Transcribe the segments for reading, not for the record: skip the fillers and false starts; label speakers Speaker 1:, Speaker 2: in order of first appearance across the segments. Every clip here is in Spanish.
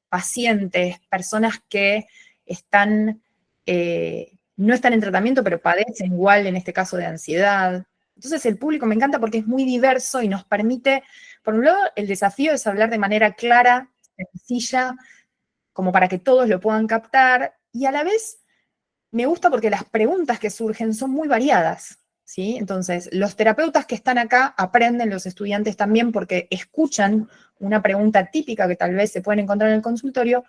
Speaker 1: pacientes, personas que están, no están en tratamiento, pero padecen igual, en este caso, de ansiedad. Entonces el público me encanta porque es muy diverso y nos permite, por un lado, el desafío es hablar de manera clara, sencilla, como para que todos lo puedan captar, y a la vez me gusta porque las preguntas que surgen son muy variadas, ¿sí? Entonces, los terapeutas que están acá aprenden, los estudiantes también, porque escuchan una pregunta típica que tal vez se pueden encontrar en el consultorio,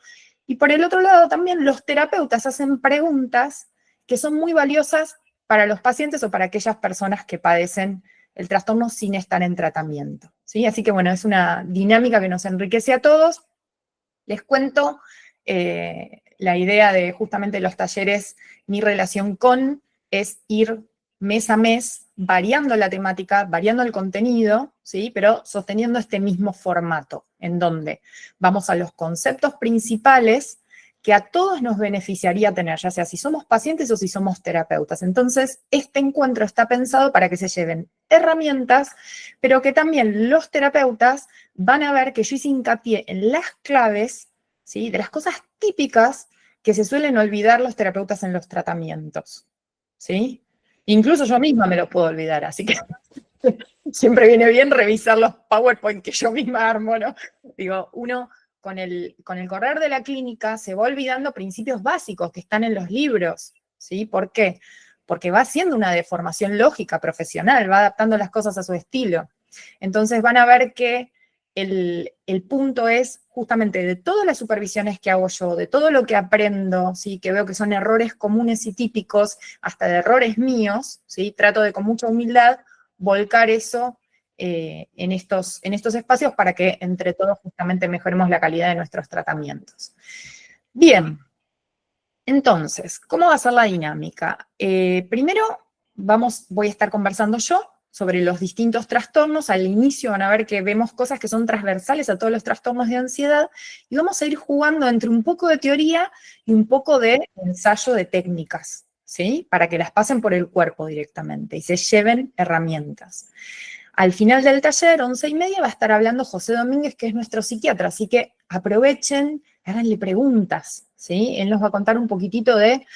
Speaker 1: y por el otro lado también los terapeutas hacen preguntas que son muy valiosas para los pacientes o para aquellas personas que padecen el trastorno sin estar en tratamiento, ¿sí? Así que bueno, es una dinámica que nos enriquece a todos. Les cuento la idea de justamente los talleres, mi relación con, es ir mes a mes variando la temática, variando el contenido, ¿sí? Pero sosteniendo este mismo formato, en donde vamos a los conceptos principales que a todos nos beneficiaría tener, ya sea si somos pacientes o si somos terapeutas. Entonces, este encuentro está pensado para que se lleven herramientas, pero que también los terapeutas van a ver que yo hice hincapié en las claves, ¿sí? De las cosas típicas que se suelen olvidar los terapeutas en los tratamientos, ¿sí? Incluso yo misma me lo puedo olvidar, así que siempre viene bien revisar los PowerPoint que yo misma armo, ¿no? Digo, uno con el correr de la clínica se va olvidando principios básicos que están en los libros, ¿sí? ¿Por qué? Porque va haciendo una deformación lógica profesional, va adaptando las cosas a su estilo. Entonces van a ver que el punto es justamente de todas las supervisiones que hago yo, de todo lo que aprendo, ¿sí? Que veo que son errores comunes y típicos, hasta de errores míos, ¿sí? Trato de con mucha humildad volcar eso en estos espacios para que entre todos justamente mejoremos la calidad de nuestros tratamientos. Bien, entonces, ¿cómo va a ser la dinámica? Primero voy a estar conversando yo sobre los distintos trastornos. Al inicio van a ver que vemos cosas que son transversales a todos los trastornos de ansiedad y vamos a ir jugando entre un poco de teoría y un poco de ensayo de técnicas, ¿sí? Para que las pasen por el cuerpo directamente y se lleven herramientas. Al final del taller, 11:30, va a estar hablando José Domínguez, que es nuestro psiquiatra, así que aprovechen, háganle preguntas, ¿sí? Él nos va a contar un poquitito de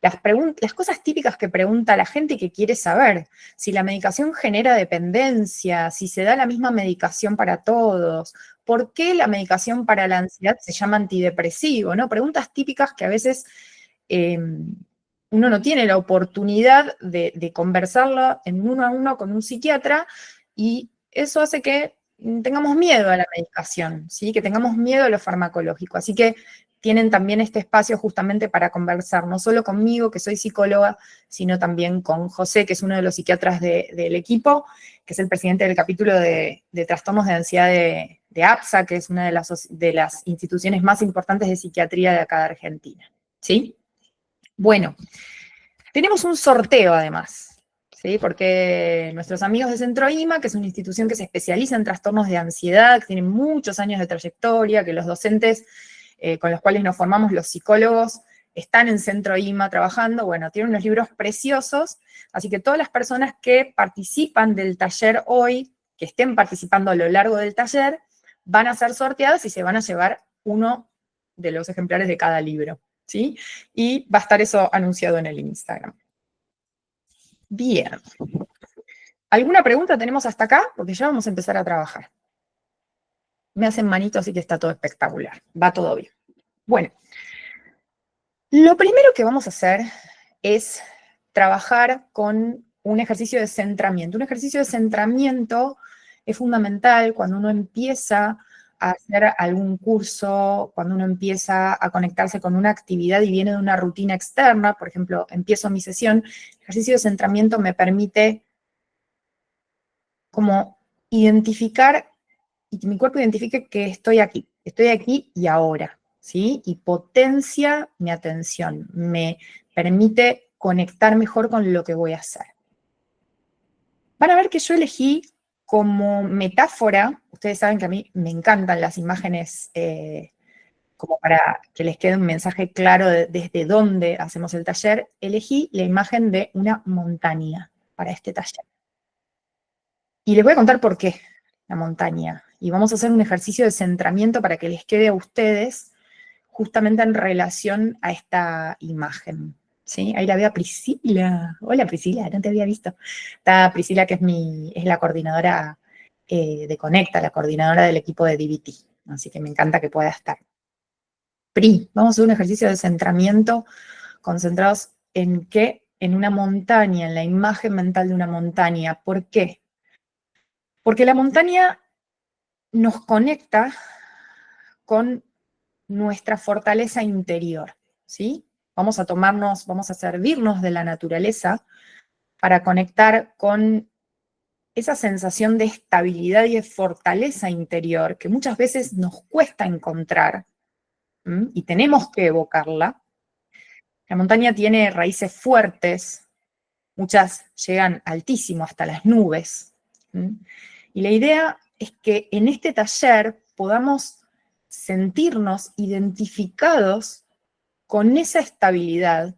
Speaker 1: las cosas típicas que pregunta la gente y que quiere saber. Si la medicación genera dependencia, si se da la misma medicación para todos, por qué la medicación para la ansiedad se llama antidepresivo, ¿no? Preguntas típicas que a veces uno no tiene la oportunidad de conversarlo en uno a uno con un psiquiatra y eso hace que tengamos miedo a la medicación, ¿sí? Que tengamos miedo a lo farmacológico. Así que tienen también este espacio justamente para conversar, no solo conmigo, que soy psicóloga, sino también con José, que es uno de los psiquiatras del equipo, que es el presidente del capítulo de trastornos de ansiedad de APSA, que es una de las instituciones más importantes de psiquiatría de acá de Argentina, ¿sí? Bueno, tenemos un sorteo además, ¿sí? Porque nuestros amigos de Centro IMA, que es una institución que se especializa en trastornos de ansiedad, que tiene muchos años de trayectoria, que los docentes con los cuales nos formamos los psicólogos están en Centro IMA trabajando, bueno, tienen unos libros preciosos, así que todas las personas que participan del taller hoy, que estén participando a lo largo del taller, van a ser sorteadas y se van a llevar uno de los ejemplares de cada libro, ¿sí? Y va a estar eso anunciado en el Instagram. Bien. ¿Alguna pregunta tenemos hasta acá? Porque ya vamos a empezar a trabajar. Me hacen manito, así que está todo espectacular. Va todo bien. Bueno, lo primero que vamos a hacer es trabajar con un ejercicio de centramiento. Un ejercicio de centramiento es fundamental cuando uno empieza a hacer algún curso, cuando uno empieza a conectarse con una actividad y viene de una rutina externa. Por ejemplo, empiezo mi sesión, el ejercicio de centramiento me permite como identificar y que mi cuerpo identifique que estoy aquí y ahora, ¿sí? Y potencia mi atención, me permite conectar mejor con lo que voy a hacer. Van a ver que yo elegí como metáfora, ustedes saben que a mí me encantan las imágenes como para que les quede un mensaje claro desde dónde hacemos el taller, elegí la imagen de una montaña para este taller. Y les voy a contar por qué la montaña. Y vamos a hacer un ejercicio de centramiento para que les quede a ustedes justamente en relación a esta imagen. ¿Sí? Ahí la veo a Priscila. Hola Priscila, no te había visto. Está Priscila, que es la coordinadora de Conecta, la coordinadora del equipo de DBT. Así que me encanta que pueda estar. Pri, vamos a hacer un ejercicio de centramiento concentrados en qué, en una montaña, en la imagen mental de una montaña. ¿Por qué? Porque la montaña nos conecta con nuestra fortaleza interior, ¿sí? Vamos a servirnos de la naturaleza para conectar con esa sensación de estabilidad y de fortaleza interior que muchas veces nos cuesta encontrar, ¿m? Y tenemos que evocarla. La montaña tiene raíces fuertes, muchas llegan altísimo hasta las nubes. ¿M? Y la idea es que en este taller podamos sentirnos identificados con esa estabilidad.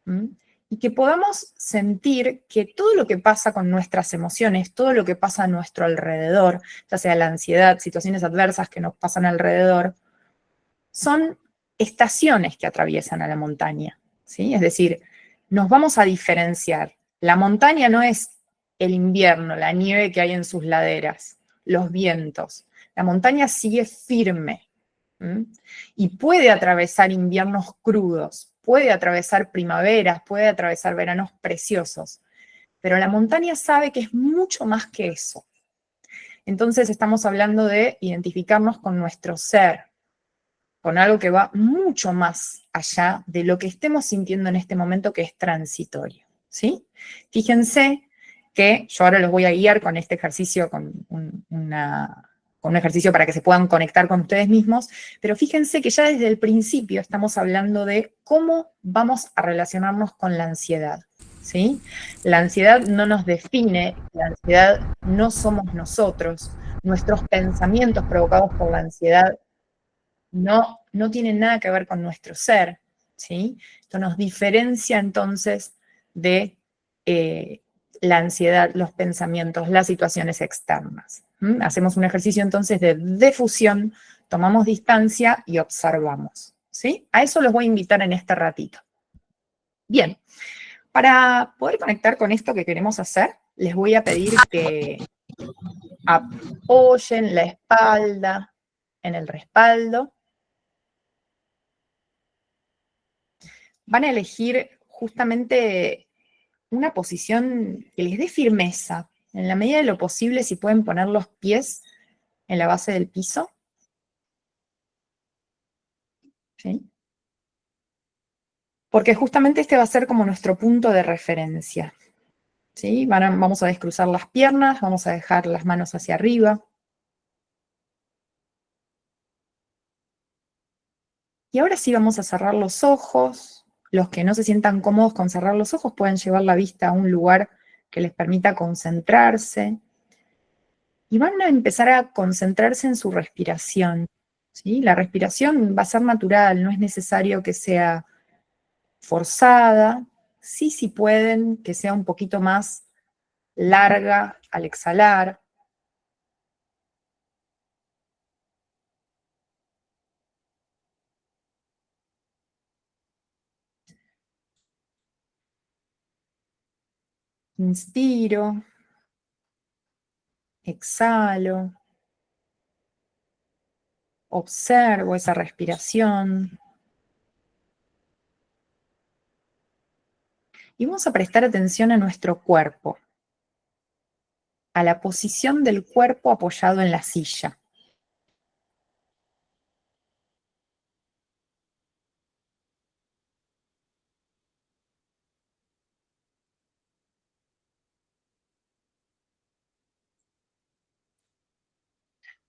Speaker 1: ¿M? Y que podamos sentir que todo lo que pasa con nuestras emociones, todo lo que pasa a nuestro alrededor, ya sea la ansiedad, situaciones adversas que nos pasan alrededor, son estaciones que atraviesan a la montaña, ¿sí? Es decir, nos vamos a diferenciar. La montaña no es el invierno, la nieve que hay en sus laderas, los vientos. La montaña sigue firme, ¿m? Y puede atravesar inviernos crudos, puede atravesar primaveras, puede atravesar veranos preciosos, pero la montaña sabe que es mucho más que eso. Entonces estamos hablando de identificarnos con nuestro ser, con algo que va mucho más allá de lo que estemos sintiendo en este momento, que es transitorio, ¿sí? Fíjense que yo ahora los voy a guiar con este ejercicio, con un ejercicio para que se puedan conectar con ustedes mismos, pero fíjense que ya desde el principio estamos hablando de cómo vamos a relacionarnos con la ansiedad, ¿sí? La ansiedad no nos define, la ansiedad no somos nosotros, nuestros pensamientos provocados por la ansiedad no tiene nada que ver con nuestro ser, ¿sí? Esto nos diferencia entonces de la ansiedad, los pensamientos, las situaciones externas. ¿Mm? Hacemos un ejercicio entonces de defusión, tomamos distancia y observamos, ¿sí? A eso los voy a invitar en este ratito. Bien, para poder conectar con esto que queremos hacer, les voy a pedir que apoyen la espalda en el respaldo. Van a elegir justamente una posición que les dé firmeza. En la medida de lo posible, si pueden poner los pies en la base del piso. ¿Sí? Porque justamente este va a ser como nuestro punto de referencia. ¿Sí? Vamos a descruzar las piernas, vamos a dejar las manos hacia arriba. Y ahora sí vamos a cerrar los ojos. Los que no se sientan cómodos con cerrar los ojos pueden llevar la vista a un lugar que les permita concentrarse. Y van a empezar a concentrarse en su respiración, ¿sí? La respiración va a ser natural, no es necesario que sea forzada. Sí, si pueden, que sea un poquito más larga al exhalar. Inspiro, exhalo, observo esa respiración. Y vamos a prestar atención a nuestro cuerpo, a la posición del cuerpo apoyado en la silla.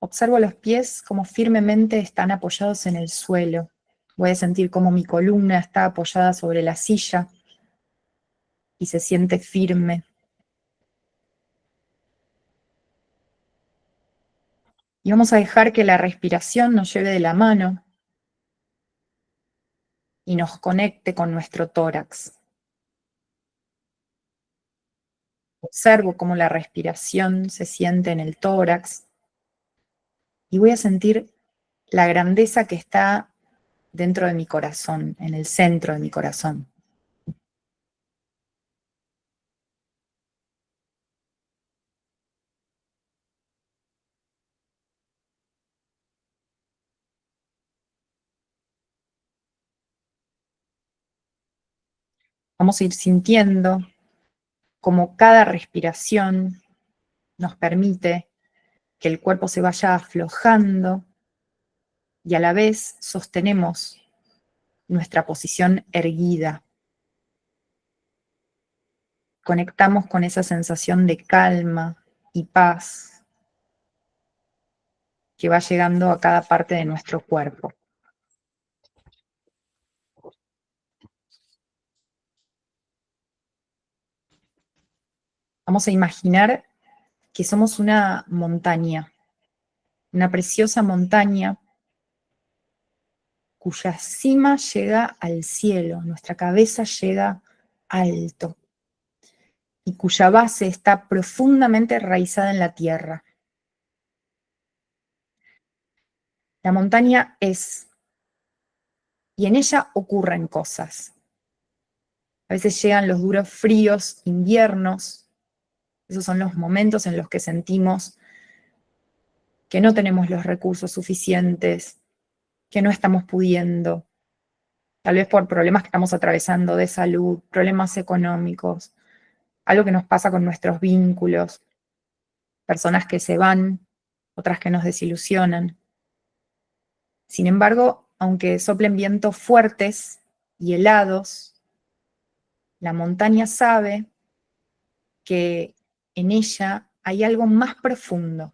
Speaker 1: Observo los pies como firmemente están apoyados en el suelo. Voy a sentir cómo mi columna está apoyada sobre la silla y se siente firme. Y vamos a dejar que la respiración nos lleve de la mano y nos conecte con nuestro tórax. Observo cómo la respiración se siente en el tórax. y voy a sentir la grandeza que está dentro de mi corazón, en el centro de mi corazón. Vamos a ir sintiendo como cada respiración nos permite que el cuerpo se vaya aflojando y a la vez sostenemos nuestra posición erguida. Conectamos con esa sensación de calma y paz que va llegando a cada parte de nuestro cuerpo. Vamos a imaginar que somos una preciosa montaña cuya cima llega al cielo, nuestra cabeza llega alto y cuya base está profundamente enraizada en la tierra. La montaña es, y en ella ocurren cosas. A veces llegan los duros fríos inviernos, esos son los momentos en los que sentimos que no tenemos los recursos suficientes, que no estamos pudiendo, tal vez por problemas que estamos atravesando de salud, problemas económicos, algo que nos pasa con nuestros vínculos, personas que se van, otras que nos desilusionan. Sin embargo, aunque soplen vientos fuertes y helados, la montaña sabe que en ella hay algo más profundo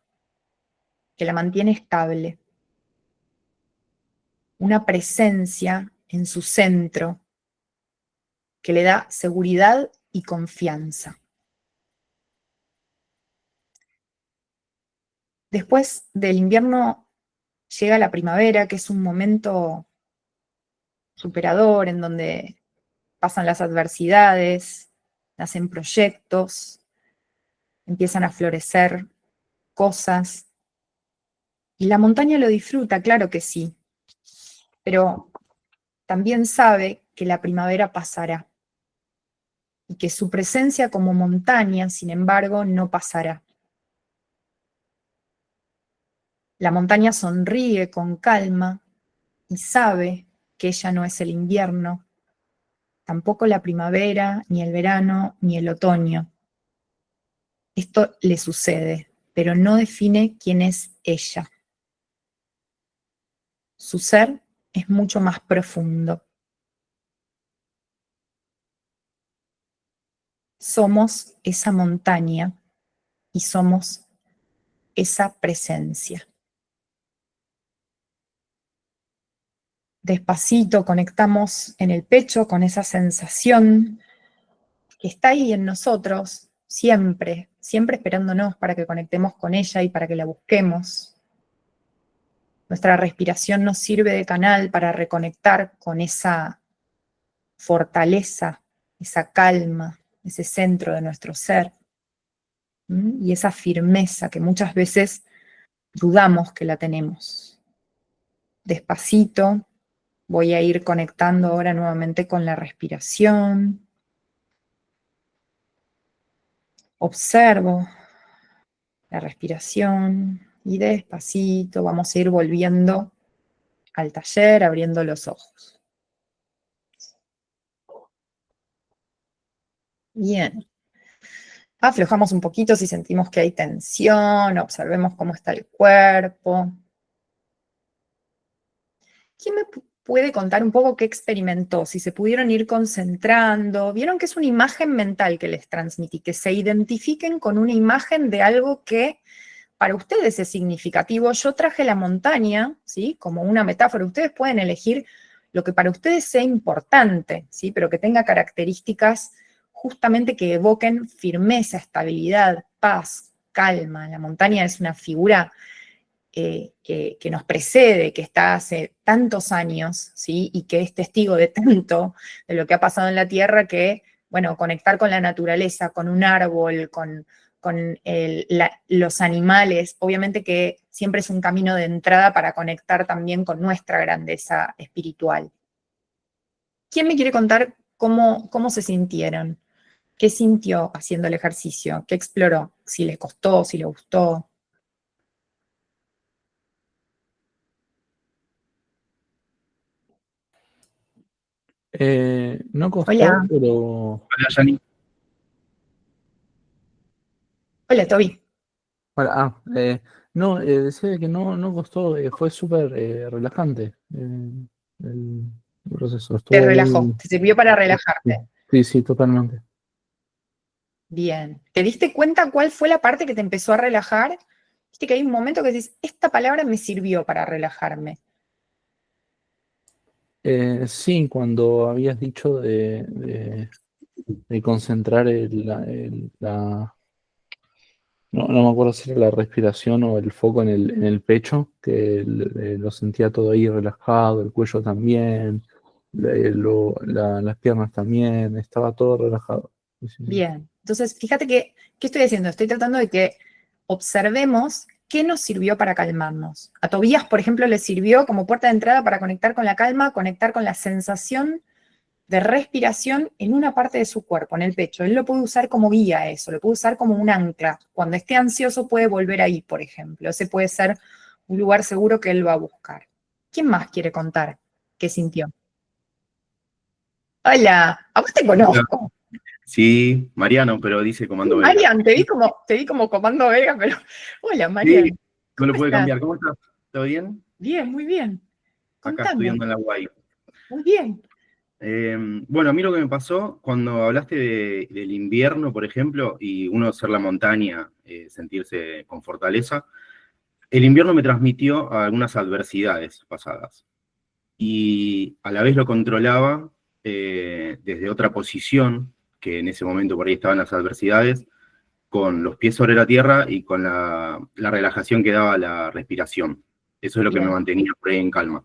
Speaker 1: que la mantiene estable, una presencia en su centro que le da seguridad y confianza. Después del invierno llega la primavera, que es un momento superador en donde pasan las adversidades, nacen proyectos, empiezan a florecer cosas. Y la montaña lo disfruta, claro que sí, pero también sabe que la primavera pasará y que su presencia como montaña, sin embargo, no pasará. La montaña sonríe con calma y sabe que ella no es el invierno, tampoco la primavera, ni el verano, ni el otoño. Esto le sucede, pero no define quién es ella. Su ser es mucho más profundo. Somos esa montaña y somos esa presencia. Despacito conectamos en el pecho con esa sensación que está ahí en nosotros, siempre, siempre esperándonos para que conectemos con ella y para que la busquemos. Nuestra respiración nos sirve de canal para reconectar con esa fortaleza, esa calma, ese centro de nuestro ser, y esa firmeza que muchas veces dudamos que la tenemos. Despacito voy a ir conectando ahora nuevamente con la respiración. Observo la respiración y despacito vamos a ir volviendo al taller, abriendo los ojos. Bien. Aflojamos un poquito si sentimos que hay tensión, observemos cómo está el cuerpo. ¿Quién me puede contar un poco qué experimentó? Si se pudieron ir concentrando. Vieron que es una imagen mental que les transmití, que se identifiquen con una imagen de algo que para ustedes es significativo. Yo traje la montaña, ¿sí? Como una metáfora. Ustedes pueden elegir lo que para ustedes sea importante, ¿sí? Pero que tenga características justamente que evoquen firmeza, estabilidad, paz, calma. La montaña es una figura que nos precede, que está hace tantos años, ¿sí? Y que es testigo de tanto de lo que ha pasado en la Tierra que, bueno, conectar con la naturaleza, con un árbol, con los animales, obviamente que siempre es un camino de entrada para conectar también con nuestra grandeza espiritual. ¿Quién me quiere contar cómo se sintieron? ¿Qué sintió haciendo el ejercicio? ¿Qué exploró? Si le costó, si le gustó.
Speaker 2: No costó,
Speaker 1: Hola,
Speaker 2: pero
Speaker 3: Hola, Yanni.
Speaker 1: hola Toby.
Speaker 2: bueno, no, decía que no costó, fue súper relajante el proceso.
Speaker 1: Te
Speaker 2: Estuvo
Speaker 1: relajó,
Speaker 2: muy...
Speaker 1: te sirvió para relajarte.
Speaker 2: Sí, sí, totalmente.
Speaker 1: Bien. ¿Te diste cuenta cuál fue la parte que te empezó a relajar? Viste que hay un momento que dices, esta palabra me sirvió para relajarme.
Speaker 2: Sí, cuando habías dicho de concentrar no me acuerdo si era la respiración o el foco en el pecho, que lo sentía todo ahí relajado, el cuello también, las piernas también, estaba todo relajado. Sí, sí, sí.
Speaker 1: Bien. Entonces, fíjate que, ¿qué estoy haciendo? Estoy tratando de que observemos qué nos sirvió para calmarnos. A Tobías, por ejemplo, le sirvió como puerta de entrada para conectar con la calma, conectar con la sensación de respiración en una parte de su cuerpo, en el pecho. Él lo puede usar como guía eso, lo puede usar como un ancla. Cuando esté ansioso puede volver ahí, por ejemplo. Ese puede ser un lugar seguro que él va a buscar. ¿Quién más quiere contar qué sintió? Hola, a vos te
Speaker 3: Hola.
Speaker 1: conozco.
Speaker 3: Sí, Mariano, pero dice
Speaker 1: Sí,
Speaker 3: Comando Vega.
Speaker 1: Marian, te vi como Comando Vega, pero hola,
Speaker 3: Sí,
Speaker 1: Marian.
Speaker 3: no
Speaker 1: ¿Cómo
Speaker 3: lo puede
Speaker 1: estás?
Speaker 3: cambiar. ¿Cómo estás? ¿Todo bien?
Speaker 1: Bien, muy bien.
Speaker 3: Acá
Speaker 1: Contame.
Speaker 3: estudiando en la UAI.
Speaker 1: Muy bien.
Speaker 3: Bueno, a mí lo que me pasó cuando hablaste del invierno, por ejemplo, y uno ser la montaña, sentirse con fortaleza, el invierno me transmitió algunas adversidades pasadas. Y a la vez lo controlaba desde otra posición, que en ese momento por ahí estaban las adversidades, con los pies sobre la tierra y con la relajación que daba la respiración. Eso es lo que me
Speaker 1: Bien,
Speaker 3: mantenía por ahí en calma.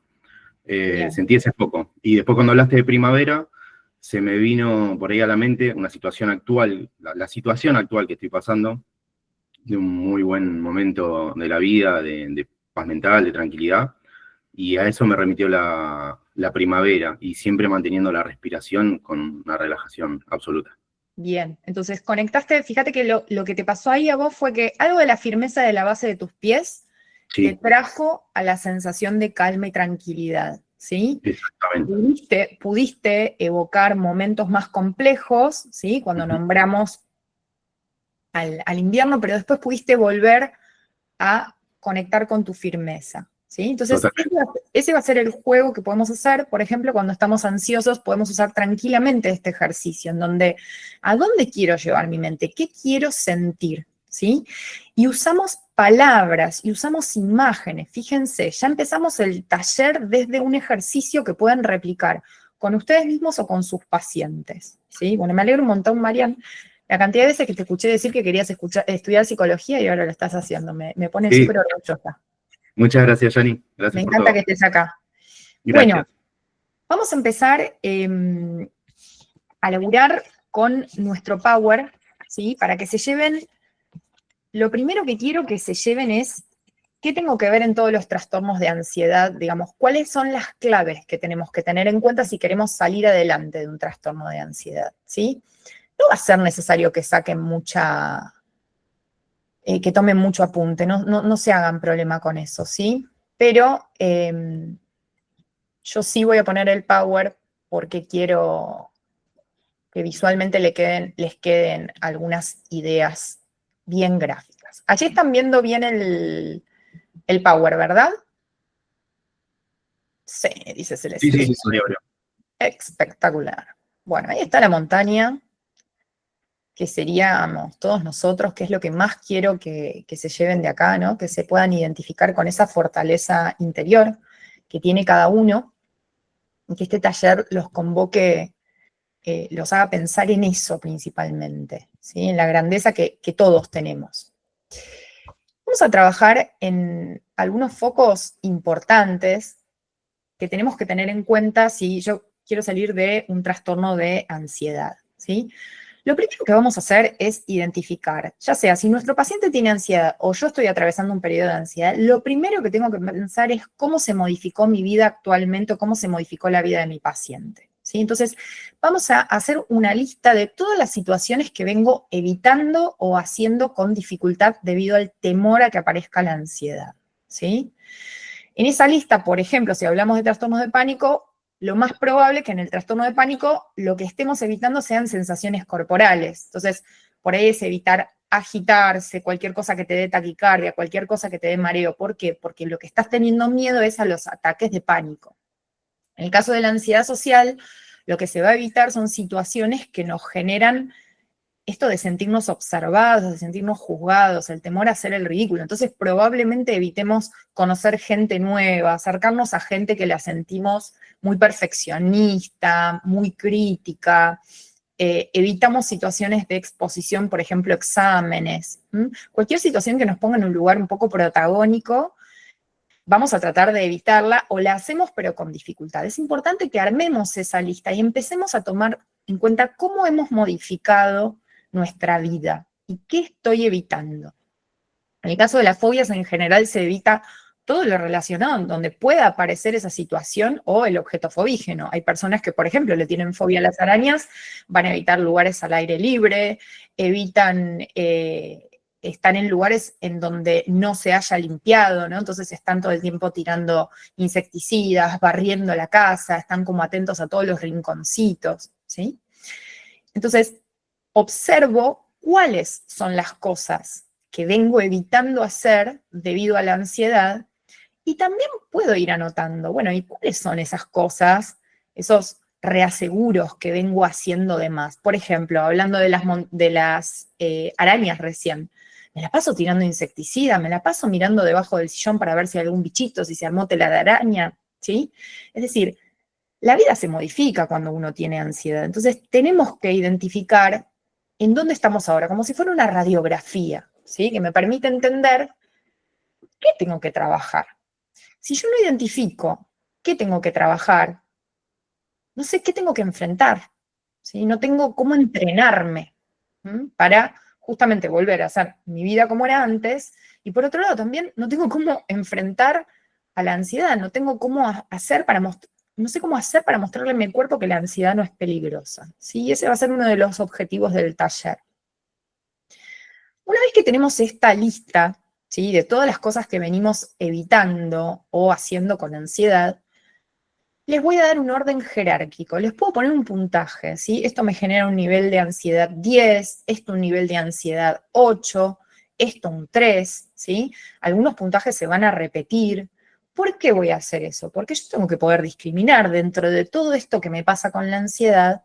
Speaker 1: bien,
Speaker 3: Sentí ese poco. Y después cuando hablaste de primavera, se me vino por ahí a la mente una situación actual, la situación actual que estoy pasando, de un muy buen momento de la vida, de paz mental, de tranquilidad, y a eso me remitió la primavera, y siempre manteniendo la respiración con una relajación absoluta.
Speaker 1: bien. Entonces conectaste, fíjate que lo que te pasó ahí a vos fue que algo de la firmeza de la base de tus pies te
Speaker 3: Sí,
Speaker 1: trajo a la sensación de calma y tranquilidad, ¿sí?
Speaker 3: exactamente.
Speaker 1: Pudiste evocar momentos más complejos, ¿sí? Cuando
Speaker 3: Ujú.
Speaker 1: nombramos al invierno, pero después pudiste volver a conectar con tu firmeza, ¿sí? Entonces,
Speaker 3: Totalmente.
Speaker 1: ese va a ser el juego que podemos hacer, por ejemplo, cuando estamos ansiosos, podemos usar tranquilamente este ejercicio, en donde, ¿a dónde quiero llevar mi mente? ¿Qué quiero sentir? ¿Sí? Y usamos palabras y usamos imágenes, fíjense, ya empezamos el taller desde un ejercicio que pueden replicar con ustedes mismos o con sus pacientes, ¿sí? Bueno, me alegro un montón, Marian, la cantidad de veces que te escuché decir que querías estudiar psicología y ahora lo estás haciendo. Me pone
Speaker 3: Sí,
Speaker 1: súper orgullosa.
Speaker 3: muchas gracias, Yanni.
Speaker 1: Me
Speaker 3: Gracias por
Speaker 1: encanta que
Speaker 3: todo.
Speaker 1: estés acá. Bueno,
Speaker 3: Gracias.
Speaker 1: vamos a empezar a laburar con nuestro power, ¿sí? Para que se lleven, lo primero que quiero que se lleven es, ¿qué tengo que ver en todos los trastornos de ansiedad? Digamos, ¿cuáles son las claves que tenemos que tener en cuenta si queremos salir adelante de un trastorno de ansiedad? ¿Sí? No va a ser necesario que saquen que tomen mucho apunte, no se hagan problema con eso, ¿sí? Pero yo sí voy a poner el power porque quiero que visualmente les queden algunas ideas bien gráficas. Allí están viendo bien el power, ¿verdad? Sí, dice
Speaker 3: Sí,
Speaker 2: Sí,
Speaker 1: Celeste.
Speaker 2: sí,
Speaker 3: sí,
Speaker 2: sí.
Speaker 3: María Abreu.
Speaker 1: Espectacular. Bueno, ahí está la montaña, que seríamos todos nosotros, que es lo que más quiero que se lleven de acá, ¿no? Que se puedan identificar con esa fortaleza interior que tiene cada uno, y que este taller los convoque, los haga pensar en eso principalmente, ¿sí? En la grandeza que todos tenemos. Vamos a trabajar en algunos focos importantes que tenemos que tener en cuenta si yo quiero salir de un trastorno de ansiedad, ¿sí? Lo primero que vamos a hacer es identificar, ya sea si nuestro paciente tiene ansiedad o yo estoy atravesando un periodo de ansiedad, lo primero que tengo que pensar es cómo se modificó mi vida actualmente o cómo se modificó la vida de mi paciente, ¿sí? Entonces, vamos a hacer una lista de todas las situaciones que vengo evitando o haciendo con dificultad debido al temor a que aparezca la ansiedad, ¿sí? En esa lista, por ejemplo, si hablamos de trastornos de pánico, lo más probable es que en el trastorno de pánico lo que estemos evitando sean sensaciones corporales. Entonces, por ahí es evitar agitarse, cualquier cosa que te dé taquicardia, cualquier cosa que te dé mareo. ¿Por qué? Porque lo que estás teniendo miedo es a los ataques de pánico. En el caso de la ansiedad social, lo que se va a evitar son situaciones que nos generan esto de sentirnos observados, de sentirnos juzgados, el temor a hacer el ridículo. Entonces, probablemente evitemos conocer gente nueva, acercarnos a gente que la sentimos muy perfeccionista, muy crítica. Evitamos situaciones de exposición, por ejemplo, exámenes. Cualquier situación que nos ponga en un lugar un poco protagónico, vamos a tratar de evitarla o la hacemos pero con dificultad. Es importante que armemos esa lista y empecemos a tomar en cuenta cómo hemos modificado nuestra vida y qué estoy evitando. En el caso de las fobias, en general se evita todo lo relacionado en donde pueda aparecer esa situación o el objeto fobígeno. Hay personas que, por ejemplo, le tienen fobia a las arañas, van a evitar lugares al aire libre, evitan estar en lugares en donde no se haya limpiado, ¿no? Entonces están todo el tiempo tirando insecticidas, barriendo la casa, están como atentos a todos los rinconcitos, ¿sí? Entonces, observo cuáles son las cosas que vengo evitando hacer debido a la ansiedad y también puedo ir anotando, bueno, ¿y cuáles son esas cosas, esos reaseguros que vengo haciendo de más? Por ejemplo, hablando de las arañas recién, me la paso tirando insecticida, me la paso mirando debajo del sillón para ver si hay algún bichito, si se armó tela de araña, ¿sí? Es decir, la vida se modifica cuando uno tiene ansiedad. Entonces, tenemos que identificar en dónde estamos ahora, como si fuera una radiografía, ¿sí? Que me permite entender qué tengo que trabajar. Si yo no identifico qué tengo que trabajar, no sé qué tengo que enfrentar, ¿sí? No tengo cómo entrenarme para justamente volver a hacer mi vida como era antes. Y por otro lado, también no tengo cómo enfrentar a la ansiedad, no tengo cómo hacer para no sé cómo hacer para mostrarle a mi cuerpo que la ansiedad no es peligrosa, ¿sí? Ese va a ser uno de los objetivos del taller. Una vez que tenemos esta lista, ¿sí? De todas las cosas que venimos evitando o haciendo con ansiedad, les voy a dar un orden jerárquico. Les puedo poner un puntaje, ¿sí? Esto me genera un nivel de ansiedad 10, esto un nivel de ansiedad 8, esto un 3, ¿sí? Algunos puntajes se van a repetir. ¿Por qué voy a hacer eso? Porque yo tengo que poder discriminar dentro de todo esto que me pasa con la ansiedad,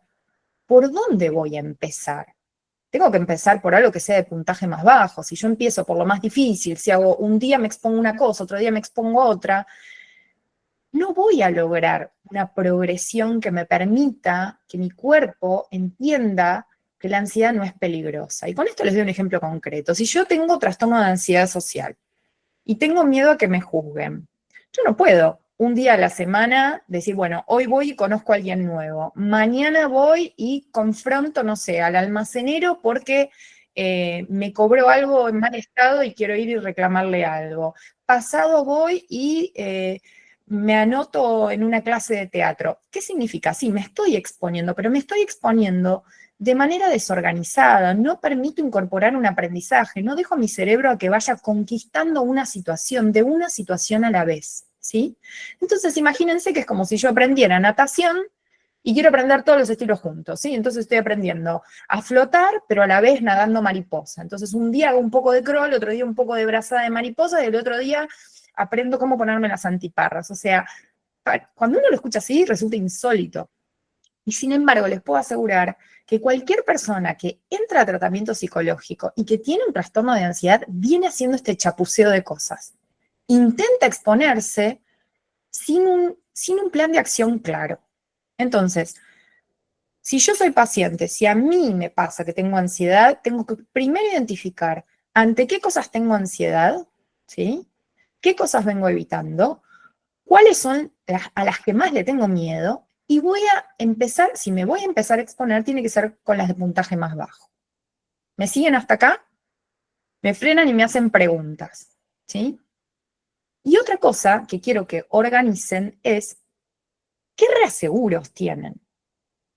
Speaker 1: ¿por dónde voy a empezar? Tengo que empezar por algo que sea de puntaje más bajo. Si yo empiezo por lo más difícil, si hago un día me expongo una cosa, otro día me expongo otra, no voy a lograr una progresión que me permita que mi cuerpo entienda que la ansiedad no es peligrosa. Y con esto les doy un ejemplo concreto. Si yo tengo trastorno de ansiedad social y tengo miedo a que me juzguen, yo no puedo un día a la semana decir, bueno, hoy voy y conozco a alguien nuevo. Mañana voy y confronto, no sé, al almacenero porque me cobró algo en mal estado y quiero ir y reclamarle algo. Pasado voy y me anoto en una clase de teatro. ¿Qué significa? Sí, me estoy exponiendo, pero me estoy exponiendo de manera desorganizada, no permito incorporar un aprendizaje, no dejo a mi cerebro a que vaya conquistando una situación, de una situación a la vez, ¿sí? Entonces imagínense que es como si yo aprendiera natación y quiero aprender todos los estilos juntos, ¿sí? Entonces estoy aprendiendo a flotar, pero a la vez nadando mariposa. Entonces un día hago un poco de crawl, otro día un poco de brazada de mariposa y el otro día aprendo cómo ponerme las antiparras. O sea, cuando uno lo escucha así, resulta insólito. Y sin embargo, les puedo asegurar que cualquier persona que entra a tratamiento psicológico y que tiene un trastorno de ansiedad viene haciendo este chapuceo de cosas. Intenta exponerse sin un plan de acción claro. Entonces, si yo soy paciente, si a mí me pasa que tengo ansiedad, tengo que primero identificar ante qué cosas tengo ansiedad, ¿sí? ¿Qué cosas vengo evitando? ¿Cuáles son a las que más le tengo miedo? Y voy a empezar, si me voy a empezar a exponer, tiene que ser con las de puntaje más bajo. ¿Me siguen hasta acá? Me frenan y me hacen preguntas, ¿sí? Y otra cosa que quiero que organicen es, ¿qué reaseguros tienen?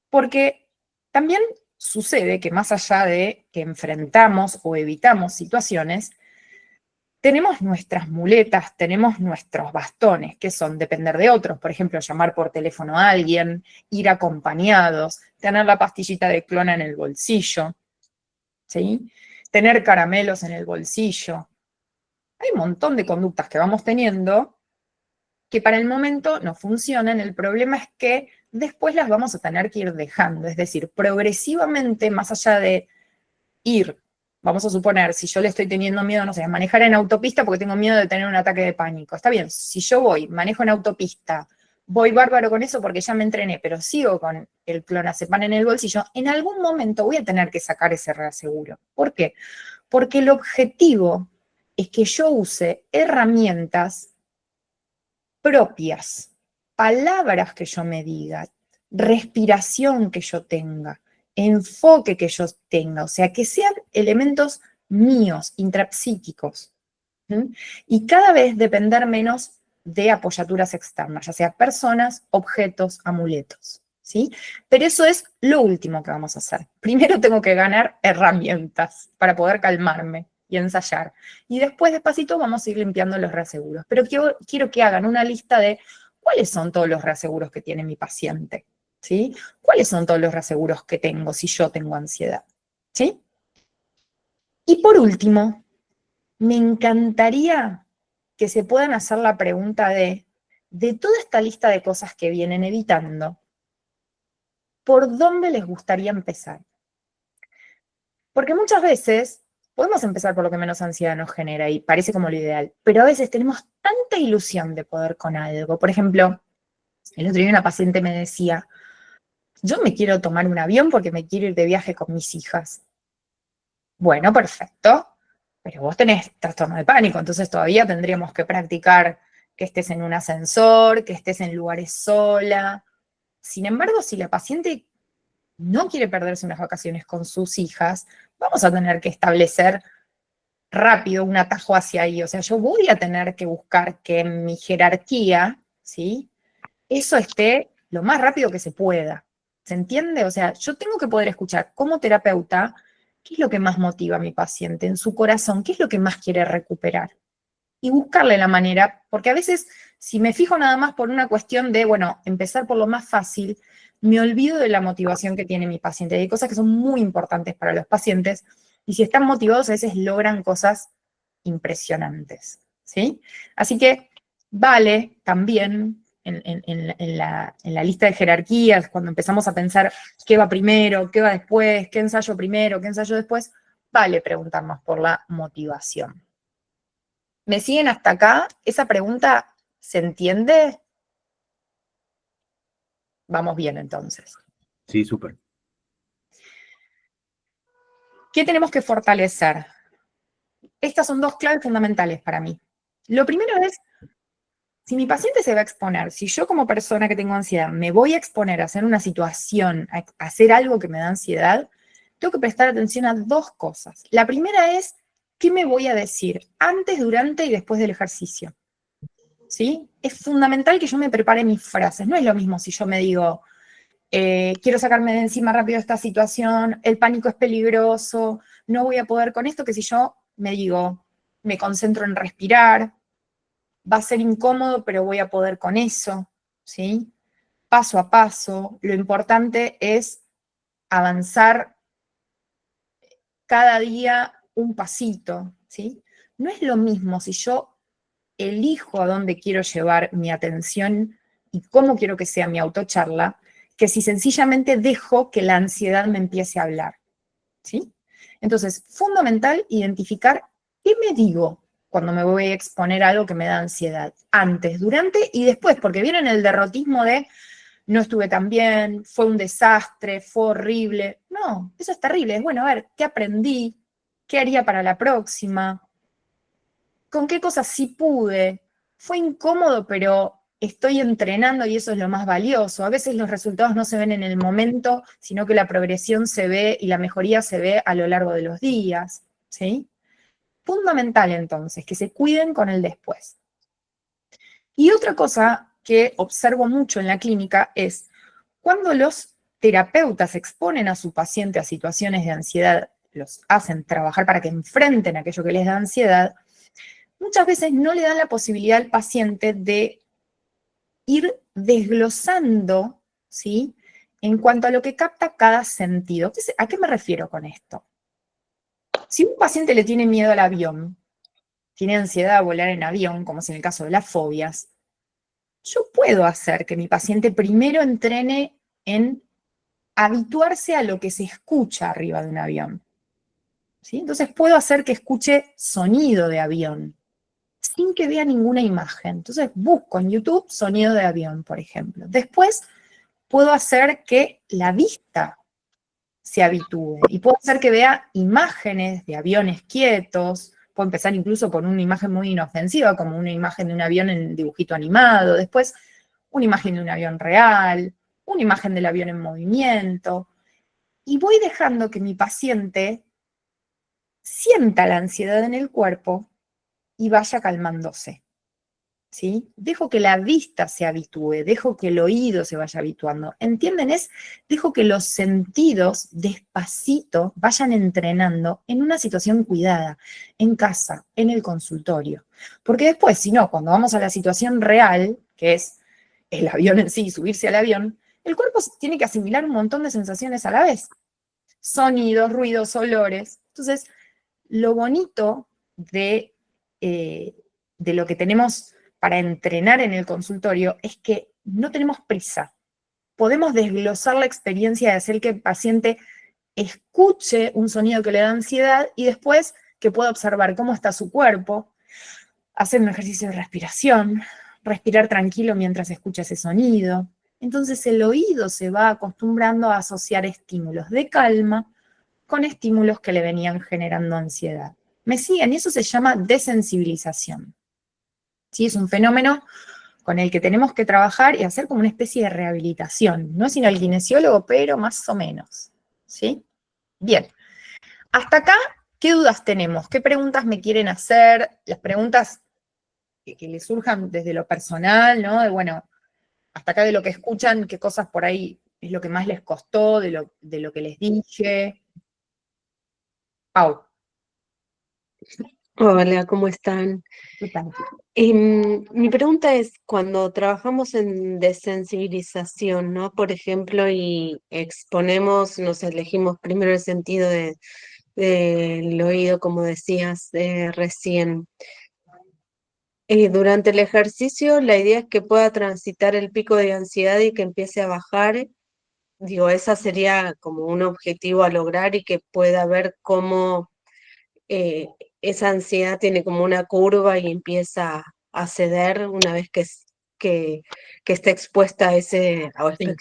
Speaker 1: Porque también sucede que más allá de que enfrentamos o evitamos situaciones, tenemos nuestras muletas, tenemos nuestros bastones, que son depender de otros, por ejemplo, llamar por teléfono a alguien, ir acompañados, tener la pastillita de clona en el bolsillo, ¿sí? Tener caramelos en el bolsillo. Hay un montón de conductas que vamos teniendo que para el momento no funcionan. El problema es que después las vamos a tener que ir dejando, es decir, progresivamente, más allá de ir, vamos a suponer, si yo le estoy teniendo miedo, no sé, a manejar en autopista porque tengo miedo de tener un ataque de pánico. Está bien, si yo manejo en autopista, voy bárbaro con eso porque ya me entrené, pero sigo con el clonazepam en el bolsillo, en algún momento voy a tener que sacar ese reaseguro. ¿Por qué? Porque el objetivo es que yo use herramientas propias, palabras que yo me diga, respiración que yo tenga, enfoque que yo tenga, o sea, que sean elementos míos, intrapsíquicos, ¿sí? Y cada vez depender menos de apoyaturas externas, ya sea personas, objetos, amuletos, ¿sí? Pero eso es lo último que vamos a hacer. Primero tengo que ganar herramientas para poder calmarme y ensayar. Y después, despacito, vamos a ir limpiando los reaseguros. Pero quiero que hagan una lista de cuáles son todos los reaseguros que tiene mi paciente, ¿sí? ¿Cuáles son todos los reaseguros que tengo si yo tengo ansiedad? ¿Sí? Y por último, me encantaría que se puedan hacer la pregunta de toda esta lista de cosas que vienen evitando, ¿por dónde les gustaría empezar? Porque muchas veces podemos empezar por lo que menos ansiedad nos genera y parece como lo ideal, pero a veces tenemos tanta ilusión de poder con algo. Por ejemplo, el otro día una paciente me decía, yo me quiero tomar un avión porque me quiero ir de viaje con mis hijas. Bueno, perfecto, pero vos tenés trastorno de pánico, entonces todavía tendríamos que practicar que estés en un ascensor, que estés en lugares sola. Sin embargo, si la paciente no quiere perderse unas vacaciones con sus hijas, vamos a tener que establecer rápido un atajo hacia ahí. O sea, yo voy a tener que buscar que en mi jerarquía, ¿sí? Eso esté lo más rápido que se pueda. ¿Se entiende? O sea, yo tengo que poder escuchar como terapeuta qué es lo que más motiva a mi paciente en su corazón, qué es lo que más quiere recuperar. Y buscarle la manera, porque a veces si me fijo nada más por una cuestión de, bueno, empezar por lo más fácil, me olvido de la motivación que tiene mi paciente. Hay cosas que son muy importantes para los pacientes y si están motivados a veces logran cosas impresionantes, ¿sí? Así que vale también en la lista de jerarquías, cuando empezamos a pensar qué va primero, qué va después, qué ensayo primero, qué ensayo después, vale preguntarnos por la motivación. ¿Me siguen hasta acá? ¿Esa pregunta se entiende? Vamos bien, entonces.
Speaker 3: Sí, súper.
Speaker 1: ¿Qué tenemos que fortalecer? Estas son dos claves fundamentales para mí. Lo primero es, si mi paciente se va a exponer, si yo como persona que tengo ansiedad me voy a exponer a hacer una situación, a hacer algo que me da ansiedad, tengo que prestar atención a dos cosas. La primera es, ¿qué me voy a decir antes, durante y después del ejercicio? ¿Sí? Es fundamental que yo me prepare mis frases. No es lo mismo si yo me digo, quiero sacarme de encima rápido esta situación, el pánico es peligroso, no voy a poder con esto, que si yo me digo, me concentro en respirar, va a ser incómodo, pero voy a poder con eso, ¿sí? Paso a paso, lo importante es avanzar cada día un pasito, ¿sí? No es lo mismo si yo elijo a dónde quiero llevar mi atención y cómo quiero que sea mi autocharla, que si sencillamente dejo que la ansiedad me empiece a hablar, ¿sí? Entonces, fundamental identificar qué me digo cuando me voy a exponer a algo que me da ansiedad, antes, durante y después, porque viene el derrotismo de no estuve tan bien, fue un desastre, fue horrible. No, eso es terrible. Es bueno, a ver, ¿qué aprendí? ¿Qué haría para la próxima? ¿Con qué cosas sí pude? Fue incómodo, pero estoy entrenando y eso es lo más valioso. A veces los resultados no se ven en el momento, sino que la progresión se ve y la mejoría se ve a lo largo de los días, ¿sí? Fundamental entonces, que se cuiden con el después. Y otra cosa que observo mucho en la clínica es cuando los terapeutas exponen a su paciente a situaciones de ansiedad, los hacen trabajar para que enfrenten aquello que les da ansiedad, muchas veces no le dan la posibilidad al paciente de ir desglosando, ¿sí? En cuanto a lo que capta cada sentido. Entonces, ¿a qué me refiero con esto? Si un paciente le tiene miedo al avión, tiene ansiedad a volar en avión, como es en el caso de las fobias, yo puedo hacer que mi paciente primero entrene en habituarse a lo que se escucha arriba de un avión, ¿sí? Entonces puedo hacer que escuche sonido de avión, sin que vea ninguna imagen. Entonces busco en YouTube sonido de avión, por ejemplo. Después puedo hacer que la vista se habitúe y puedo hacer que vea imágenes de aviones quietos. Puedo empezar incluso por una imagen muy inofensiva, como una imagen de un avión en dibujito animado. Después, una imagen de un avión real, una imagen del avión en movimiento. Y voy dejando que mi paciente sienta la ansiedad en el cuerpo y vaya calmándose, ¿sí? Dejo que la vista se habitúe, dejo que el oído se vaya habituando. ¿Entienden? Dejo que los sentidos despacito vayan entrenando en una situación cuidada, en casa, en el consultorio. Porque después, si no, cuando vamos a la situación real, que es el avión en sí, subirse al avión, el cuerpo tiene que asimilar un montón de sensaciones a la vez. Sonidos, ruidos, olores. Entonces, lo bonito de lo que tenemos para entrenar en el consultorio es que no tenemos prisa. Podemos desglosar la experiencia de hacer que el paciente escuche un sonido que le da ansiedad y después que pueda observar cómo está su cuerpo, hacer un ejercicio de respiración, respirar tranquilo mientras escucha ese sonido. Entonces el oído se va acostumbrando a asociar estímulos de calma con estímulos que le venían generando ansiedad. ¿Me siguen? Y eso se llama desensibilización. ¿Sí? Es un fenómeno con el que tenemos que trabajar y hacer como una especie de rehabilitación. No es ir al kinesiólogo, pero más o menos. ¿Sí? Bien. Hasta acá, ¿qué dudas tenemos? ¿Qué preguntas me quieren hacer? Las preguntas que les surjan desde lo personal, ¿no? De, bueno, hasta acá de lo que escuchan, qué cosas por ahí es lo que más les costó, de lo que les dije. Pau.
Speaker 4: Hola, ¿cómo están?
Speaker 1: ¿Qué tal?
Speaker 4: Mi pregunta es, cuando trabajamos en desensibilización, ¿no? Por ejemplo, y exponemos, nos elegimos primero el sentido del oído, como decías recién. Durante el ejercicio, la idea es que pueda transitar el pico de ansiedad y que empiece a bajar. Digo, esa sería como un objetivo a lograr y que pueda ver cómo esa ansiedad tiene como una curva y empieza a ceder una vez que está expuesta a
Speaker 1: Sí.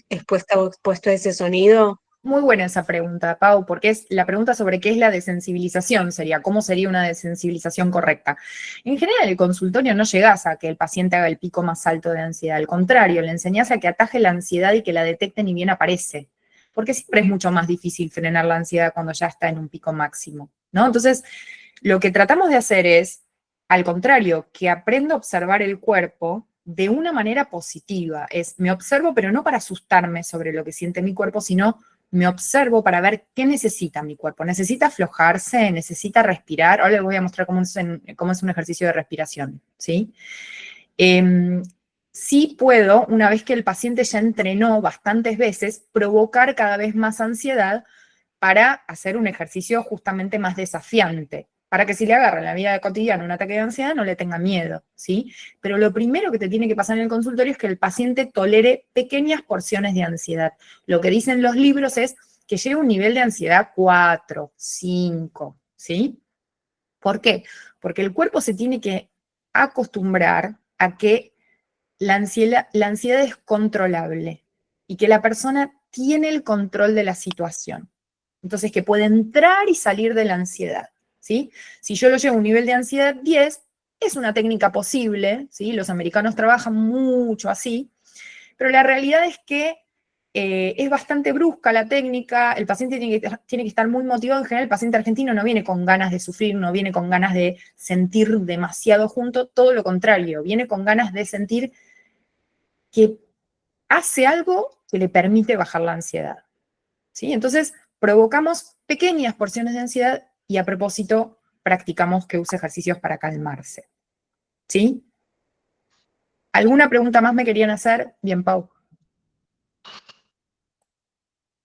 Speaker 4: expuesta o expuesto a ese sonido.
Speaker 1: Muy buena esa pregunta, Pau, porque es la pregunta sobre qué es la desensibilización, sería cómo sería una desensibilización correcta. En general, el consultorio no llegás a que el paciente haga el pico más alto de ansiedad, al contrario, le enseñás a que ataje la ansiedad y que la detecte ni bien aparece, porque siempre es mucho más difícil frenar la ansiedad cuando ya está en un pico máximo, ¿no? Entonces, lo que tratamos de hacer es, al contrario, que aprenda a observar el cuerpo de una manera positiva. Es, me observo, pero no para asustarme sobre lo que siente mi cuerpo, sino me observo para ver qué necesita mi cuerpo. ¿Necesita aflojarse? ¿Necesita respirar? Ahora les voy a mostrar cómo es un ejercicio de respiración, ¿sí? Sí puedo, una vez que el paciente ya entrenó bastantes veces, provocar cada vez más ansiedad para hacer un ejercicio justamente más desafiante, para que si le agarra en la vida cotidiana un ataque de ansiedad no le tenga miedo, ¿sí? Pero lo primero que te tiene que pasar en el consultorio es que el paciente tolere pequeñas porciones de ansiedad. Lo que dicen los libros es que llegue a un nivel de ansiedad 4, 5, ¿sí? ¿Por qué? Porque el cuerpo se tiene que acostumbrar a que la ansiedad es controlable y que la persona tiene el control de la situación. Entonces, que puede entrar y salir de la ansiedad, ¿sí? Si yo lo llevo a un nivel de ansiedad 10, Es una técnica posible, ¿sí? Los americanos trabajan mucho así, pero la realidad es que es bastante brusca la técnica, el paciente tiene que estar muy motivado. En general, el paciente argentino no viene con ganas de sufrir, no viene con ganas de sentir demasiado junto, todo lo contrario, viene con ganas de sentir que hace algo que le permite bajar la ansiedad, ¿sí? Entonces, provocamos pequeñas porciones de ansiedad y a propósito, practicamos que use ejercicios para calmarse, ¿sí? ¿Alguna pregunta más me querían hacer? Bien, Pau.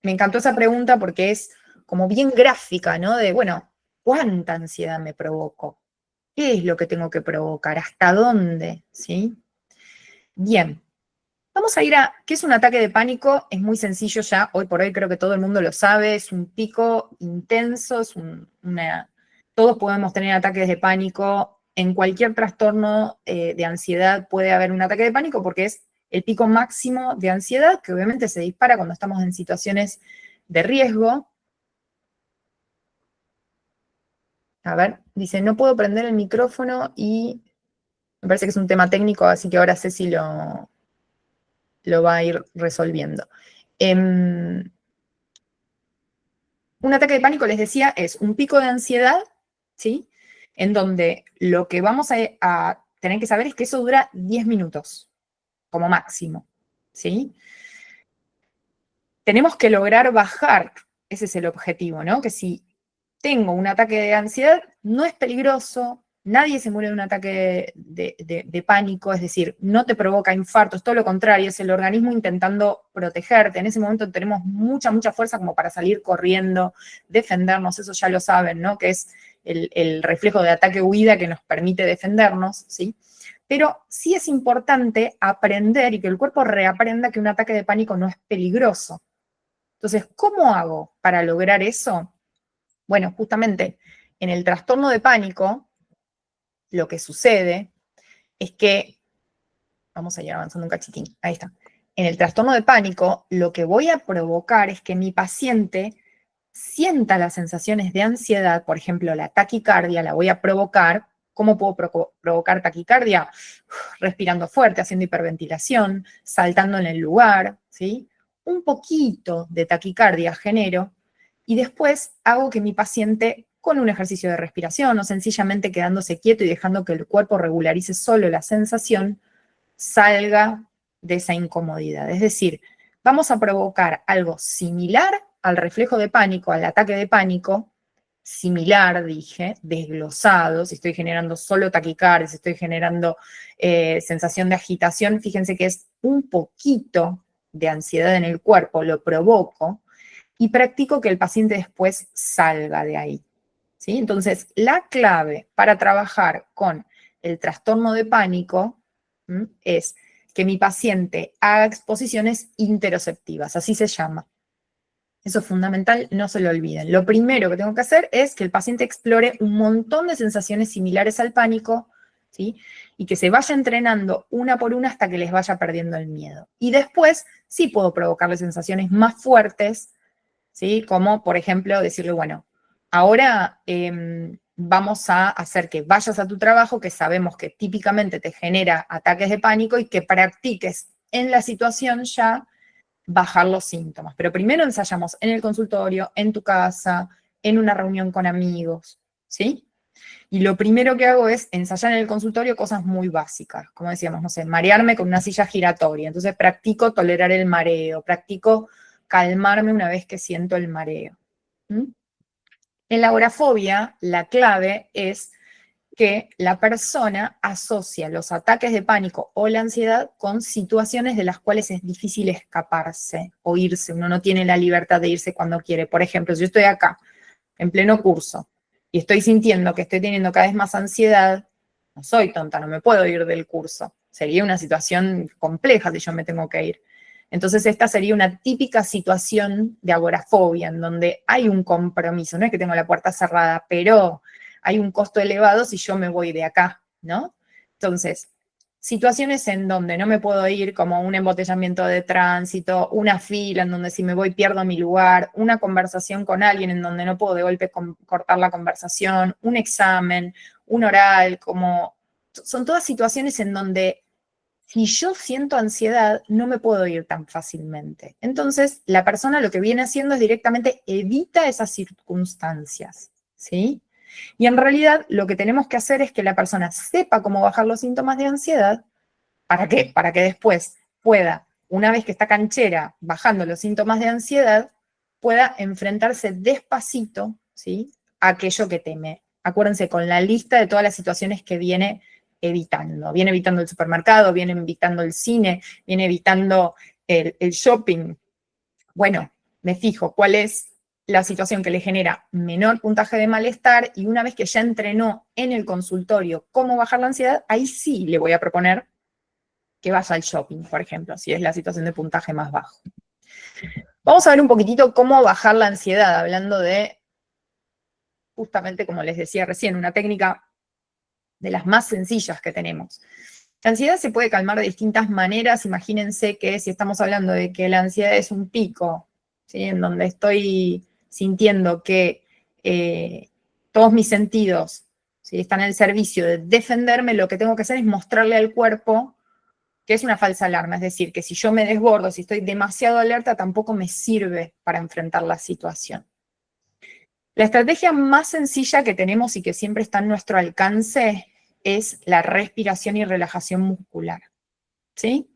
Speaker 1: Me encantó esa pregunta porque es como bien gráfica, ¿no? De, bueno, ¿cuánta ansiedad me provoco? ¿Qué es lo que tengo que provocar? ¿Hasta dónde? ¿Sí? Bien. Vamos a ir a, ¿qué es un ataque de pánico? Es muy sencillo ya, hoy por hoy creo que todo el mundo lo sabe, es un pico intenso, todos podemos tener ataques de pánico, en cualquier trastorno de ansiedad puede haber un ataque de pánico porque es el pico máximo de ansiedad que obviamente se dispara cuando estamos en situaciones de riesgo. A ver, dice, no puedo prender el micrófono y me parece que es un tema técnico, así que ahora Ceci lo va a ir resolviendo. Un ataque de pánico, les decía, es un pico de ansiedad, ¿sí? En donde lo que vamos a tener que saber es que eso dura 10 minutos, como máximo, ¿sí? Tenemos que lograr bajar, ese es el objetivo, ¿no? Que si tengo un ataque de ansiedad, no es peligroso, nadie se muere de un ataque de pánico, es decir, no te provoca infartos, todo lo contrario, es el organismo intentando protegerte. En ese momento tenemos mucha fuerza como para salir corriendo, defendernos, eso ya lo saben, ¿no? Que es el reflejo de ataque-huida que nos permite defendernos, ¿sí? Pero sí es importante aprender y que el cuerpo reaprenda que un ataque de pánico no es peligroso. Entonces, ¿cómo hago para lograr eso? Bueno, justamente en el trastorno de pánico, lo que sucede es que, vamos a ir avanzando un cachitín, ahí está. En el trastorno de pánico, lo que voy a provocar es que mi paciente sienta las sensaciones de ansiedad, por ejemplo, la taquicardia, la voy a provocar. ¿Cómo puedo provocar taquicardia? Respirando fuerte, haciendo hiperventilación, saltando en el lugar, ¿sí? Un poquito de taquicardia genero y después hago que mi paciente, con un ejercicio de respiración o sencillamente quedándose quieto y dejando que el cuerpo regularice solo la sensación, salga de esa incomodidad. Es decir, vamos a provocar algo similar al reflejo de pánico, al ataque de pánico, similar, dije, desglosado, si estoy generando solo taquicardia, si estoy generando sensación de agitación, fíjense que es un poquito de ansiedad en el cuerpo, lo provoco, y practico que el paciente después salga de ahí, ¿sí? Entonces, la clave para trabajar con el trastorno de pánico es que mi paciente haga exposiciones interoceptivas, así se llama. Eso es fundamental, no se lo olviden. Lo primero que tengo que hacer es que el paciente explore un montón de sensaciones similares al pánico, ¿sí? Y que se vaya entrenando una por una hasta que les vaya perdiendo el miedo. Y después sí puedo provocarle sensaciones más fuertes, ¿sí? Como, por ejemplo, decirle, bueno, ahora vamos a hacer que vayas a tu trabajo, que sabemos que típicamente te genera ataques de pánico y que practiques en la situación ya bajar los síntomas. Pero primero ensayamos en el consultorio, en tu casa, en una reunión con amigos, ¿sí? Y lo primero que hago es ensayar en el consultorio cosas muy básicas, como decíamos, no sé, marearme con una silla giratoria. Entonces practico tolerar el mareo, practico calmarme una vez que siento el mareo. En la agorafobia, la clave es que la persona asocia los ataques de pánico o la ansiedad con situaciones de las cuales es difícil escaparse o irse. Uno no tiene la libertad de irse cuando quiere. Por ejemplo, si yo estoy acá, en pleno curso, y estoy sintiendo que estoy teniendo cada vez más ansiedad, no soy tonta, no me puedo ir del curso. Sería una situación compleja si yo me tengo que ir. Entonces, esta sería una típica situación de agorafobia, en donde hay un compromiso. No es que tengo la puerta cerrada, pero hay un costo elevado si yo me voy de acá, ¿no? Entonces, situaciones en donde no me puedo ir, como un embotellamiento de tránsito, una fila en donde si me voy pierdo mi lugar, una conversación con alguien en donde no puedo de golpe cortar la conversación, un examen, un oral, como son todas situaciones en donde si yo siento ansiedad, no me puedo ir tan fácilmente. Entonces, la persona lo que viene haciendo es directamente evita esas circunstancias, ¿sí? Y en realidad lo que tenemos que hacer es que la persona sepa cómo bajar los síntomas de ansiedad. ¿Para qué? Para que después pueda, una vez que está canchera bajando los síntomas de ansiedad, pueda enfrentarse despacito, ¿sí?, a aquello que teme. Acuérdense, con la lista de todas las situaciones que viene evitando. Viene evitando el supermercado, viene evitando el cine, viene evitando el shopping. Bueno, me fijo cuál es la situación que le genera menor puntaje de malestar y una vez que ya entrenó en el consultorio cómo bajar la ansiedad, ahí sí le voy a proponer que vaya al shopping, por ejemplo, si es la situación de puntaje más bajo. Vamos a ver un poquitito cómo bajar la ansiedad, hablando de, justamente como les decía recién, una técnica de las más sencillas que tenemos. La ansiedad se puede calmar de distintas maneras. Imagínense que si estamos hablando de que la ansiedad es un pico, ¿sí?, en donde estoy sintiendo que todos mis sentidos, ¿sí?, están al servicio de defenderme, lo que tengo que hacer es mostrarle al cuerpo que es una falsa alarma. Es decir, que si yo me desbordo, si estoy demasiado alerta, tampoco me sirve para enfrentar la situación. La estrategia más sencilla que tenemos y que siempre está a nuestro alcance es la respiración y relajación muscular, ¿sí?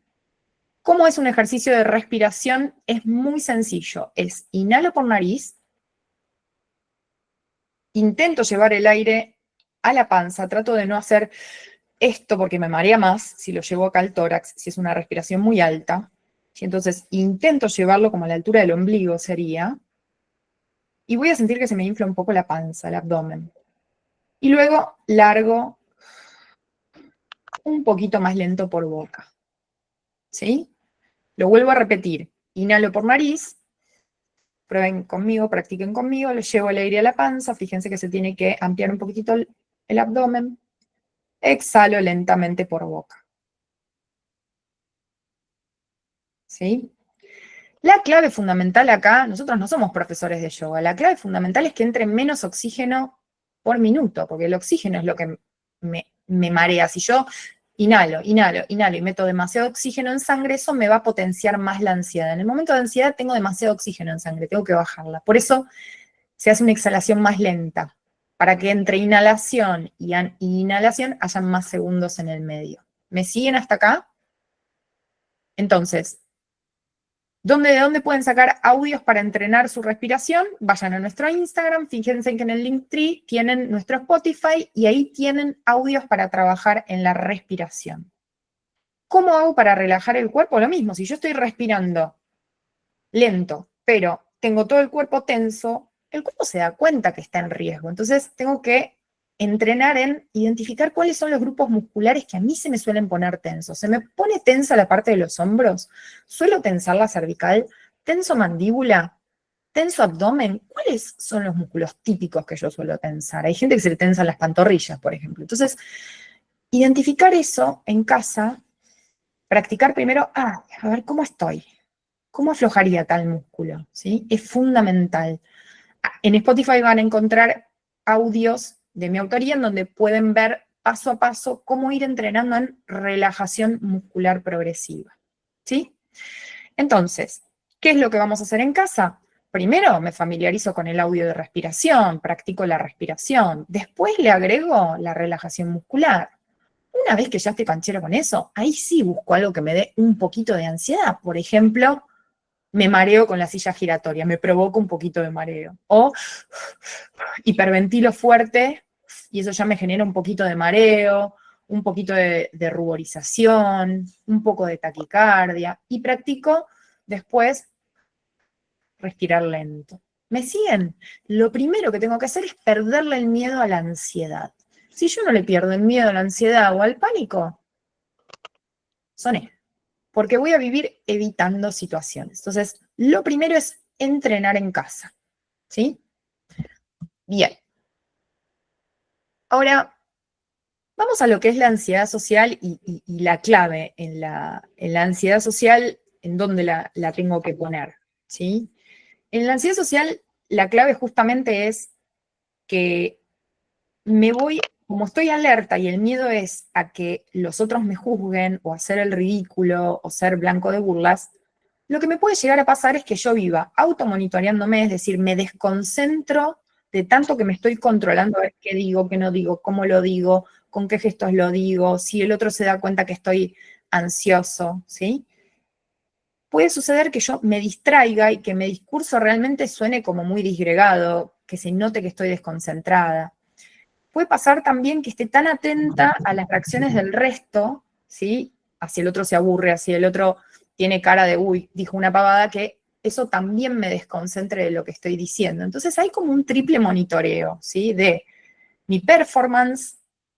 Speaker 1: ¿Cómo es un ejercicio de respiración? Es muy sencillo. Es inhalo por nariz, intento llevar el aire a la panza, trato de no hacer esto porque me marea más si lo llevo acá al tórax, si es una respiración muy alta. Y entonces intento llevarlo como a la altura del ombligo sería. Y voy a sentir que se me infla un poco la panza, el abdomen. Y luego largo un poquito más lento por boca. ¿Sí? Lo vuelvo a repetir. Inhalo por nariz. Prueben conmigo, practiquen conmigo. Le llevo el aire a la panza. Fíjense que se tiene que ampliar un poquitito el abdomen. Exhalo lentamente por boca. ¿Sí? La clave fundamental acá, nosotros no somos profesores de yoga, la clave fundamental es que entre menos oxígeno por minuto, porque el oxígeno es lo que me marea. Si yo inhalo y meto demasiado oxígeno en sangre, eso me va a potenciar más la ansiedad. En el momento de ansiedad tengo demasiado oxígeno en sangre, tengo que bajarla. Por eso se hace una exhalación más lenta, para que entre inhalación y inhalación hayan más segundos en el medio. ¿Me siguen hasta acá? Entonces, ¿de dónde pueden sacar audios para entrenar su respiración? Vayan a nuestro Instagram, fíjense que en el Linktree tienen nuestro Spotify y ahí tienen audios para trabajar en la respiración. ¿Cómo hago para relajar el cuerpo? Lo mismo, si yo estoy respirando lento, pero tengo todo el cuerpo tenso, el cuerpo se da cuenta que está en riesgo. Entonces tengo que entrenar en identificar cuáles son los grupos musculares que a mí se me suelen poner tensos. Se me pone tensa la parte de los hombros, suelo tensar la cervical, tenso mandíbula, tenso abdomen. ¿Cuáles son los músculos típicos que yo suelo tensar? Hay gente que se le tensan las pantorrillas, por ejemplo. Entonces, identificar eso en casa, practicar primero, a ver cómo estoy, cómo aflojaría tal músculo, ¿sí? Es fundamental. En Spotify van a encontrar audios de mi autoría en donde pueden ver paso a paso cómo ir entrenando en relajación muscular progresiva, ¿sí? Entonces, ¿qué es lo que vamos a hacer en casa? Primero me familiarizo con el audio de respiración, practico la respiración, después le agrego la relajación muscular. Una vez que ya estoy canchera con eso, ahí sí busco algo que me dé un poquito de ansiedad. Por ejemplo, me mareo con la silla giratoria, me provoca un poquito de mareo. O hiperventilo fuerte y eso ya me genera un poquito de mareo, un poquito de ruborización, un poco de taquicardia. Y practico después respirar lento. ¿Me siguen? Lo primero que tengo que hacer es perderle el miedo a la ansiedad. Si yo no le pierdo el miedo a la ansiedad o al pánico, soné. Porque voy a vivir evitando situaciones. Entonces, lo primero es entrenar en casa, ¿sí? Bien. Ahora, vamos a lo que es la ansiedad social y la clave en la ansiedad social, en dónde la tengo que poner, ¿sí? En la ansiedad social, la clave justamente es que me voy como estoy alerta y el miedo es a que los otros me juzguen o hacer el ridículo o ser blanco de burlas, lo que me puede llegar a pasar es que yo viva automonitoreándome, es decir, me desconcentro de tanto que me estoy controlando a ver qué digo, qué no digo, cómo lo digo, con qué gestos lo digo, si el otro se da cuenta que estoy ansioso, ¿sí? Puede suceder que yo me distraiga y que mi discurso realmente suene como muy disgregado, que se note que estoy desconcentrada. Puede pasar también que esté tan atenta a las reacciones del resto, ¿sí? Así el otro se aburre, así el otro tiene cara de, uy, dijo una pavada, que eso también me desconcentre de lo que estoy diciendo. Entonces hay como un triple monitoreo, ¿sí? De mi performance,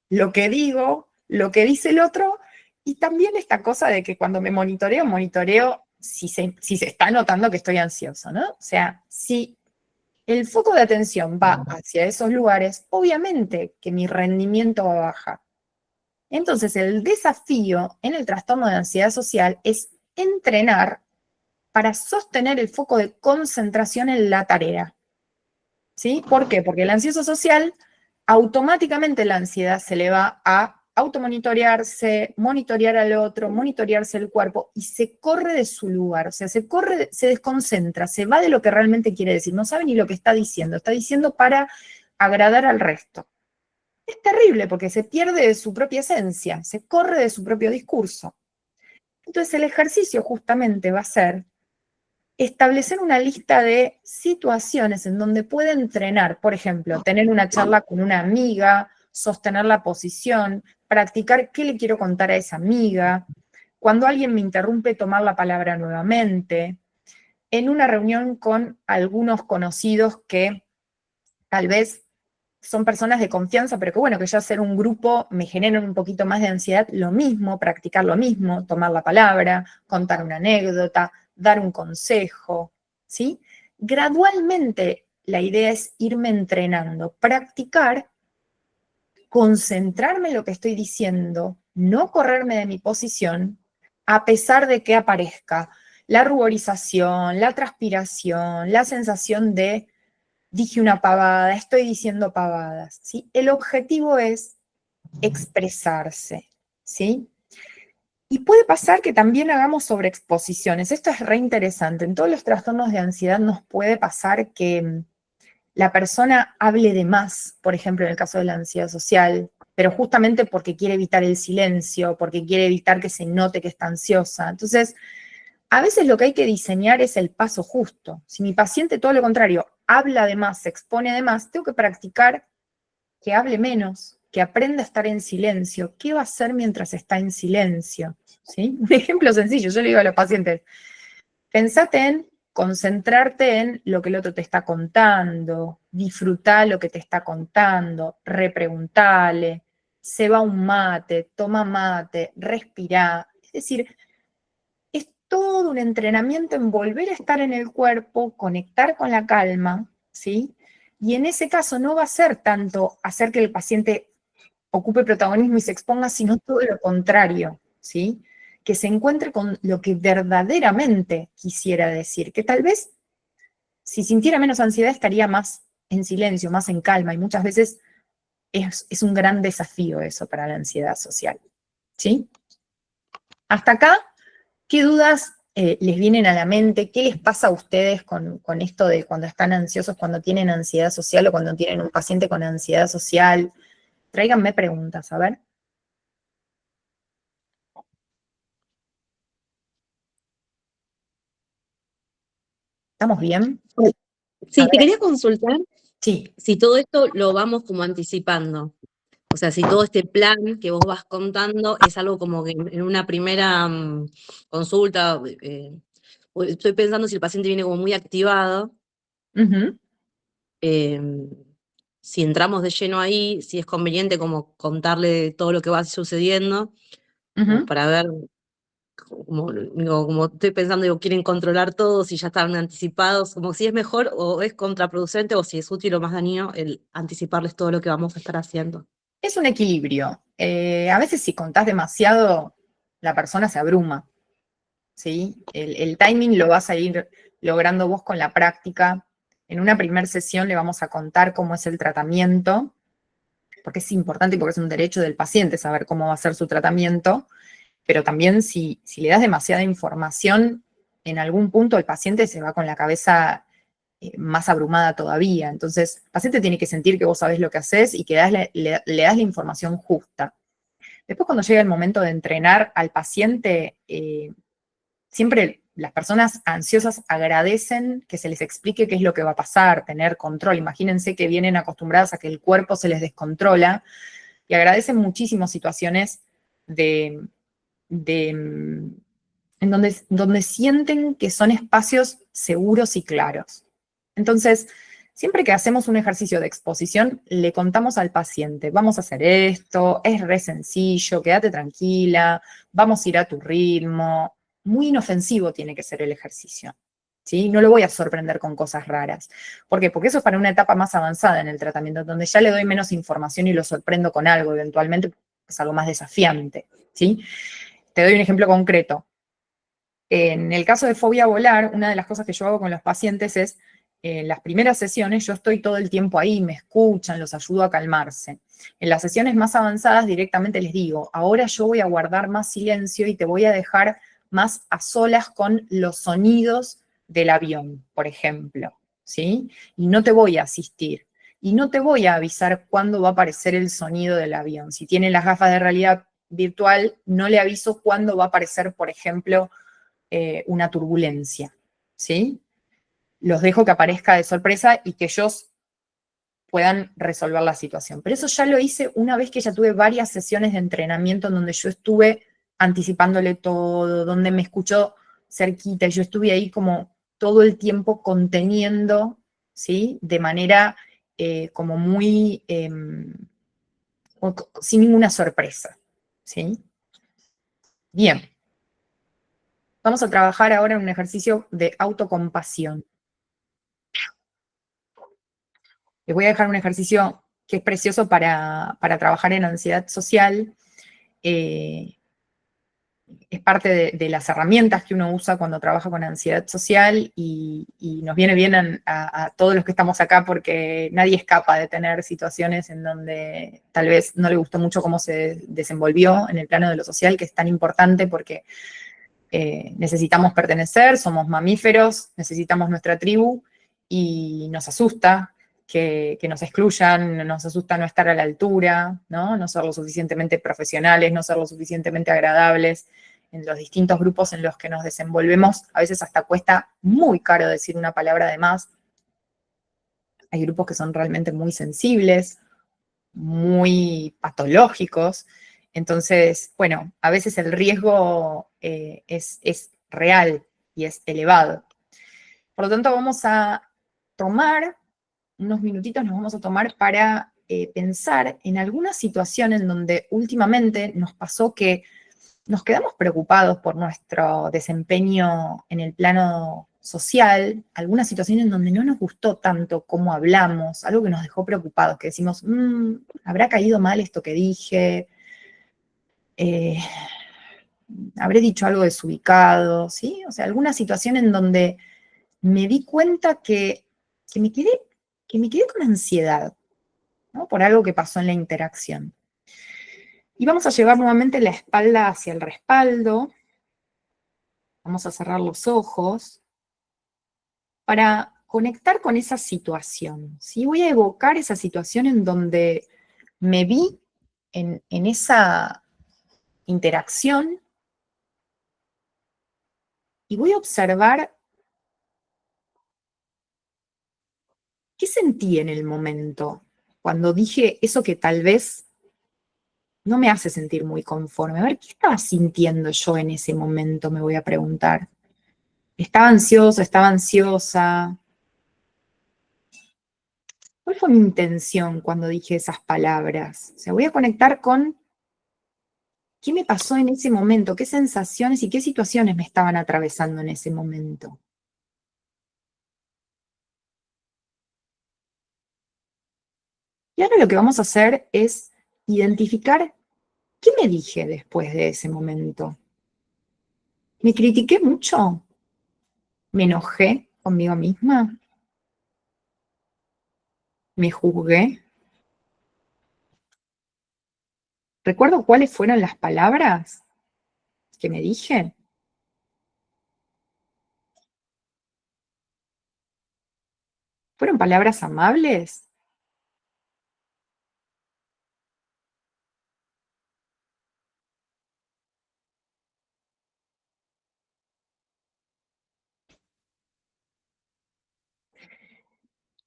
Speaker 1: lo que digo, lo que dice el otro, y también esta cosa de que cuando me monitoreo si se está notando que estoy ansioso, ¿no? O sea, si el foco de atención va hacia esos lugares, obviamente que mi rendimiento va a bajar. Entonces, el desafío en el trastorno de ansiedad social es entrenar para sostener el foco de concentración en la tarea. ¿Sí? ¿Por qué? Porque el ansioso social, automáticamente la ansiedad se le va a automonitorearse, monitorear al otro, monitorearse el cuerpo, y se corre de su lugar, o sea, se desconcentra, se va de lo que realmente quiere decir, no sabe ni lo que está diciendo para agradar al resto. Es terrible porque se pierde de su propia esencia, se corre de su propio discurso. Entonces el ejercicio justamente va a ser establecer una lista de situaciones en donde puede entrenar, por ejemplo, tener una charla con una amiga, sostener la posición, practicar qué le quiero contar a esa amiga, cuando alguien me interrumpe, tomar la palabra nuevamente, en una reunión con algunos conocidos que tal vez son personas de confianza, pero que bueno, que ya ser un grupo me genera un poquito más de ansiedad, lo mismo, practicar lo mismo, tomar la palabra, contar una anécdota, dar un consejo, ¿sí? Gradualmente la idea es irme entrenando, practicar, concentrarme en lo que estoy diciendo, no correrme de mi posición, a pesar de que aparezca la ruborización, la transpiración, la sensación de dije una pavada, estoy diciendo pavadas, ¿sí? El objetivo es expresarse, ¿sí? Y puede pasar que también hagamos sobreexposiciones. Esto es re interesante. En todos los trastornos de ansiedad nos puede pasar que la persona hable de más, por ejemplo, en el caso de la ansiedad social, pero justamente porque quiere evitar el silencio, porque quiere evitar que se note que está ansiosa. Entonces, a veces lo que hay que diseñar es el paso justo. Si mi paciente, todo lo contrario, habla de más, se expone de más, tengo que practicar que hable menos, que aprenda a estar en silencio. ¿Qué va a hacer mientras está en silencio? ¿Sí? Un ejemplo sencillo, yo le digo a los pacientes, pensate en concentrarte en lo que el otro te está contando, disfrutar lo que te está contando, repreguntale, se va un mate, toma mate, respirá. Es decir, es todo un entrenamiento en volver a estar en el cuerpo, conectar con la calma, ¿sí? Y en ese caso no va a ser tanto hacer que el paciente ocupe protagonismo y se exponga, sino todo lo contrario, ¿sí? Que se encuentre con lo que verdaderamente quisiera decir, que tal vez si sintiera menos ansiedad estaría más en silencio, más en calma, y muchas veces es un gran desafío eso para la ansiedad social, ¿sí? Hasta acá, ¿qué dudas les vienen a la mente? ¿Qué les pasa a ustedes con esto de cuando están ansiosos, cuando tienen ansiedad social o cuando tienen un paciente con ansiedad social? Tráiganme preguntas, a ver. ¿Estamos bien?
Speaker 5: Sí, te quería consultar
Speaker 1: Sí.
Speaker 5: si todo esto lo vamos como anticipando. O sea, si todo este plan que vos vas contando es algo como que en una primera consulta, estoy pensando si el paciente viene como muy activado,
Speaker 1: Uh-huh.
Speaker 5: si entramos de lleno ahí, si es conveniente como contarle todo lo que va sucediendo, como
Speaker 1: Uh-huh.
Speaker 5: para ver, como estoy pensando, digo, quieren controlar todo, si ya están anticipados, como si es mejor o es contraproducente o si es útil o más dañino el anticiparles todo lo que vamos a estar haciendo.
Speaker 1: Es un equilibrio. A veces si contás demasiado, la persona se abruma, ¿sí? El timing lo vas a ir logrando vos con la práctica. En una primera sesión le vamos a contar cómo es el tratamiento. porque es importante y porque es un derecho del paciente saber cómo va a ser su tratamiento, pero también si le das demasiada información, en algún punto el paciente se va con la cabeza más abrumada todavía. Entonces, el paciente tiene que sentir que vos sabés lo que haces y que le das la información justa. Después, cuando llega el momento de entrenar al paciente, siempre las personas ansiosas agradecen que se les explique qué es lo que va a pasar, tener control. Imagínense que vienen acostumbradas a que el cuerpo se les descontrola y agradecen muchísimo situaciones en donde sienten que son espacios seguros y claros. Entonces, siempre que hacemos un ejercicio de exposición, le contamos al paciente, vamos a hacer esto, es re sencillo, quédate tranquila, vamos a ir a tu ritmo. Muy inofensivo tiene que ser el ejercicio, ¿sí? No lo voy a sorprender con cosas raras. ¿Por qué? Porque eso es para una etapa más avanzada en el tratamiento, donde ya le doy menos información y lo sorprendo con algo, eventualmente es algo más desafiante, ¿sí? Te doy un ejemplo concreto. En el caso de fobia a volar, una de las cosas que yo hago con los pacientes es, en las primeras sesiones yo estoy todo el tiempo ahí, me escuchan, los ayudo a calmarse. En las sesiones más avanzadas directamente les digo, ahora yo voy a guardar más silencio y te voy a dejar más a solas con los sonidos del avión, por ejemplo, ¿sí? Y no te voy a asistir. Y no te voy a avisar cuándo va a aparecer el sonido del avión. Si tienen las gafas de realidad virtual, no le aviso cuándo va a aparecer, por ejemplo, una turbulencia, ¿sí? Los dejo que aparezca de sorpresa y que ellos puedan resolver la situación. Pero eso ya lo hice una vez que ya tuve varias sesiones de entrenamiento en donde yo estuve anticipándole todo, donde me escuchó cerquita y yo estuve ahí como todo el tiempo conteniendo, ¿sí? De manera como muy, sin ninguna sorpresa, ¿sí? Bien. Vamos a trabajar ahora en un ejercicio de autocompasión. Les voy a dejar un ejercicio que es precioso para trabajar en ansiedad social. Es parte de las herramientas que uno usa cuando trabaja con ansiedad social y nos viene bien a todos los que estamos acá porque nadie escapa de tener situaciones en donde tal vez no le gustó mucho cómo se desenvolvió en el plano de lo social, que es tan importante porque necesitamos pertenecer, somos mamíferos, necesitamos nuestra tribu y nos asusta que nos excluyan, nos asusta no estar a la altura, ¿no? No ser lo suficientemente profesionales, no ser lo suficientemente agradables en los distintos grupos en los que nos desenvolvemos. A veces hasta cuesta muy caro decir una palabra de más. Hay grupos que son realmente muy sensibles, muy patológicos. Entonces, bueno, a veces el riesgo es real y es elevado. Por lo tanto, vamos a tomar unos minutitos, nos vamos a tomar para pensar en alguna situación en donde últimamente nos pasó que nos quedamos preocupados por nuestro desempeño en el plano social, alguna situación en donde no nos gustó tanto cómo hablamos, algo que nos dejó preocupados, que decimos, ¿habrá caído mal esto que dije? ¿Habré dicho algo desubicado? ¿Sí? O sea, alguna situación en donde me di cuenta que me quedé con ansiedad, ¿no? Por algo que pasó en la interacción. Y vamos a llevar nuevamente la espalda hacia el respaldo. Vamos a cerrar los ojos para conectar con esa situación, ¿sí? Voy a evocar esa situación en donde me vi en esa interacción y voy a observar qué sentí en el momento cuando dije eso que tal vez no me hace sentir muy conforme. A ver, ¿qué estaba sintiendo yo en ese momento? Me voy a preguntar. ¿Estaba ansioso? ¿Estaba ansiosa? ¿Cuál fue mi intención cuando dije esas palabras? O sea, voy a conectar con qué me pasó en ese momento, qué sensaciones y qué situaciones me estaban atravesando en ese momento. Y ahora lo que vamos a hacer es identificar qué me dije después de ese momento. ¿Me critiqué mucho? ¿Me enojé conmigo misma? ¿Me juzgué? recuerdo cuáles fueron las palabras que me dije. ¿Fueron palabras amables?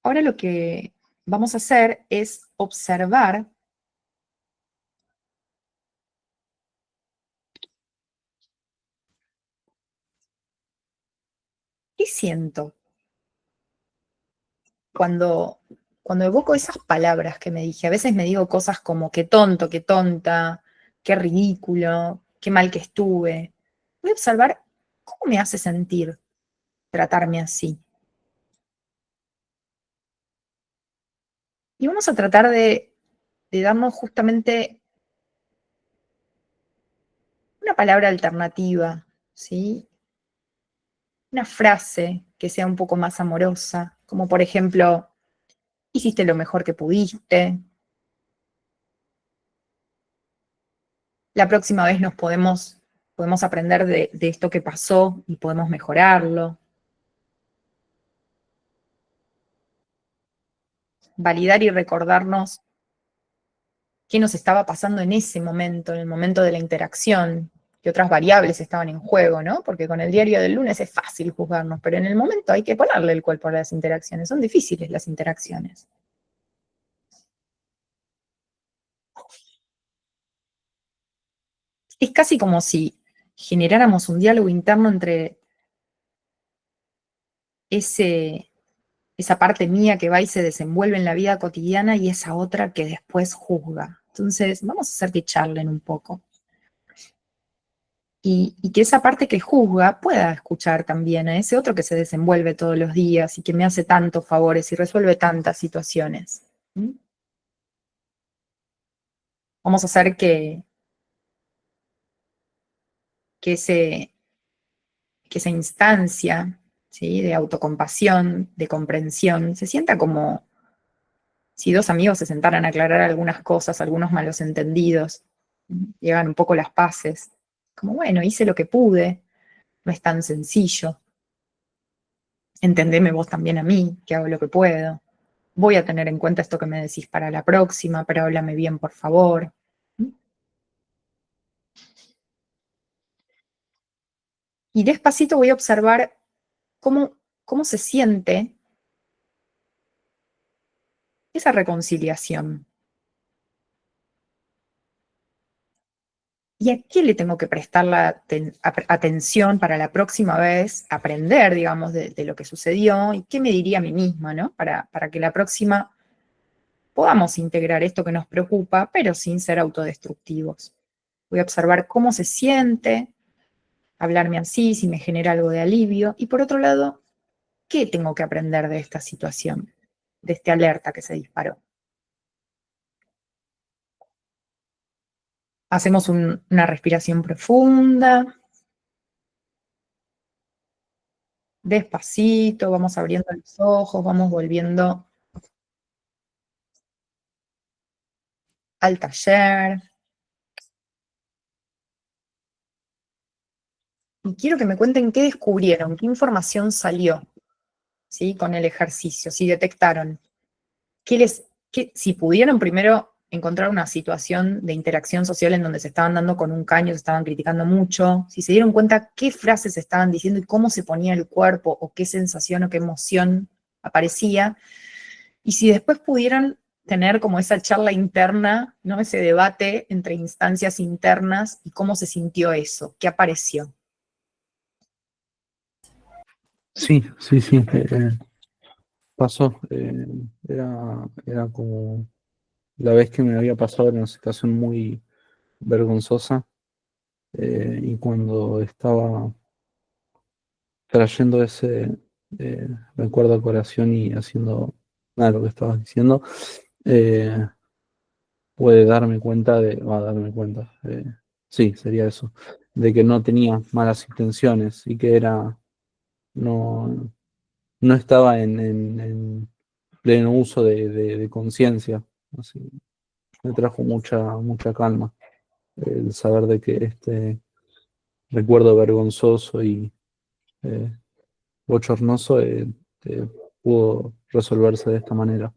Speaker 1: Ahora lo que vamos a hacer es observar qué siento cuando, cuando evoco esas palabras que me dije. A veces me digo cosas como qué tonto, qué tonta, qué ridículo, qué mal que estuve. Voy a observar cómo me hace sentir tratarme así. Y vamos a tratar de darnos justamente una palabra alternativa, ¿sí? Una frase que sea un poco más amorosa, como por ejemplo, hiciste lo mejor que pudiste. La próxima vez podemos aprender de esto que pasó y podemos mejorarlo. Validar y recordarnos qué nos estaba pasando en ese momento, en el momento de la interacción, qué otras variables estaban en juego, ¿no? Porque con el diario del lunes es fácil juzgarnos, pero en el momento hay que ponerle el cuerpo a las interacciones. Son difíciles las interacciones. Es casi como si generáramos un diálogo interno entre esa parte mía que va y se desenvuelve en la vida cotidiana y esa otra que después juzga. Entonces, vamos a hacer que charlen un poco. Y que esa parte que juzga pueda escuchar también a ese otro que se desenvuelve todos los días y que me hace tantos favores y resuelve tantas situaciones. ¿Mm? Vamos a hacer que, ese, que esa instancia, ¿sí?, de autocompasión, de comprensión, se sienta como si dos amigos se sentaran a aclarar algunas cosas, algunos malos entendidos, llegan un poco las paces. Como, bueno, hice lo que pude, no es tan sencillo. Entendeme vos también a mí, que hago lo que puedo. Voy a tener en cuenta esto que me decís para la próxima, pero háblame bien, por favor. Y despacito voy a observar cómo se siente esa reconciliación. ¿Y a qué le tengo que prestar la atención para la próxima vez, aprender, digamos, de lo que sucedió y qué me diría a mí misma, ¿no? Para que la próxima podamos integrar esto que nos preocupa, pero sin ser autodestructivos. Voy a observar cómo se siente, hablarme así, si me genera algo de alivio. Y por otro lado, ¿qué tengo que aprender de esta situación, de esta alerta que se disparó? Hacemos una respiración profunda. Despacito, vamos abriendo los ojos, vamos volviendo al taller. Y quiero que me cuenten qué descubrieron, qué información salió, ¿sí?, con el ejercicio, si detectaron, si pudieron primero encontrar una situación de interacción social en donde se estaban dando con un caño, se estaban criticando mucho, si se dieron cuenta qué frases se estaban diciendo y cómo se ponía el cuerpo o qué sensación o qué emoción aparecía, y si después pudieron tener como esa charla interna, ¿no?, ese debate entre instancias internas y cómo se sintió eso, qué apareció.
Speaker 2: Sí. Pasó. Era como la vez que me había pasado en una situación muy vergonzosa, y cuando estaba trayendo ese recuerdo a colación y haciendo nada de lo que estabas diciendo, eh, pude darme cuenta sí, sería eso, de que no tenía malas intenciones y que no, no estaba en pleno uso de conciencia. Así me trajo mucha calma. el saber de que este recuerdo vergonzoso y bochornoso pudo resolverse de esta manera.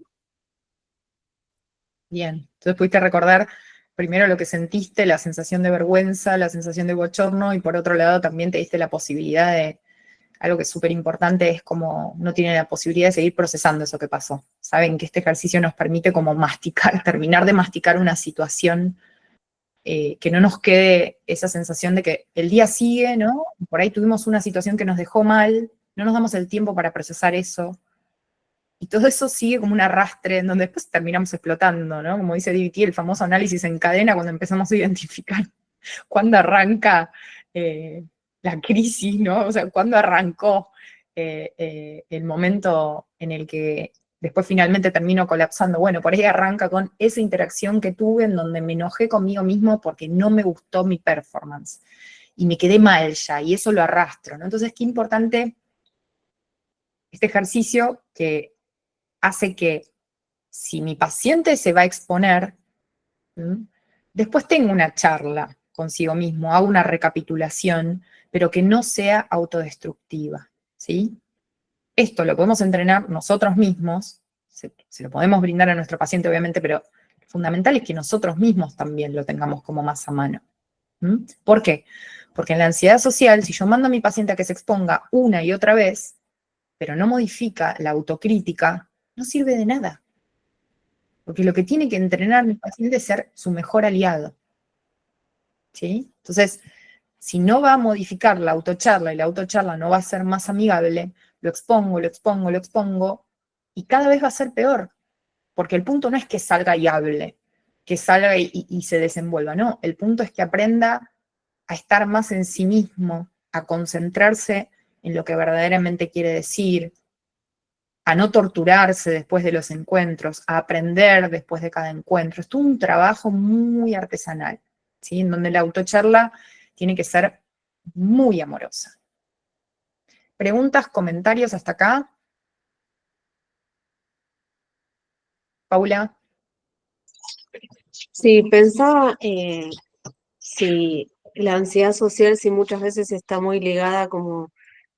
Speaker 1: Bien, entonces pudiste recordar primero lo que sentiste, la sensación de vergüenza, la sensación de bochorno, y por otro lado también te diste la posibilidad de, algo que es súper importante, es como no tienen la posibilidad de seguir procesando eso que pasó. Saben que este ejercicio nos permite como masticar, terminar de masticar una situación, que no nos quede esa sensación de que el día sigue, ¿no? Por ahí tuvimos una situación que nos dejó mal, no nos damos el tiempo para procesar eso, y todo eso sigue como un arrastre en donde después terminamos explotando, ¿no? Como dice DBT, el famoso análisis en cadena, cuando empezamos a identificar cuándo arranca la crisis, ¿no? O sea, cuándo arrancó el momento en el que después finalmente termino colapsando. Bueno, por ahí arranca con esa interacción que tuve en donde me enojé conmigo mismo porque no me gustó mi performance y me quedé mal ya, y eso lo arrastro, ¿no? Entonces, qué importante este ejercicio que hace que si mi paciente se va a exponer, ¿m? Después tengo una charla consigo mismo, hago una recapitulación, pero que no sea autodestructiva, ¿sí? Esto lo podemos entrenar nosotros mismos, se lo podemos brindar a nuestro paciente, obviamente, pero lo fundamental es que nosotros mismos también lo tengamos como más a mano. ¿M? ¿Por qué? Porque en la ansiedad social, si yo mando a mi paciente a que se exponga una y otra vez, pero no modifica la autocrítica, no sirve de nada. Porque lo que tiene que entrenar mi paciente es ser su mejor aliado, ¿sí? Entonces, si no va a modificar la autocharla y la autocharla no va a ser más amigable, lo expongo, lo expongo, lo expongo, y cada vez va a ser peor. Porque el punto no es que salga y hable, que salga y se desenvuelva, no. El punto es que aprenda a estar más en sí mismo, a concentrarse en lo que verdaderamente quiere decir, a no torturarse después de los encuentros, a aprender después de cada encuentro. Es todo un trabajo muy artesanal, ¿sí? En donde la autocharla tiene que ser muy amorosa. ¿Preguntas, comentarios hasta acá? Paula.
Speaker 4: Sí, pensaba si la ansiedad social, si muchas veces está muy ligada como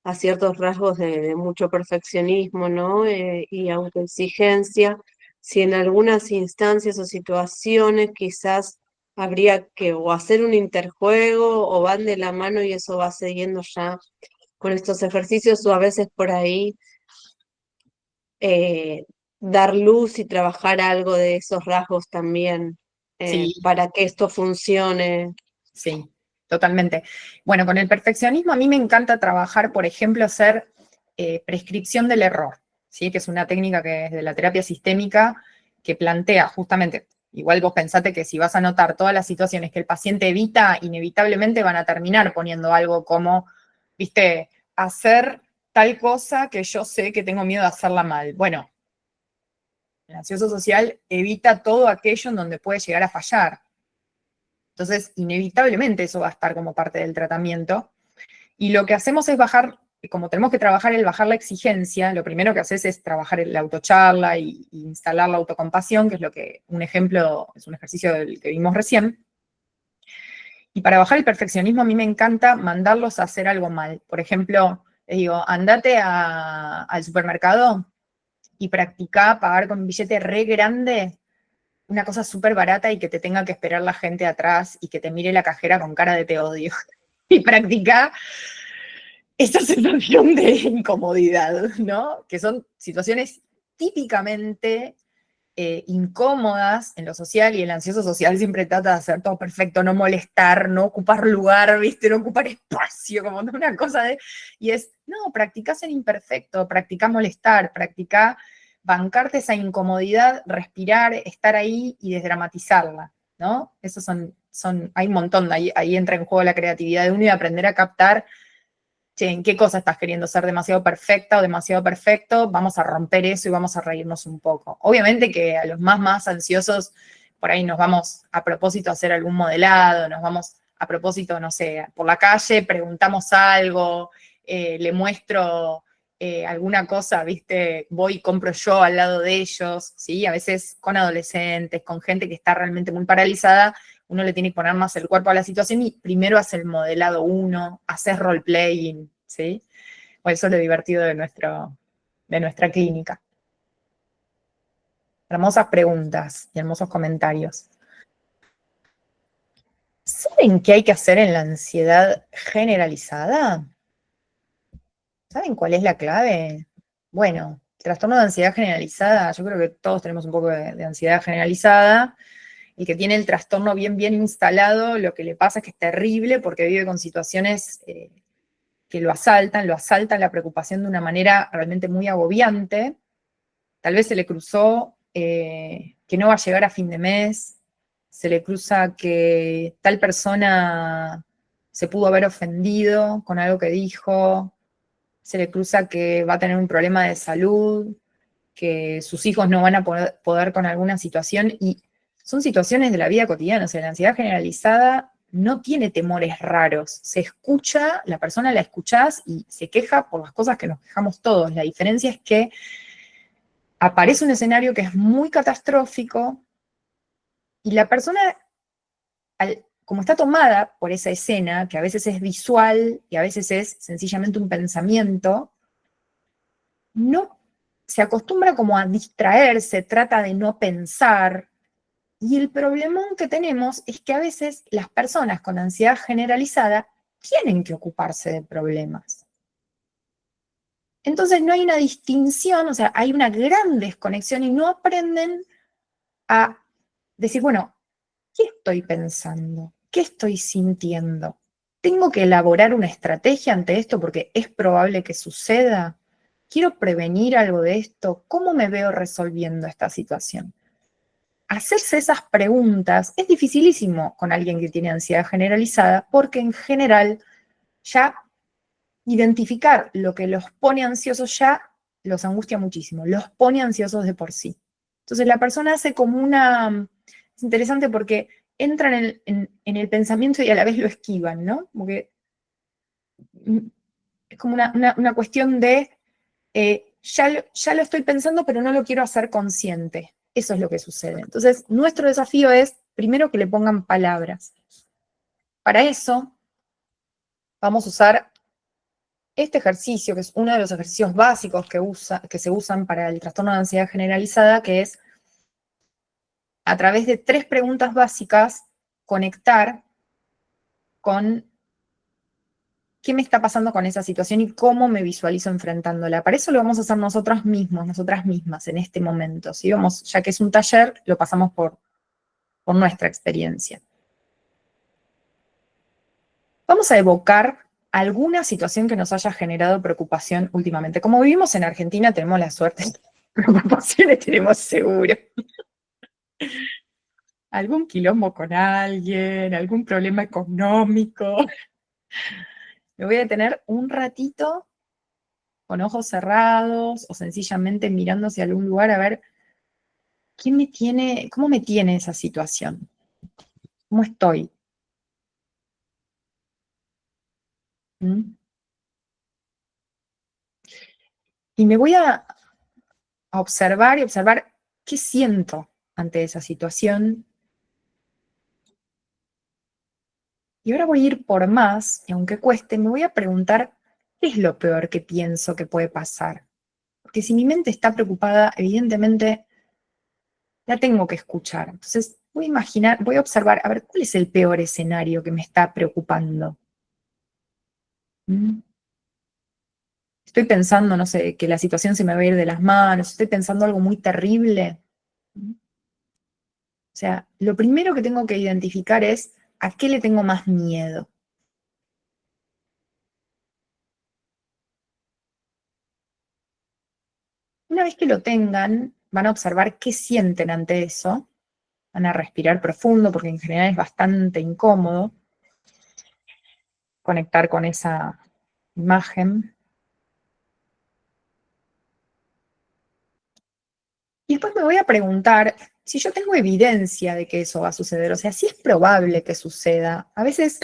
Speaker 4: a ciertos rasgos de mucho perfeccionismo, ¿no? Y autoexigencia, si en algunas instancias o situaciones quizás habría que o hacer un interjuego o van de la mano y eso va siguiendo ya con estos ejercicios, o a veces por ahí eh, dar luz y trabajar algo de esos rasgos también
Speaker 1: Sí,
Speaker 4: para que esto funcione.
Speaker 1: sí, totalmente. Bueno, con el perfeccionismo a mí me encanta trabajar, por ejemplo, hacer prescripción del error, ¿sí? Que es una técnica que es de la terapia sistémica que plantea justamente, igual vos pensate que si vas a notar todas las situaciones que el paciente evita, inevitablemente van a terminar poniendo algo como, viste, hacer tal cosa que yo sé que tengo miedo de hacerla mal. Bueno, el ansioso social evita todo aquello en donde puede llegar a fallar. Entonces, inevitablemente eso va a estar como parte del tratamiento. Y lo que hacemos es bajar, como tenemos que trabajar el bajar la exigencia, lo primero que haces es trabajar la autocharla y instalar la autocompasión, que es lo que, un ejemplo, es un ejercicio del que vimos recién. Y para bajar el perfeccionismo a mí me encanta mandarlos a hacer algo mal. Por ejemplo, les digo, andate al supermercado y practicá pagar con un billete re grande una cosa súper barata y que te tenga que esperar la gente atrás y que te mire la cajera con cara de te odio. Y practica esa sensación de incomodidad, ¿no? Que son situaciones típicamente incómodas en lo social, y el ansioso social siempre trata de hacer todo perfecto, no molestar, no ocupar lugar, ¿viste? No ocupar espacio, como una cosa de... Y es, no, practicá ser imperfecto, practicá molestar, practicá bancarte esa incomodidad, respirar, estar ahí y desdramatizarla, ¿no? Esos hay un montón, ahí entra en juego la creatividad de uno y aprender a captar, che, ¿en qué cosa estás queriendo ser demasiado perfecta o demasiado perfecto? Vamos a romper eso y vamos a reírnos un poco. Obviamente que a los más ansiosos, por ahí nos vamos a propósito a hacer algún modelado, nos vamos a propósito, no sé, por la calle, preguntamos algo, le muestro alguna cosa, ¿viste? Voy y compro yo al lado de ellos, ¿sí? A veces con adolescentes, con gente que está realmente muy paralizada, uno le tiene que poner más el cuerpo a la situación y primero hace el modelado uno, haces role-playing, ¿sí? Bueno, eso es lo divertido de nuestra clínica. Hermosas preguntas y hermosos comentarios. ¿Saben qué hay que hacer en la ansiedad generalizada? ¿Saben cuál es la clave? Bueno, trastorno de ansiedad generalizada, yo creo que todos tenemos un poco de ansiedad generalizada. El que tiene el trastorno bien instalado, lo que le pasa es que es terrible porque vive con situaciones que lo asaltan la preocupación de una manera realmente muy agobiante. Tal vez se le cruzó que no va a llegar a fin de mes, se le cruza que tal persona se pudo haber ofendido con algo que dijo, se le cruza que va a tener un problema de salud, que sus hijos no van a poder con alguna situación, y son situaciones de la vida cotidiana. O sea, la ansiedad generalizada no tiene temores raros. Se escucha, la persona la escuchás y se queja por las cosas que nos quejamos todos. La diferencia es que aparece un escenario que es muy catastrófico y la persona, como está tomada por esa escena, que a veces es visual y a veces es sencillamente un pensamiento, no se acostumbra como a distraerse, trata de no pensar. Y el problemón que tenemos es que a veces las personas con ansiedad generalizada tienen que ocuparse de problemas. Entonces no hay una distinción, o sea, hay una gran desconexión y no aprenden a decir, bueno, ¿qué estoy pensando? ¿Qué estoy sintiendo? ¿Tengo que elaborar una estrategia ante esto porque es probable que suceda? ¿Quiero prevenir algo de esto? ¿Cómo me veo resolviendo esta situación? Hacerse esas preguntas es dificilísimo con alguien que tiene ansiedad generalizada porque en general ya identificar lo que los pone ansiosos ya los angustia muchísimo, los pone ansiosos de por sí. Entonces la persona hace como una... Es interesante porque entran en el pensamiento y a la vez lo esquivan, ¿no? Como que es como una cuestión de ya lo estoy pensando, pero no lo quiero hacer consciente. Eso es lo que sucede. Entonces, nuestro desafío es, primero, que le pongan palabras. Para eso, vamos a usar este ejercicio, que es uno de los ejercicios básicos que se usan para el trastorno de ansiedad generalizada, que es, a través de 3 preguntas básicas, conectar con qué me está pasando con esa situación y cómo me visualizo enfrentándola. Para eso lo vamos a hacer nosotros mismos, nosotras mismas, en este momento. ¿Sí? Ya que es un taller, lo pasamos por nuestra experiencia. Vamos a evocar alguna situación que nos haya generado preocupación últimamente. Como vivimos en Argentina, tenemos la suerte, preocupaciones tenemos seguro. Algún quilombo con alguien, algún problema económico. Me voy a detener un ratito con ojos cerrados o sencillamente mirando hacia algún lugar a ver cómo me tiene esa situación, cómo estoy. ¿Mm? Y me voy a observar y observar qué siento ante esa situación. Y ahora voy a ir por más, y aunque cueste, me voy a preguntar qué es lo peor que pienso que puede pasar. Porque si mi mente está preocupada, evidentemente la tengo que escuchar. Entonces voy a observar, a ver, ¿cuál es el peor escenario que me está preocupando? ¿Mm? Estoy pensando, no sé, que la situación se me va a ir de las manos, estoy pensando algo muy terrible. ¿Mm? O sea, lo primero que tengo que identificar es a qué le tengo más miedo. Una vez que lo tengan, van a observar qué sienten ante eso. Van a respirar profundo porque en general es bastante incómodo conectar con esa imagen. Y después me voy a preguntar si yo tengo evidencia de que eso va a suceder, o sea, si es probable que suceda. A veces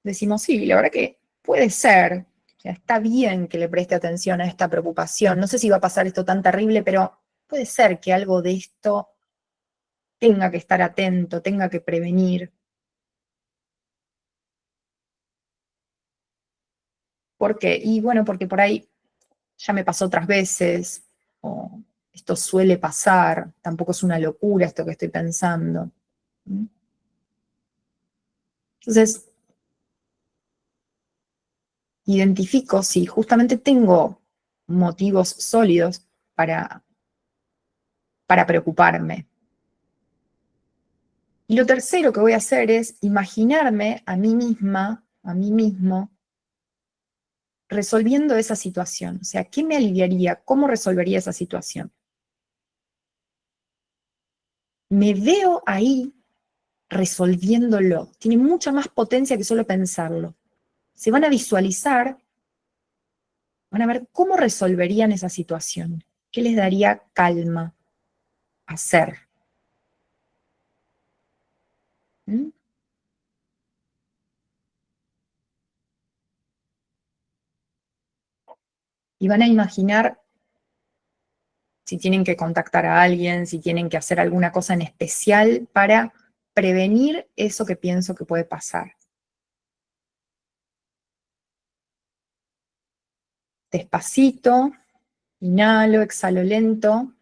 Speaker 1: decimos, sí, la verdad que puede ser, o sea, está bien que le preste atención a esta preocupación. No sé si va a pasar esto tan terrible, pero puede ser que algo de esto tenga que estar atento, tenga que prevenir. ¿Por qué? Y bueno, porque por ahí ya me pasó otras veces, o esto suele pasar, tampoco es una locura esto que estoy pensando. Entonces, identifico si justamente tengo motivos sólidos para preocuparme. Y lo tercero que voy a hacer es imaginarme a mí misma, a mí mismo, resolviendo esa situación. O sea, ¿qué me aliviaría? ¿Cómo resolvería esa situación? Me veo ahí resolviéndolo. Tiene mucha más potencia que solo pensarlo. Se van a visualizar, van a ver cómo resolverían esa situación. ¿Qué les daría calma hacer? ¿Mm? Y van a imaginar si tienen que contactar a alguien, si tienen que hacer alguna cosa en especial para prevenir eso que pienso que puede pasar. Despacito, inhalo, exhalo lento.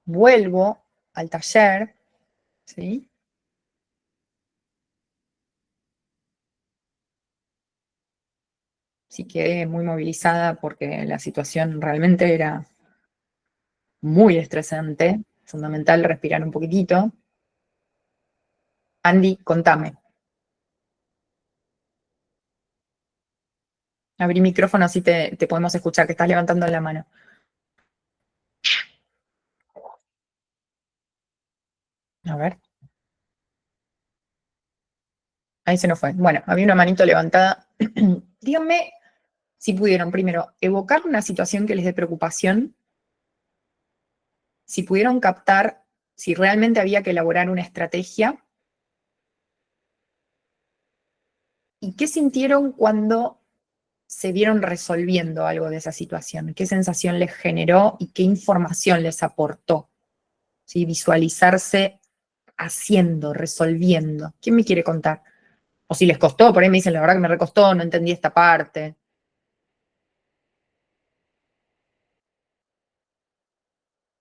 Speaker 1: Vuelvo al taller, ¿sí? Sí quedé muy movilizada porque la situación realmente era muy estresante. Fundamental respirar un poquitito. Andy, contame. Abrí micrófono así te podemos escuchar, que estás levantando la mano. A ver. Ahí se nos fue. Bueno, había una manito levantada. Díganme si pudieron, primero, evocar una situación que les dé preocupación, si pudieron captar si realmente había que elaborar una estrategia, y qué sintieron cuando se vieron resolviendo algo de esa situación, qué sensación les generó y qué información les aportó. ¿Sí? Visualizarse haciendo, resolviendo. ¿Quién me quiere contar? O si les costó, por ahí me dicen, la verdad que me recostó, no entendí esta parte.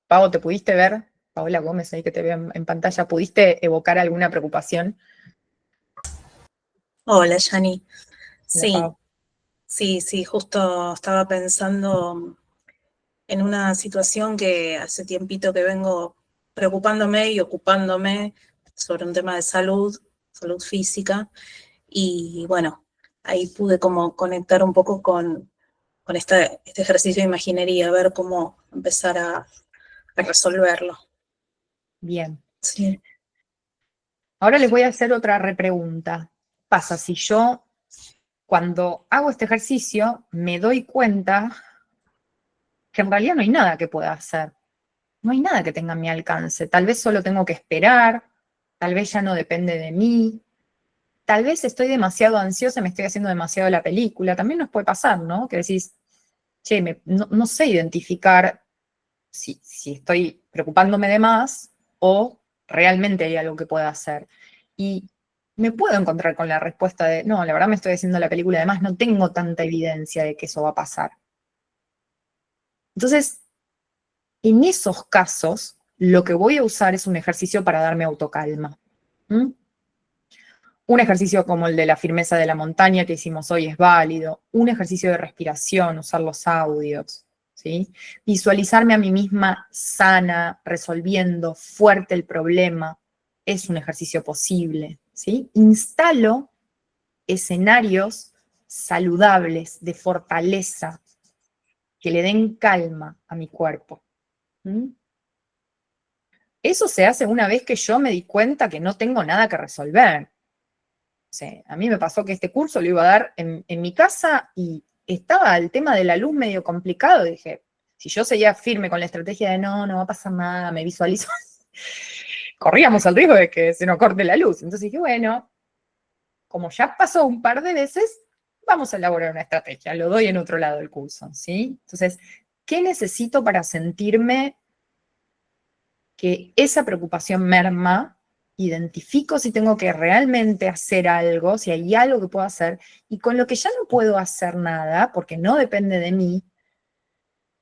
Speaker 1: Pau, ¿te pudiste ver? Paola Gómez, ahí que te veo en pantalla, ¿pudiste evocar alguna preocupación?
Speaker 6: Hola, Yani.
Speaker 1: Hola,
Speaker 6: Sí,
Speaker 1: Pau.
Speaker 6: sí, justo estaba pensando en una situación que hace tiempito que vengo preocupándome y ocupándome sobre un tema de salud física, y bueno, ahí pude como conectar un poco con este ejercicio de imaginería, ver cómo empezar a resolverlo.
Speaker 1: Bien.
Speaker 6: Sí.
Speaker 1: Ahora les voy a hacer otra repregunta. ¿Qué pasa si yo, cuando hago este ejercicio, me doy cuenta que en realidad no hay nada que pueda hacer? No hay nada que tenga a mi alcance. Tal vez solo tengo que esperar, tal vez ya no depende de mí, tal vez estoy demasiado ansiosa, me estoy haciendo demasiado la película. También nos puede pasar, ¿no? Que decís, che, no sé identificar si estoy preocupándome de más o realmente hay algo que pueda hacer. Y me puedo encontrar con la respuesta de, no, la verdad me estoy haciendo la película, además no tengo tanta evidencia de que eso va a pasar. Entonces, en esos casos, lo que voy a usar es un ejercicio para darme autocalma. ¿Mm? Un ejercicio como el de la firmeza de la montaña que hicimos hoy es válido. Un ejercicio de respiración, usar los audios. ¿Sí? Visualizarme a mí misma sana, resolviendo fuerte el problema, es un ejercicio posible. ¿Sí? Instalo escenarios saludables, de fortaleza, que le den calma a mi cuerpo. ¿Mm? Eso se hace una vez que yo me di cuenta que no tengo nada que resolver. O sea, a mí me pasó que este curso lo iba a dar en mi casa y estaba el tema de la luz medio complicado. Y dije, si yo seguía firme con la estrategia de no va a pasar nada, me visualizo, corríamos el riesgo de que se nos corte la luz. Entonces dije, bueno, como ya pasó un par de veces, vamos a elaborar una estrategia, lo doy en otro lado del curso, ¿sí? Entonces, ¿qué necesito para sentirme que esa preocupación merma? Identifico si tengo que realmente hacer algo, si hay algo que puedo hacer, y con lo que ya no puedo hacer nada, porque no depende de mí,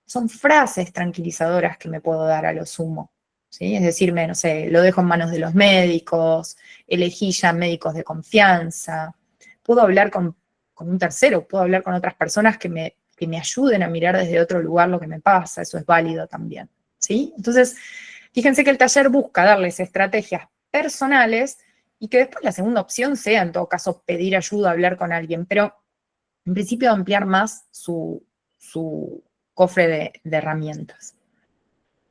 Speaker 1: son frases tranquilizadoras que me puedo dar a lo sumo, ¿sí? Es decirme, no sé, lo dejo en manos de los médicos, elegí ya médicos de confianza, puedo hablar con un tercero, puedo hablar con otras personas que me ayuden a mirar desde otro lugar lo que me pasa, eso es válido también, ¿sí? Entonces, fíjense que el taller busca darles estrategias personales y que después la segunda opción sea, en todo caso, pedir ayuda, hablar con alguien, pero en principio ampliar más su cofre de herramientas.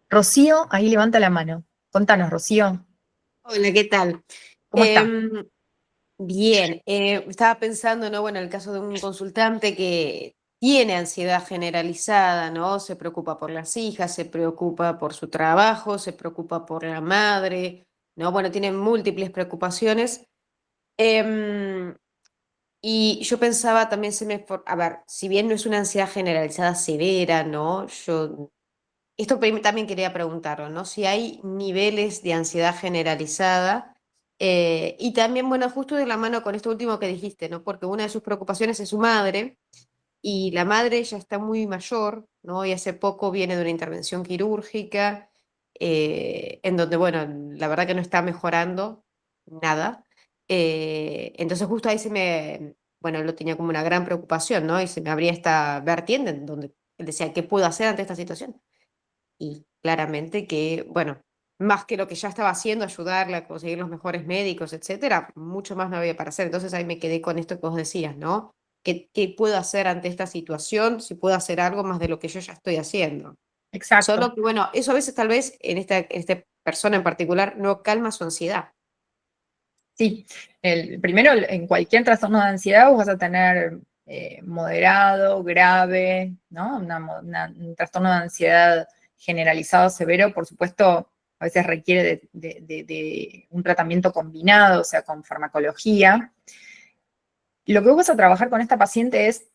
Speaker 1: Rocío, ahí levanta la mano. Contanos, Rocío,
Speaker 7: Hola, ¿qué tal?
Speaker 1: ¿cómo está?
Speaker 7: Bien, estaba pensando, ¿no? Bueno, en el caso de un consultante que tiene ansiedad generalizada, ¿no? Se preocupa por las hijas, se preocupa por su trabajo, se preocupa por la madre, ¿no? Bueno, tiene múltiples preocupaciones. Em, y yo pensaba también, a ver, si bien no es una ansiedad generalizada severa, ¿no? También quería preguntarlo, ¿no? Si hay niveles de ansiedad generalizada y también, bueno, justo de la mano con esto último que dijiste, ¿no? Porque una de sus preocupaciones es su madre y la madre ya está muy mayor, ¿no? Y hace poco viene de una intervención quirúrgica en donde, bueno, la verdad que no está mejorando nada. Entonces justo ahí bueno, lo tenía como una gran preocupación, ¿no? Y se me abría esta vertiente en donde él decía, ¿qué puedo hacer ante esta situación? Y claramente que, bueno, más que lo que ya estaba haciendo, ayudarle a conseguir los mejores médicos, etcétera, mucho más no había para hacer. Entonces ahí me quedé con esto que vos decías, ¿no? ¿Qué puedo hacer ante esta situación? Si puedo hacer algo más de lo que yo ya estoy haciendo.
Speaker 1: Exacto.
Speaker 7: Solo que, bueno, eso a veces tal vez en esta persona en particular no calma su ansiedad.
Speaker 1: Sí, primero en cualquier trastorno de ansiedad vos vas a tener moderado, grave, ¿no? Un trastorno de ansiedad generalizado severo, por supuesto, a veces requiere de un tratamiento combinado, o sea, con farmacología. Y lo que vos vas a trabajar con esta paciente es,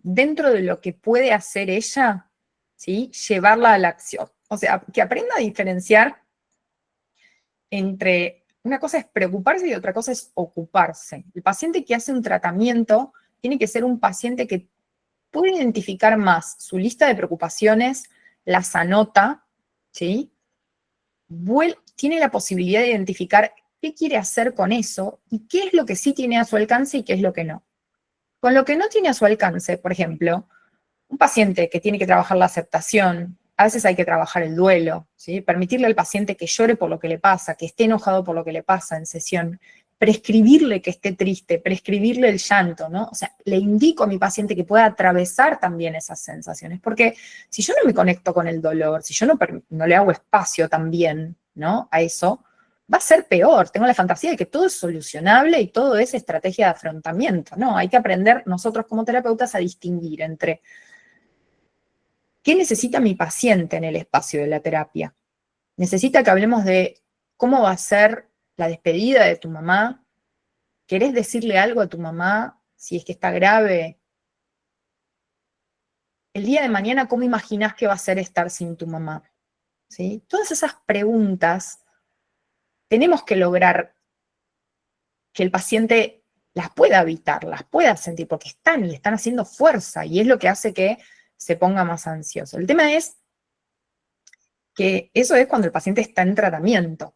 Speaker 1: dentro de lo que puede hacer ella, ¿sí? Llevarla a la acción. O sea, que aprenda a diferenciar entre una cosa es preocuparse y otra cosa es ocuparse. El paciente que hace un tratamiento tiene que ser un paciente que puede identificar más su lista de preocupaciones, las anota, ¿sí? Tiene la posibilidad de identificar qué quiere hacer con eso y qué es lo que sí tiene a su alcance y qué es lo que no. Con lo que no tiene a su alcance, por ejemplo, un paciente que tiene que trabajar la aceptación, a veces hay que trabajar el duelo, ¿sí? Permitirle al paciente que llore por lo que le pasa, que esté enojado por lo que le pasa en sesión, prescribirle que esté triste, prescribirle el llanto, ¿no? O sea, le indico a mi paciente que pueda atravesar también esas sensaciones, porque si yo no me conecto con el dolor, si yo no le hago espacio también, ¿no? A eso, va a ser peor. Tengo la fantasía de que todo es solucionable y todo es estrategia de afrontamiento, ¿no? Hay que aprender nosotros como terapeutas a distinguir entre ¿qué necesita mi paciente en el espacio de la terapia? ¿Necesita que hablemos de cómo va a ser la despedida de tu mamá? ¿Querés decirle algo a tu mamá si es que está grave? El día de mañana, ¿cómo imaginás que va a ser estar sin tu mamá? ¿Sí? Todas esas preguntas tenemos que lograr que el paciente las pueda habitar, las pueda sentir, porque están y están haciendo fuerza y es lo que hace que se ponga más ansioso. El tema es que eso es cuando el paciente está en tratamiento.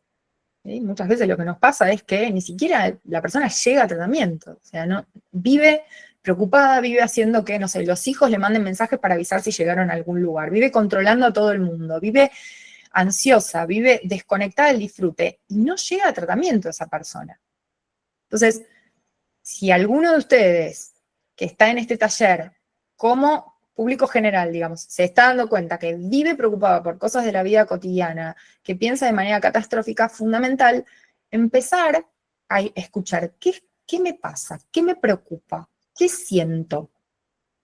Speaker 1: ¿Sí? Muchas veces lo que nos pasa es que ni siquiera la persona llega a tratamiento. O sea, no, vive preocupada, vive haciendo que, no sé, los hijos le manden mensajes para avisar si llegaron a algún lugar, vive controlando a todo el mundo, vive ansiosa, vive desconectada del disfrute y no llega a tratamiento esa persona. Entonces, si alguno de ustedes que está en este taller, como público general, digamos, se está dando cuenta que vive preocupado por cosas de la vida cotidiana, que piensa de manera catastrófica, fundamental empezar a escuchar qué me pasa, qué me preocupa, qué siento,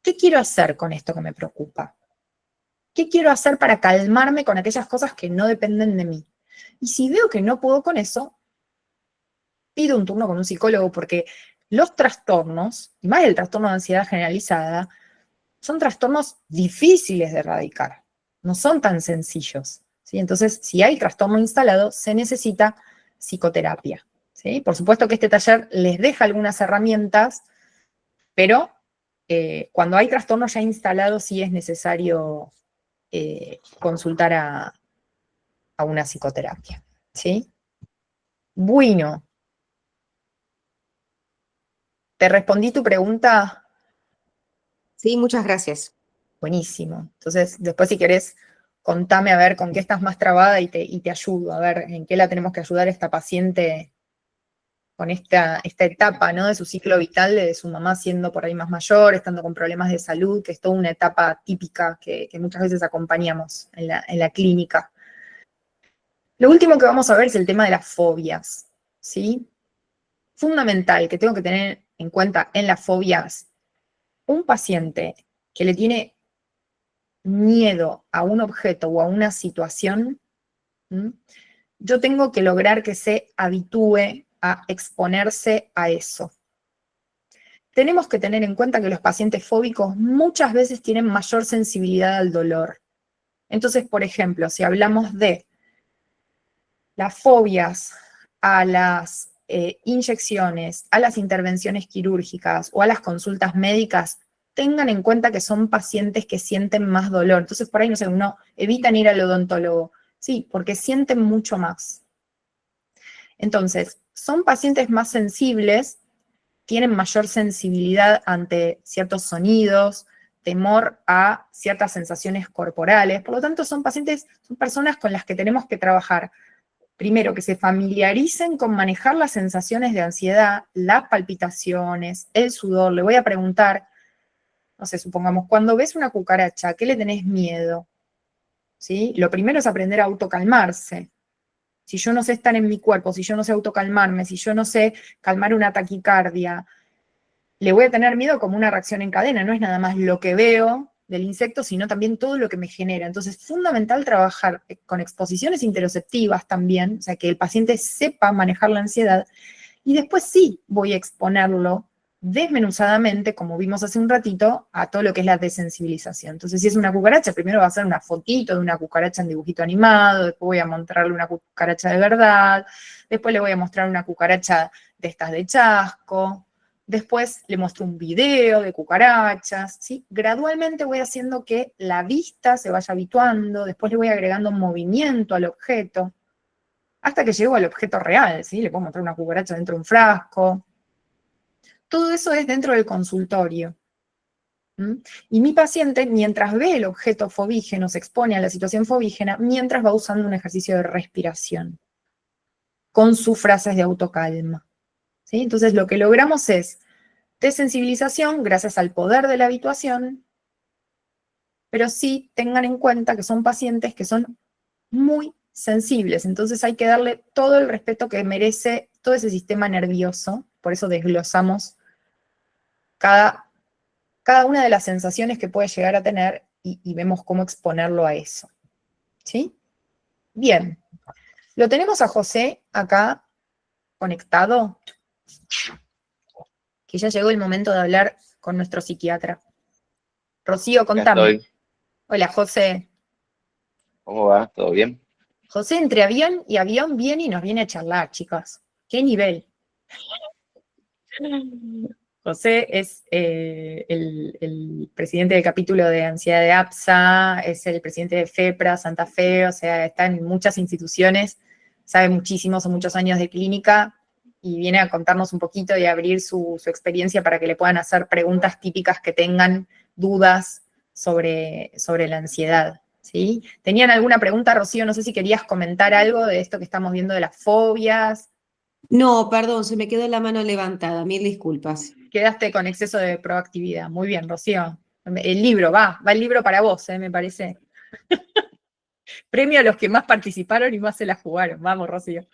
Speaker 1: qué quiero hacer con esto que me preocupa, qué quiero hacer para calmarme con aquellas cosas que no dependen de mí. Y si veo que no puedo con eso, pido un turno con un psicólogo porque los trastornos, y más el trastorno de ansiedad generalizada, son trastornos difíciles de erradicar, no son tan sencillos, ¿sí? Entonces, si hay trastorno instalado, se necesita psicoterapia, ¿sí? Por supuesto que este taller les deja algunas herramientas, pero cuando hay trastorno ya instalado, sí es necesario consultar a una psicoterapia, ¿sí? Bueno, ¿te respondí tu pregunta?
Speaker 7: Sí, muchas gracias.
Speaker 1: Buenísimo. Entonces, después si querés, contame a ver con qué estás más trabada y te ayudo, a ver en qué la tenemos que ayudar a esta paciente con esta etapa, ¿no? De su ciclo vital, de su mamá siendo por ahí más mayor, estando con problemas de salud, que es toda una etapa típica que muchas veces acompañamos en la clínica. Lo último que vamos a ver es el tema de las fobias, ¿sí? Fundamental que tengo que tener en cuenta en las fobias, un paciente que le tiene miedo a un objeto o a una situación, yo tengo que lograr que se habitúe a exponerse a eso. Tenemos que tener en cuenta que los pacientes fóbicos muchas veces tienen mayor sensibilidad al dolor. Entonces, por ejemplo, si hablamos de las fobias a las inyecciones, a las intervenciones quirúrgicas o a las consultas médicas, tengan en cuenta que son pacientes que sienten más dolor. Entonces, por ahí, no sé, uno evitan ir al odontólogo. Sí, porque sienten mucho más. Entonces, son pacientes más sensibles, tienen mayor sensibilidad ante ciertos sonidos, temor a ciertas sensaciones corporales. Por lo tanto, son personas con las que tenemos que trabajar. Primero, que se familiaricen con manejar las sensaciones de ansiedad, las palpitaciones, el sudor. Le voy a preguntar, no sé, supongamos, cuando ves una cucaracha, ¿a qué le tenés miedo? ¿Sí? Lo primero es aprender a autocalmarse. Si yo no sé estar en mi cuerpo, si yo no sé autocalmarme, si yo no sé calmar una taquicardia, le voy a tener miedo como una reacción en cadena. No es nada más lo que veo del insecto, sino también todo lo que me genera. Entonces, es fundamental trabajar con exposiciones interoceptivas también, o sea, que el paciente sepa manejar la ansiedad, y después sí voy a exponerlo desmenuzadamente, como vimos hace un ratito, a todo lo que es la desensibilización. Entonces, si es una cucaracha, primero va a ser una fotito de una cucaracha en dibujito animado, después voy a mostrarle una cucaracha de verdad, después le voy a mostrar una cucaracha de estas de chasco, después le muestro un video de cucarachas, ¿sí? Gradualmente voy haciendo que la vista se vaya habituando, después le voy agregando movimiento al objeto, hasta que llego al objeto real, ¿sí? Le puedo mostrar una cucaracha dentro de un frasco. Todo eso es dentro del consultorio. Y mi paciente, mientras ve el objeto fobígeno, se expone a la situación fobígena, mientras va usando un ejercicio de respiración, con sus frases de autocalma, ¿sí? Entonces lo que logramos es desensibilización gracias al poder de la habituación, pero sí tengan en cuenta que son pacientes que son muy sensibles, entonces hay que darle todo el respeto que merece todo ese sistema nervioso, por eso desglosamos cada una de las sensaciones que puede llegar a tener y vemos cómo exponerlo a eso, ¿sí? Bien, lo tenemos a José acá conectado, que ya llegó el momento de hablar con nuestro psiquiatra. Rocío, contame. Hola, José.
Speaker 8: ¿Cómo va? ¿Todo bien?
Speaker 1: José, entre avión y avión viene y nos viene a charlar, chicas. ¿Qué nivel? José es el presidente del capítulo de ansiedad de APSA, es el presidente de FEPRA, Santa Fe, o sea, está en muchas instituciones, sabe muchísimo, son muchos años de clínica, y viene a contarnos un poquito y a abrir su experiencia para que le puedan hacer preguntas típicas que tengan dudas sobre la ansiedad, ¿sí? ¿Tenían alguna pregunta, Rocío? No sé si querías comentar algo de esto que estamos viendo de las fobias.
Speaker 7: No, perdón, se me quedó la mano levantada, mil disculpas.
Speaker 1: Quedaste con exceso de proactividad. Muy bien, Rocío. El libro, va el libro para vos, me parece. Premio a los que más participaron y más se la jugaron. Vamos, Rocío.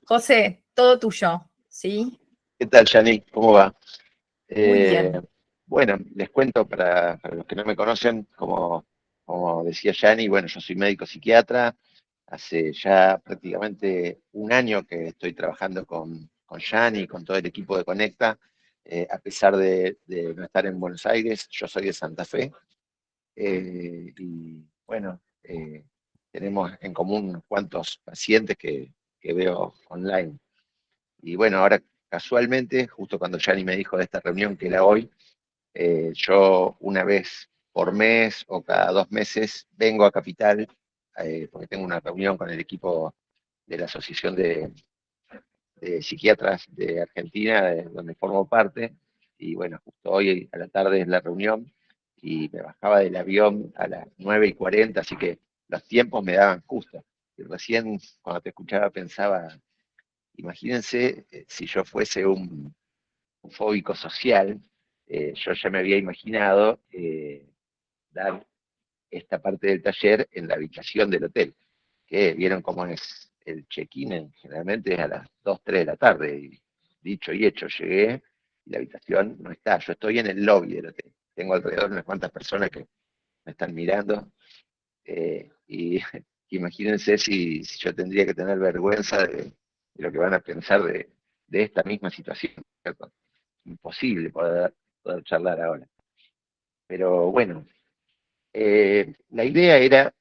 Speaker 1: José, todo tuyo, ¿sí?
Speaker 8: ¿Qué tal, Yani? ¿Cómo va?
Speaker 1: Muy bien.
Speaker 8: Bueno, les cuento para los que no me conocen, como decía Yani, bueno, yo soy médico psiquiatra. Hace ya prácticamente un año que estoy trabajando con Yani, con todo el equipo de Conecta, a pesar de no estar en Buenos Aires. Yo soy de Santa Fe, y bueno, tenemos en común unos cuantos pacientes que veo online. Y bueno, ahora casualmente, justo cuando Gianni me dijo de esta reunión que era hoy, yo una vez por mes o cada 2 meses vengo a Capital, porque tengo una reunión con el equipo de la Asociación de Psiquiatras de Argentina, donde formo parte, y bueno, justo hoy a la tarde es la reunión, y me bajaba del avión a las 9:40, así que los tiempos me daban justo. Y recién cuando te escuchaba pensaba, imagínense si yo fuese un fóbico social, yo ya me había imaginado dar esta parte del taller en la habitación del hotel, que vieron cómo es el check-in, generalmente es a las 2, 3 de la tarde, y dicho y hecho, llegué y la habitación no está, yo estoy en el lobby del hotel, tengo alrededor de unas cuantas personas que me están mirando, y imagínense si yo tendría que tener vergüenza de lo que van a pensar de esta misma situación, ¿cierto? Imposible poder charlar ahora. Pero bueno, la idea era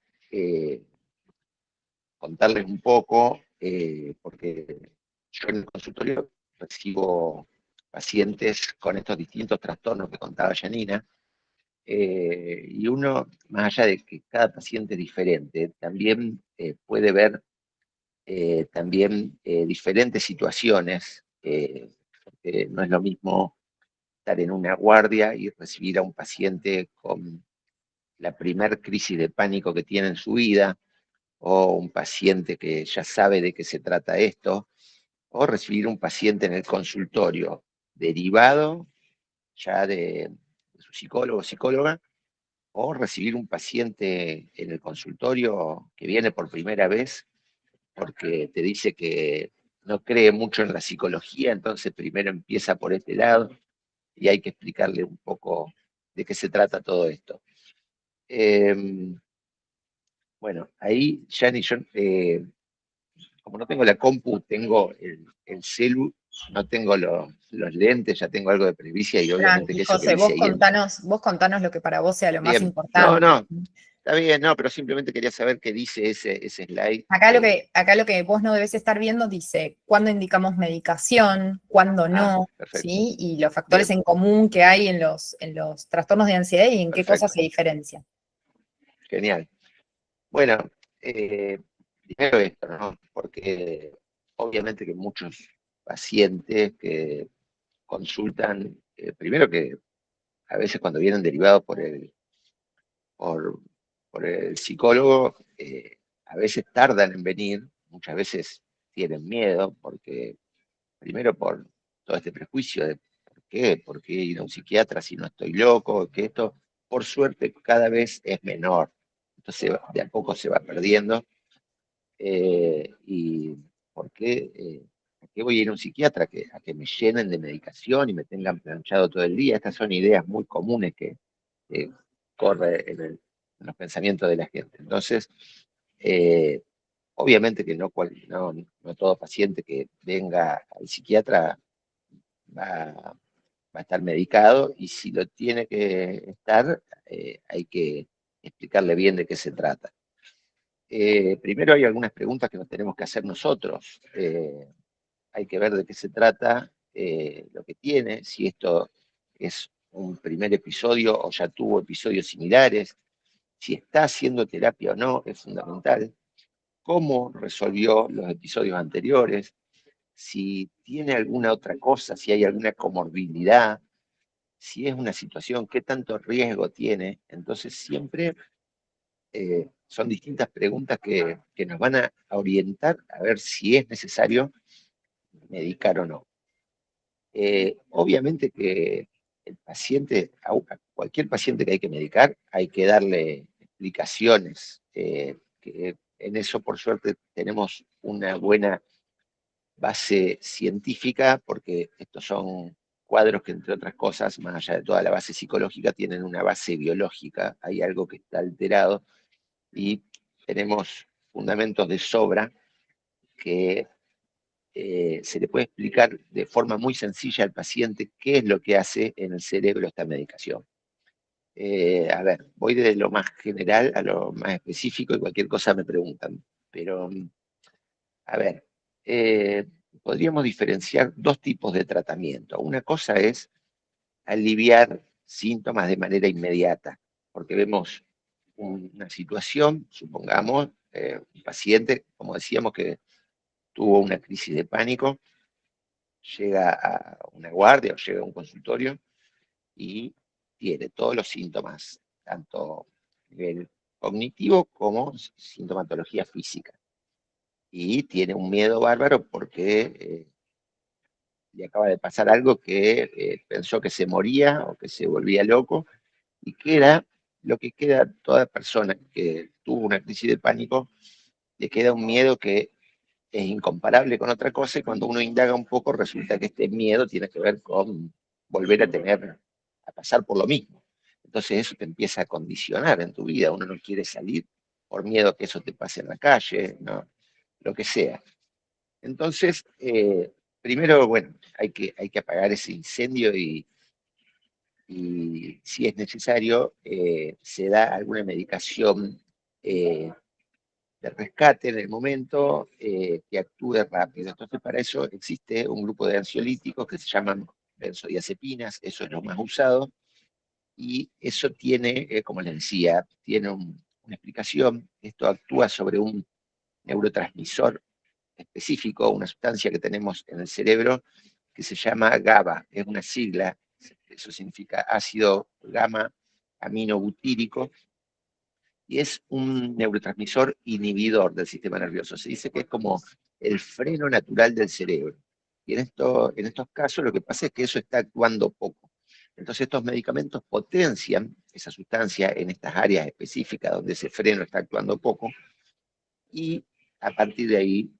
Speaker 8: contarles un poco, porque yo en el consultorio recibo pacientes con estos distintos trastornos que contaba Janina, y uno, más allá de que cada paciente es diferente, también puede ver también diferentes situaciones, porque no es lo mismo estar en una guardia y recibir a un paciente con la primer crisis de pánico que tiene en su vida, o un paciente que ya sabe de qué se trata esto, o recibir un paciente en el consultorio derivado ya de su psicólogo o psicóloga, o recibir un paciente en el consultorio que viene por primera vez porque te dice que no cree mucho en la psicología, entonces primero empieza por este lado y hay que explicarle un poco de qué se trata todo esto. Bueno, ahí Gianni, yo, como no tengo la compu, tengo el celu, no tengo los lentes, ya tengo algo de presbicia y obviamente
Speaker 1: Tranqui,
Speaker 8: que eso que
Speaker 1: José,
Speaker 8: dice ahí
Speaker 1: vos contanos lo que para vos sea lo más
Speaker 8: bien, no,
Speaker 1: importante.
Speaker 8: no, está bien, no, pero simplemente quería saber qué dice ese slide.
Speaker 1: Acá lo que vos no debes estar viendo dice cuándo indicamos medicación, cuándo no,
Speaker 8: Perfecto,
Speaker 1: ¿sí? Y los factores
Speaker 8: bien,
Speaker 1: en común que hay en los trastornos de ansiedad y en qué cosas
Speaker 8: perfecto,
Speaker 1: se diferencian.
Speaker 8: genial. Bueno, primero esto, ¿no? Porque obviamente que muchos pacientes que consultan, primero que a veces cuando vienen derivados por, por el psicólogo, a veces tardan en venir, muchas veces tienen miedo, porque primero por todo este prejuicio de ¿por qué ir a un psiquiatra si no estoy loco? Que esto, por suerte, cada vez es menor. Entonces, de a poco se va perdiendo. ¿Y por qué voy a ir a un psiquiatra? A que me llenen de medicación y me tengan planchado todo el día. Estas son ideas muy comunes que corren en los pensamientos de la gente. Entonces, obviamente que no todo paciente que venga al psiquiatra va a estar medicado, y si lo tiene que estar, hay que explicarle bien de qué se trata. Primero hay algunas preguntas que nos tenemos que hacer nosotros. Hay que ver de qué se trata, lo que tiene, si esto es un primer episodio o ya tuvo episodios similares, si está haciendo terapia o no, es fundamental. Cómo resolvió los episodios anteriores, si tiene alguna otra cosa, si hay alguna comorbilidad, si es una situación, qué tanto riesgo tiene. Entonces siempre son distintas preguntas que nos van a orientar a ver si es necesario medicar o no. Obviamente que el paciente, a cualquier paciente que hay que medicar, hay que darle explicaciones, que en eso por suerte tenemos una buena base científica, porque estos son cuadros que, entre otras cosas, más allá de toda la base psicológica, tienen una base biológica, hay algo que está alterado, y tenemos fundamentos de sobra que se le puede explicar de forma muy sencilla al paciente qué es lo que hace en el cerebro esta medicación. A ver, voy de lo más general a lo más específico y cualquier cosa me preguntan. Pero, a ver, podríamos diferenciar dos tipos de tratamiento. Una cosa es aliviar síntomas de manera inmediata, porque vemos una situación, supongamos, un paciente, como decíamos, que tuvo una crisis de pánico, llega a una guardia o llega a un consultorio y tiene todos los síntomas, tanto a nivel cognitivo como sintomatología física. Y tiene un miedo bárbaro porque le acaba de pasar algo que pensó que se moría o que se volvía loco, y que era lo que queda a toda persona que tuvo una crisis de pánico, le queda un miedo que es incomparable con otra cosa, y cuando uno indaga un poco resulta que este miedo tiene que ver con volver a pasar por lo mismo. Entonces eso te empieza a condicionar en tu vida, uno no quiere salir por miedo a que eso te pase en la calle, ¿no? Lo que sea. Entonces, primero, bueno, hay que apagar ese incendio y si es necesario, se da alguna medicación de rescate en el momento, que actúe rápido. Entonces, para eso existe un grupo de ansiolíticos que se llaman benzodiazepinas, eso es lo más usado, y eso tiene, como les decía, tiene una explicación. Esto actúa sobre un neurotransmisor específico, una sustancia que tenemos en el cerebro que se llama GABA, es una sigla, eso significa ácido gamma aminobutírico, y es un neurotransmisor inhibidor del sistema nervioso. Se dice que es como el freno natural del cerebro. Y en estos casos lo que pasa es que eso está actuando poco. Entonces estos medicamentos potencian esa sustancia en estas áreas específicas donde ese freno está actuando poco, y a partir de ahí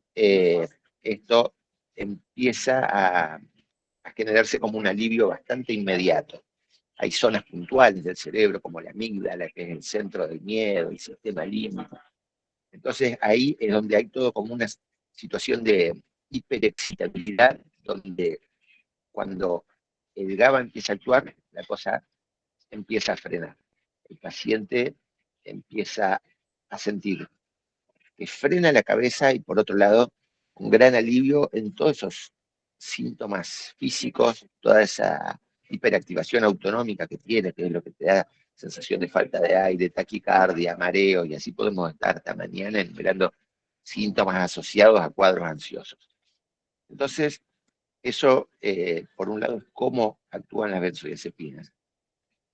Speaker 8: esto empieza a generarse como un alivio bastante inmediato. Hay zonas puntuales del cerebro, como la amígdala, que es el centro del miedo, el sistema límbico. Entonces ahí es donde hay todo como una situación de hiperexcitabilidad, donde cuando el GABA empieza a actuar, la cosa empieza a frenar. El paciente empieza a sentir que frena la cabeza y, por otro lado, un gran alivio en todos esos síntomas físicos, toda esa hiperactivación autonómica que tiene, que es lo que te da sensación de falta de aire, taquicardia, mareo, y así podemos estar hasta mañana enumerando síntomas asociados a cuadros ansiosos. Entonces, eso, por un lado, es cómo actúan las benzodiazepinas.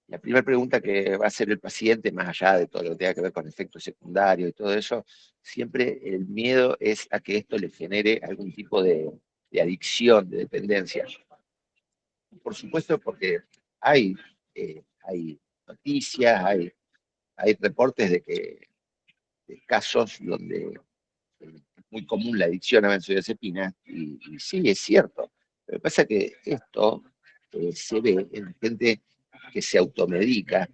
Speaker 8: La primera pregunta que va a hacer el paciente, más allá de todo lo que tenga que ver con efectos secundarios y todo eso, siempre el miedo es a que esto le genere algún tipo de adicción, de dependencia. Por supuesto, porque hay noticias, hay reportes de casos donde es muy común la adicción a benzodiazepinas, y sí, es cierto. Lo que pasa es que esto se ve en gente que se automedica,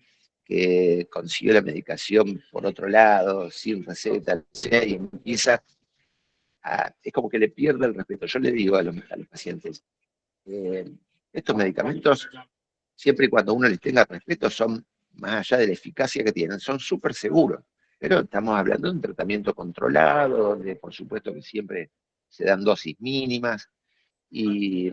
Speaker 8: que consigue la medicación por otro lado, sin receta, y empieza es como que le pierde el respeto. Yo le digo a los pacientes, estos medicamentos, siempre y cuando uno les tenga respeto, son, más allá de la eficacia que tienen, son súper seguros. Pero estamos hablando de un tratamiento controlado, donde por supuesto que siempre se dan dosis mínimas, y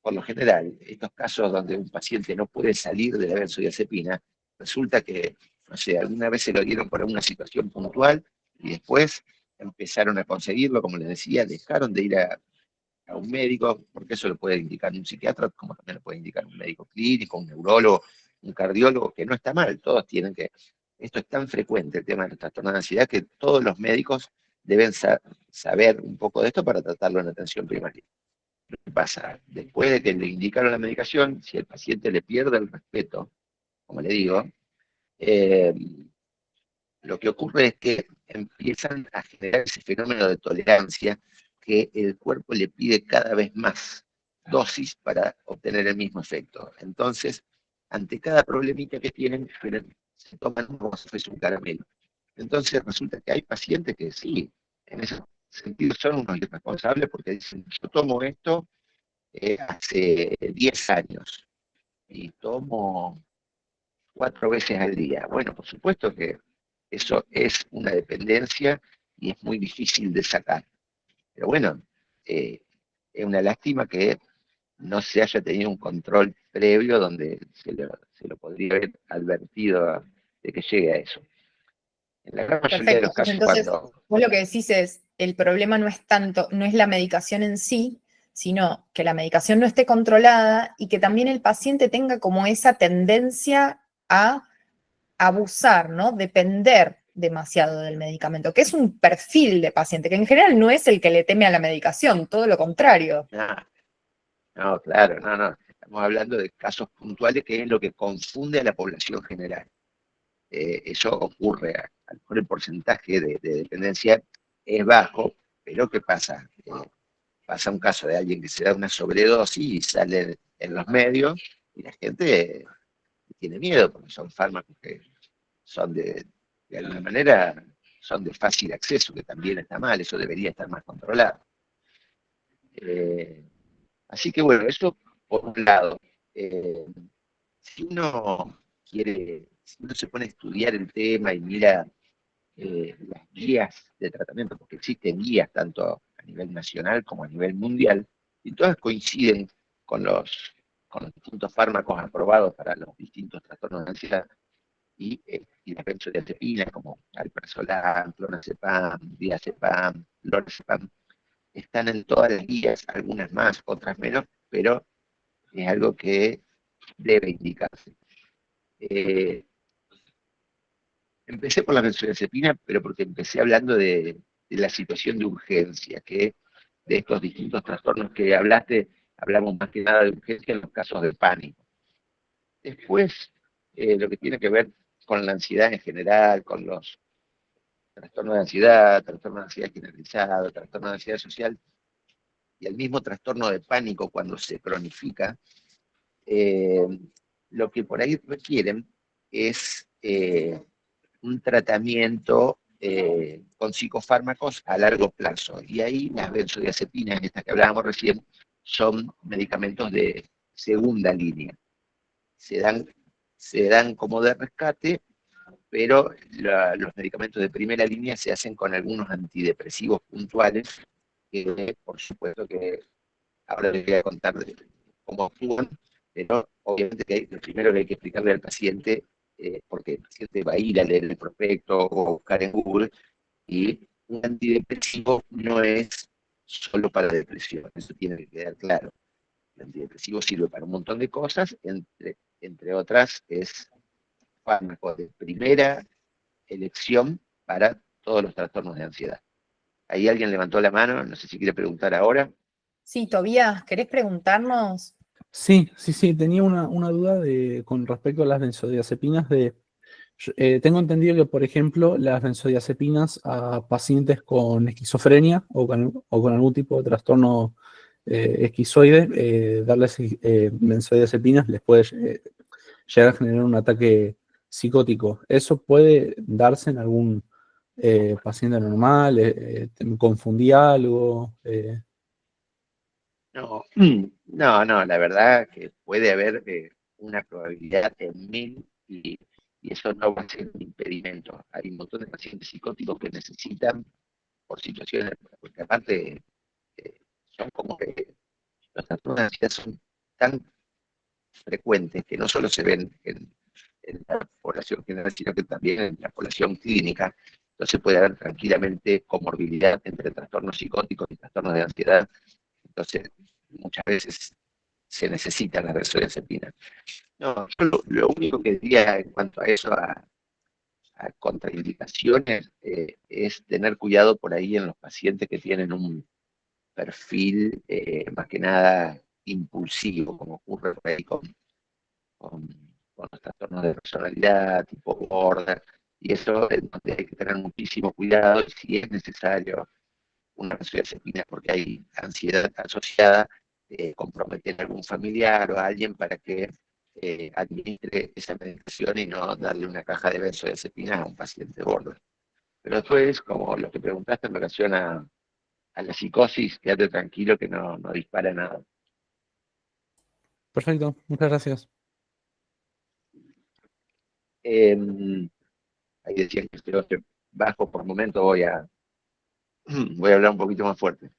Speaker 8: por lo general, estos casos donde un paciente no puede salir de la benzodiazepina, resulta que, no sé, alguna vez se lo dieron por una situación puntual y después empezaron a conseguirlo, como les decía, dejaron de ir a un médico, porque eso lo puede indicar un psiquiatra, como también lo puede indicar un médico clínico, un neurólogo, un cardiólogo, que no está mal, todos tienen que... Esto es tan frecuente, el tema de los trastornos de ansiedad, que todos los médicos deben saber un poco de esto para tratarlo en atención primaria. ¿Qué pasa? Después de que le indicaron la medicación, si el paciente le pierde el respeto, como le digo, lo que ocurre es que empiezan a generar ese fenómeno de tolerancia, que el cuerpo le pide cada vez más dosis para obtener el mismo efecto. Entonces, ante cada problemita que tienen, se toman como si fuese un caramelo. Entonces resulta que hay pacientes que sí, en esos sentido son unos irresponsables porque dicen, yo tomo esto hace 10 años y tomo 4 veces al día. Bueno, por supuesto que eso es una dependencia y es muy difícil de sacar. Pero bueno, es una lástima que no se haya tenido un control previo donde se lo podría haber advertido de que llegue a eso. En la gran mayoría de
Speaker 1: Perfecto.
Speaker 8: los casos,
Speaker 1: Entonces,
Speaker 8: cuando...
Speaker 1: vos lo que decís es, el problema no es tanto, no es la medicación en sí, sino que la medicación no esté controlada y que también el paciente tenga como esa tendencia a abusar, ¿no? Depender demasiado del medicamento, que es un perfil de paciente, que en general no es el que le teme a la medicación, todo lo contrario.
Speaker 8: No, claro, no. Estamos hablando de casos puntuales que es lo que confunde a la población general. Eso ocurre, a lo mejor el porcentaje de dependencia es bajo, pero ¿qué pasa? Pasa un caso de alguien que se da una sobredosis y sale en los medios y la gente tiene miedo porque son fármacos que son de alguna manera, son de fácil acceso, que también está mal, eso debería estar más controlado. Así que bueno, eso por un lado. Si uno si uno se pone a estudiar el tema y mira las guías de tratamiento, porque existen guías tanto a nivel nacional como a nivel mundial, y todas coinciden con con los distintos fármacos aprobados para los distintos trastornos de ansiedad, y las benzodiazepinas como alprazolam, clonazepam, diazepam, lorazepam, están en todas las guías, algunas más, otras menos, pero es algo que debe indicarse. Empecé por la benzodiazepina, pero porque empecé hablando de la situación de urgencia, que de estos distintos trastornos que hablaste, hablamos más que nada de urgencia en los casos de pánico. Después, lo que tiene que ver con la ansiedad en general, con los trastorno de ansiedad generalizado, trastorno de ansiedad social, y el mismo trastorno de pánico cuando se cronifica, lo que por ahí requieren es un tratamiento con psicofármacos a largo plazo. Y ahí las benzodiazepinas, estas que hablábamos recién, son medicamentos de segunda línea. Se dan como de rescate, pero los medicamentos de primera línea se hacen con algunos antidepresivos puntuales, que por supuesto que ahora les voy a contar cómo actúan, pero obviamente que lo primero que hay que explicarle al paciente, porque el paciente va a ir a leer el prospecto o buscar en Google, y un antidepresivo no es solo para depresión, eso tiene que quedar claro. El antidepresivo sirve para un montón de cosas, entre otras es fármaco de primera elección para todos los trastornos de ansiedad. Ahí alguien levantó la mano, no sé si quiere preguntar ahora.
Speaker 1: Sí, Tobías, ¿querés preguntarnos?
Speaker 2: Sí, tenía una duda con respecto a las benzodiazepinas tengo entendido que, por ejemplo, las benzodiazepinas a pacientes con esquizofrenia o con algún tipo de trastorno esquizoide, darles benzodiazepinas les puede llegar a generar un ataque psicótico. ¿Eso puede darse en algún paciente normal? ¿Me confundí algo?
Speaker 8: No, la verdad que puede haber una probabilidad en 1000 y eso no va a ser un impedimento. Hay un montón de pacientes psicóticos que necesitan, por situaciones, porque aparte son como que los trastornos de ansiedad son tan frecuentes que no solo se ven en la población general, sino que también en la población clínica. Entonces puede haber tranquilamente comorbilidad entre trastornos psicóticos y trastornos de ansiedad. Entonces, muchas veces se necesitan las benzodiazepinas. No, yo lo único que diría en cuanto a eso, a contraindicaciones, es tener cuidado por ahí en los pacientes que tienen un perfil más que nada impulsivo, como ocurre por ahí con los trastornos de personalidad, tipo border, y eso es donde hay que tener muchísimo cuidado, y si es necesario una benzodiazepina porque hay ansiedad asociada, comprometer a algún familiar o a alguien para que administre esa medicación y no darle una caja de benzodiazepinas a un paciente border. Pero después, como lo que preguntaste en relación a a la psicosis, quédate tranquilo que no dispara nada.
Speaker 2: Perfecto, muchas gracias.
Speaker 8: Ahí decían que creo que bajo por momento, voy a hablar un poquito más fuerte.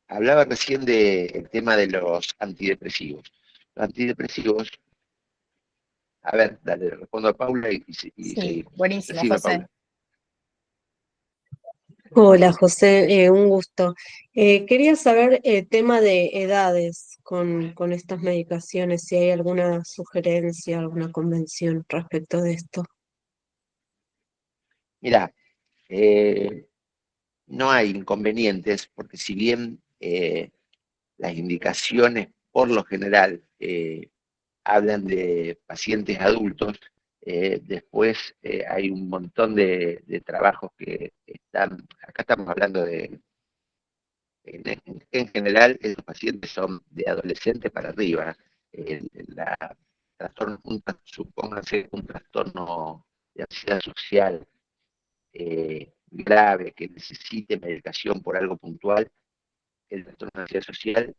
Speaker 8: Hablaba recién del tema de los antidepresivos. Los antidepresivos, a ver, dale, le respondo a Paula y
Speaker 1: Sí,
Speaker 8: seguimos.
Speaker 1: buenísimo,
Speaker 8: Decime,
Speaker 1: José.
Speaker 8: Paula.
Speaker 4: Hola José, un gusto. Quería saber tema de edades con estas medicaciones, si hay alguna sugerencia, alguna convención respecto de esto.
Speaker 8: Mirá, no hay inconvenientes, porque si bien las indicaciones por lo general hablan de pacientes adultos, después hay un montón de trabajos que están, acá estamos hablando de, en general, los pacientes son de adolescentes para arriba. La supónganse un trastorno de ansiedad social grave que necesite medicación por algo puntual, el trastorno de ansiedad social,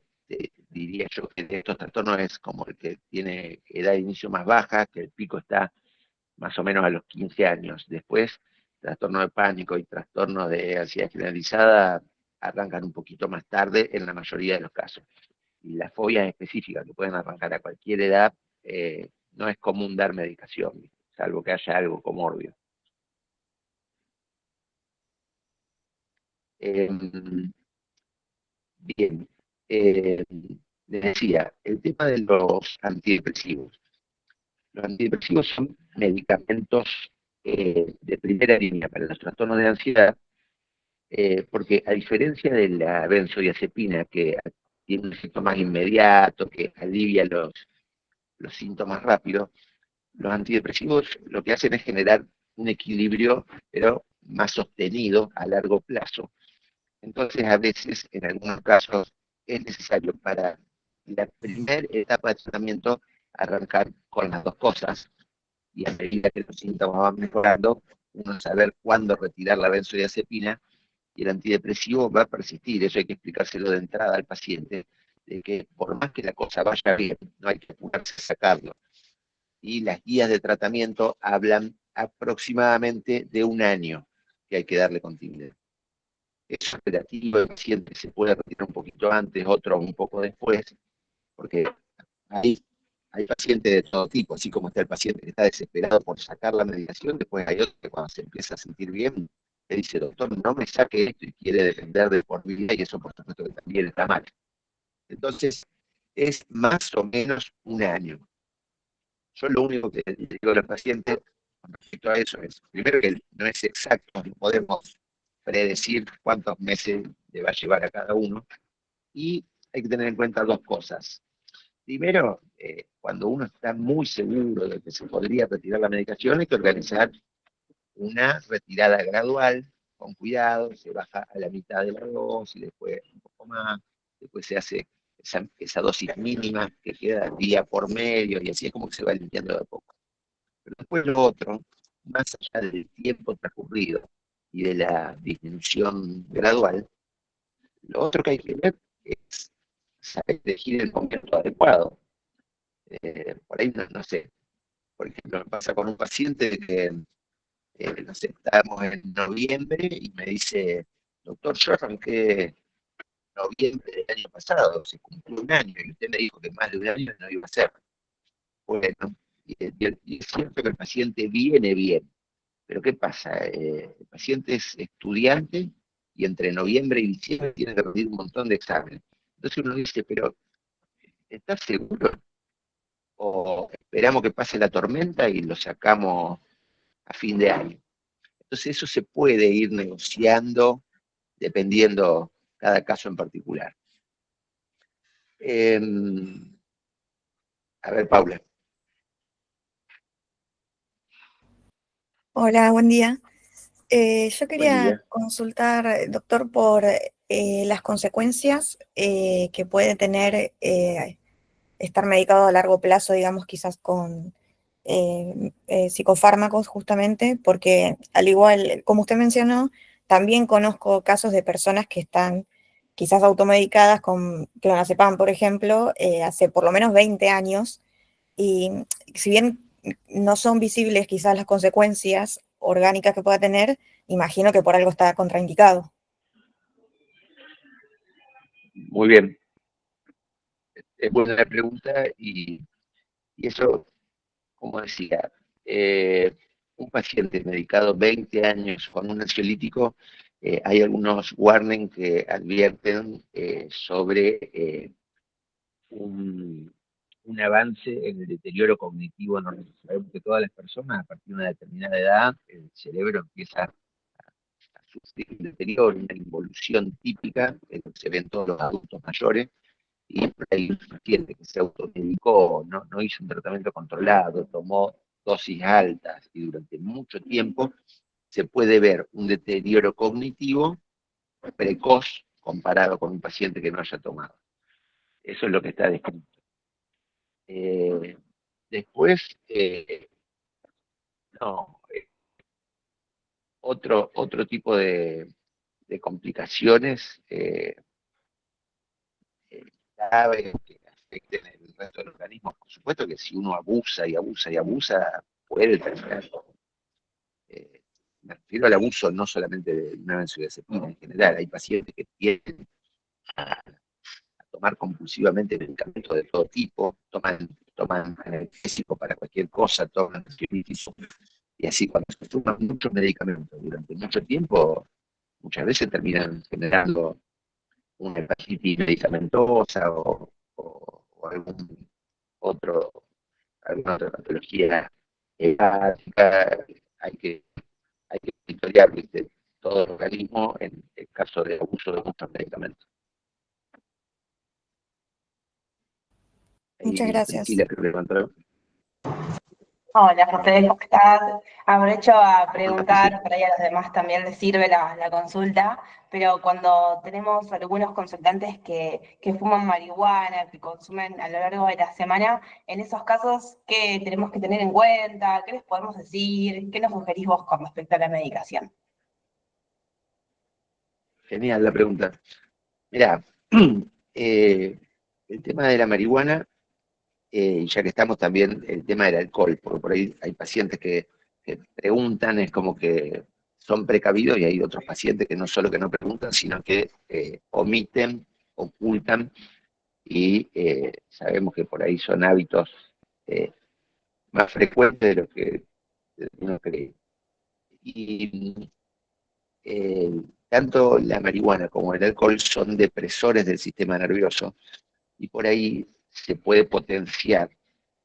Speaker 8: diría yo que de estos trastornos es como el que tiene edad de inicio más baja, que el pico está más o menos a los 15 años. Después, trastorno de pánico y trastorno de ansiedad generalizada arrancan un poquito más tarde en la mayoría de los casos. Y las fobias específicas que pueden arrancar a cualquier edad, no es común dar medicación, salvo que haya algo comórbido. Bien, les decía, el tema de los antidepresivos. Los antidepresivos son medicamentos de primera línea para los trastornos de ansiedad, porque a diferencia de la benzodiazepina, que tiene un efecto más inmediato, que alivia los síntomas rápido, los antidepresivos lo que hacen es generar un equilibrio, pero más sostenido a largo plazo. Entonces, a veces, en algunos casos, es necesario para la primera etapa de tratamiento arrancar con las dos cosas, y a medida que los síntomas van mejorando, uno saber cuándo retirar la benzodiazepina, y el antidepresivo va a persistir. Eso hay que explicárselo de entrada al paciente, de que por más que la cosa vaya bien, no hay que apurarse a sacarlo. Y las guías de tratamiento hablan aproximadamente de 1 año que hay que darle continuidad. Es relativo, el paciente se puede retirar un poquito antes, otro un poco después, porque hay pacientes de todo tipo, así como está el paciente que está desesperado por sacar la medicación, después hay otro que cuando se empieza a sentir bien, le dice, doctor, no me saque esto, y quiere depender de por vida, y eso por supuesto que también está mal. Entonces, es más o menos 1 año. Yo lo único que le digo a los pacientes con respecto a eso es, primero que no es exacto, no podemos predecir cuántos meses le va a llevar a cada uno, y hay que tener en cuenta dos cosas. Primero, cuando uno está muy seguro de que se podría retirar la medicación, hay que organizar una retirada gradual, con cuidado, se baja a la mitad de la dosis, después un poco más, después se hace esa dosis mínima que queda día por medio, y así es como que se va limpiando de a poco. Pero después lo otro, más allá del tiempo transcurrido y de la disminución gradual, lo otro que hay que ver es saber elegir el momento adecuado. Por ahí no sé, por ejemplo, me pasa con un paciente que, no sé, estábamos en noviembre y me dice, doctor, yo arranqué noviembre del año pasado, se cumplió 1 año y usted me dijo que más de 1 año no iba a ser. Bueno, y es cierto que el paciente viene bien, pero ¿qué pasa? El paciente es estudiante y entre noviembre y diciembre tiene que rendir un montón de exámenes. Entonces uno dice, pero ¿estás seguro? ¿O esperamos que pase la tormenta y lo sacamos a fin de año? Entonces eso se puede ir negociando dependiendo cada caso en particular. A ver, Paula.
Speaker 9: Hola, buen día. Yo
Speaker 8: Buen
Speaker 9: quería
Speaker 8: día.
Speaker 9: consultar, doctor, por las consecuencias que puede tener estar medicado a largo plazo, digamos, quizás con psicofármacos, justamente, porque al igual, como usted mencionó, también conozco casos de personas que están quizás automedicadas con clonazepam, por ejemplo, hace por lo menos 20 años, y si bien no son visibles quizás las consecuencias orgánicas que pueda tener, imagino que por algo está contraindicado.
Speaker 8: Muy bien. Es buena la pregunta y eso, como decía, un paciente medicado 20 años con un ansiolítico, hay algunos warnings que advierten sobre un avance en el deterioro cognitivo. No sabemos que todas las personas, a partir de una determinada edad, el cerebro empieza a sufrir un deterioro, una involución típica, que se ve en todos los adultos mayores, y por ahí un paciente que se automedicó, no hizo un tratamiento controlado, tomó dosis altas y durante mucho tiempo, se puede ver un deterioro cognitivo precoz comparado con un paciente que no haya tomado. Eso es lo que está descrito. Después, no, otro tipo de complicaciones graves que afecten el resto del organismo. Por supuesto que si uno abusa y abusa y abusa, puede terminar. Me refiero al abuso no solamente de una benzodiazepina en general. Hay pacientes que tienden a tomar compulsivamente medicamentos de todo tipo, toman analgésico para cualquier cosa, toman ansiolíticos, y así cuando se toman muchos medicamentos durante mucho tiempo, muchas veces terminan generando una hepatitis medicamentosa o alguna otra patología hepática. Hay que monitorear, ¿viste?, todo el organismo en el caso de abuso de muchos medicamentos.
Speaker 9: Muchas gracias.
Speaker 8: Priscila, que levantó.
Speaker 10: Hola, José, ¿cómo estás? Aprovecho a preguntar, por ahí a los demás también les sirve la consulta, pero cuando tenemos algunos consultantes que fuman marihuana, que consumen a lo largo de la semana, en esos casos, ¿qué tenemos que tener en cuenta? ¿Qué les podemos decir? ¿Qué nos sugerís vos con respecto a la medicación?
Speaker 8: Genial la pregunta. Mirá, el tema de la marihuana, y ya que estamos también, el tema del alcohol, porque por ahí hay pacientes que preguntan, es como que son precavidos, y hay otros pacientes que no solo que no preguntan, sino que omiten, ocultan, y sabemos que por ahí son hábitos más frecuentes de lo que uno cree. Y tanto la marihuana como el alcohol son depresores del sistema nervioso, y por ahí se puede potenciar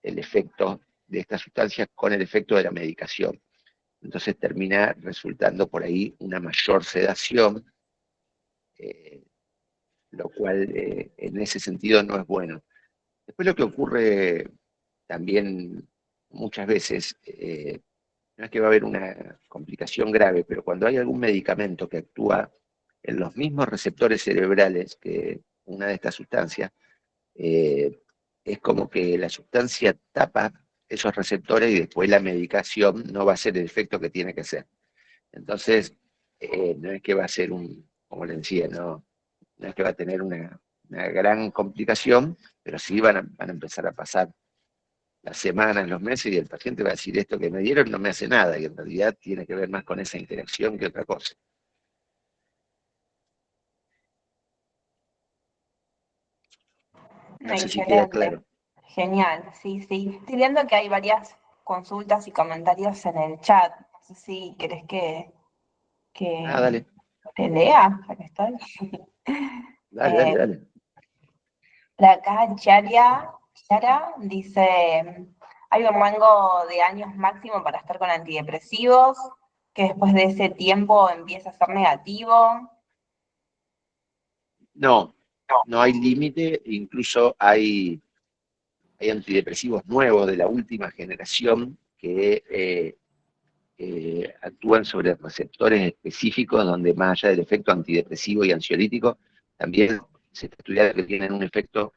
Speaker 8: el efecto de estas sustancias con el efecto de la medicación. Entonces termina resultando por ahí una mayor sedación, lo cual en ese sentido no es bueno. Después lo que ocurre también muchas veces, no es que va a haber una complicación grave, pero cuando hay algún medicamento que actúa en los mismos receptores cerebrales que una de estas sustancias, es como que la sustancia tapa esos receptores y después la medicación no va a hacer el efecto que tiene que ser. Entonces, no es que va a ser como le decía, no es que va a tener una gran complicación, pero sí van a empezar a pasar las semanas, los meses, y el paciente va a decir: esto que me dieron no me hace nada, y en realidad tiene que ver más con esa interacción que otra cosa. No sé si queda claro.
Speaker 10: Genial, sí, sí. Estoy viendo que hay varias consultas y comentarios en el chat. No sé si querés que
Speaker 8: Dale,
Speaker 10: te lea, ya que estoy.
Speaker 8: dale.
Speaker 10: Acá Chara dice: hay un rango de años máximo para estar con antidepresivos, que después de ese tiempo empieza a ser negativo.
Speaker 8: No hay límite, incluso hay antidepresivos nuevos de la última generación que actúan sobre receptores específicos, donde más allá del efecto antidepresivo y ansiolítico, también se está estudiando que tienen un efecto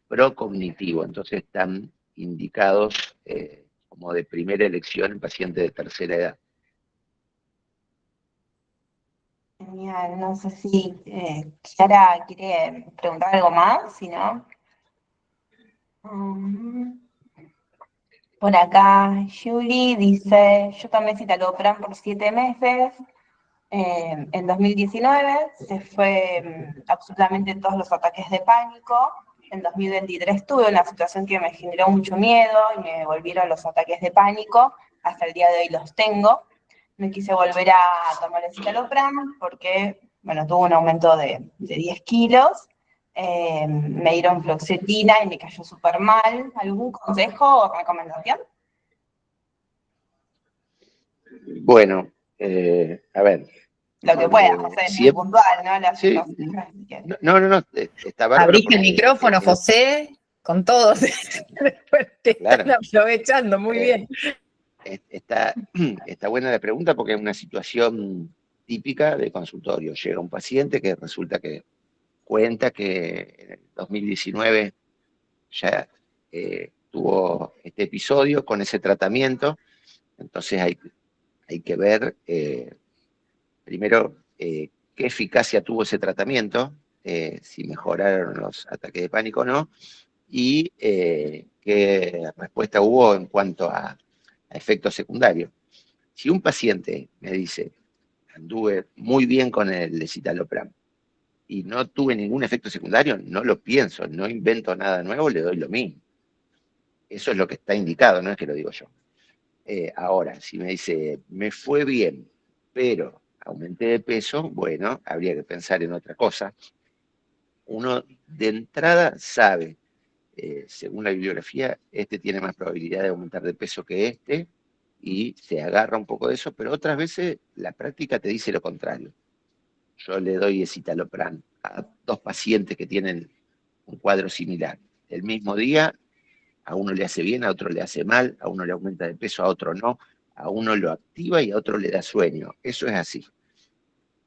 Speaker 8: procognitivo. Entonces están indicados como de primera elección en pacientes de tercera edad.
Speaker 10: Genial, no sé si Clara quiere preguntar algo más, si no. Mm, Por acá, Julie dice, yo tomé citalopram por 7 meses. En 2019 se fue absolutamente todos los ataques de pánico. En 2023 tuve una situación que me generó mucho miedo y me volvieron los ataques de pánico. Hasta el día de hoy los tengo. No quise volver a tomar el citalopram porque, bueno, tuve un aumento de 10 kilos. Me dieron fluoxetina y me cayó súper mal. ¿Algún consejo o recomendación?
Speaker 8: Bueno, a ver.
Speaker 10: Lo que pueda, José, es muy puntual, ¿no? La
Speaker 8: Sí,
Speaker 10: situación.
Speaker 8: no, está bárbaro.
Speaker 1: Abriste el
Speaker 8: porque,
Speaker 1: micrófono, José, con todos. Te
Speaker 8: Claro.
Speaker 1: están aprovechando, muy bien.
Speaker 8: Está buena la pregunta porque es una situación típica de consultorio. Llega un paciente que resulta que cuenta que en el 2019 ya tuvo este episodio con ese tratamiento. Entonces hay que ver primero qué eficacia tuvo ese tratamiento, si mejoraron los ataques de pánico o no, y qué respuesta hubo en cuanto a efectos secundarios. Si un paciente me dice, anduve muy bien con el citalopram y no tuve ningún efecto secundario, no lo pienso, no invento nada nuevo, le doy lo mismo. Eso es lo que está indicado, no es que lo digo yo. Ahora, si me dice, me fue bien, pero aumenté de peso, bueno, habría que pensar en otra cosa. Uno de entrada sabe, según la bibliografía, este tiene más probabilidad de aumentar de peso que este, y se agarra un poco de eso, pero otras veces la práctica te dice lo contrario. Yo le doy escitalopram a 2 pacientes que tienen un cuadro similar. El mismo día, a uno le hace bien, a otro le hace mal, a uno le aumenta de peso, a otro no, a uno lo activa y a otro le da sueño. Eso es así.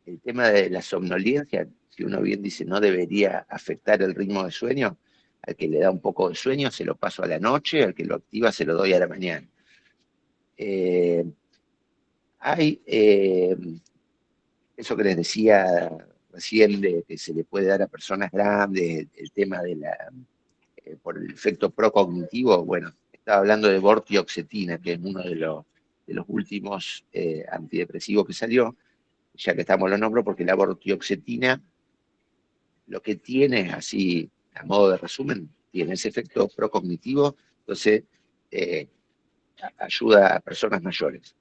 Speaker 8: El tema de la somnolencia, si uno bien dice no debería afectar el ritmo de sueño, al que le da un poco de sueño se lo paso a la noche, al que lo activa se lo doy a la mañana. Hay eso que les decía recién de que se le puede dar a personas grandes, el tema de por el efecto procognitivo. Bueno, estaba hablando de vortioxetina, que es uno de los últimos antidepresivos que salió, ya que estamos lo nombro, porque la vortioxetina lo que tiene, así a modo de resumen, tiene ese efecto procognitivo, entonces ayuda a personas mayores.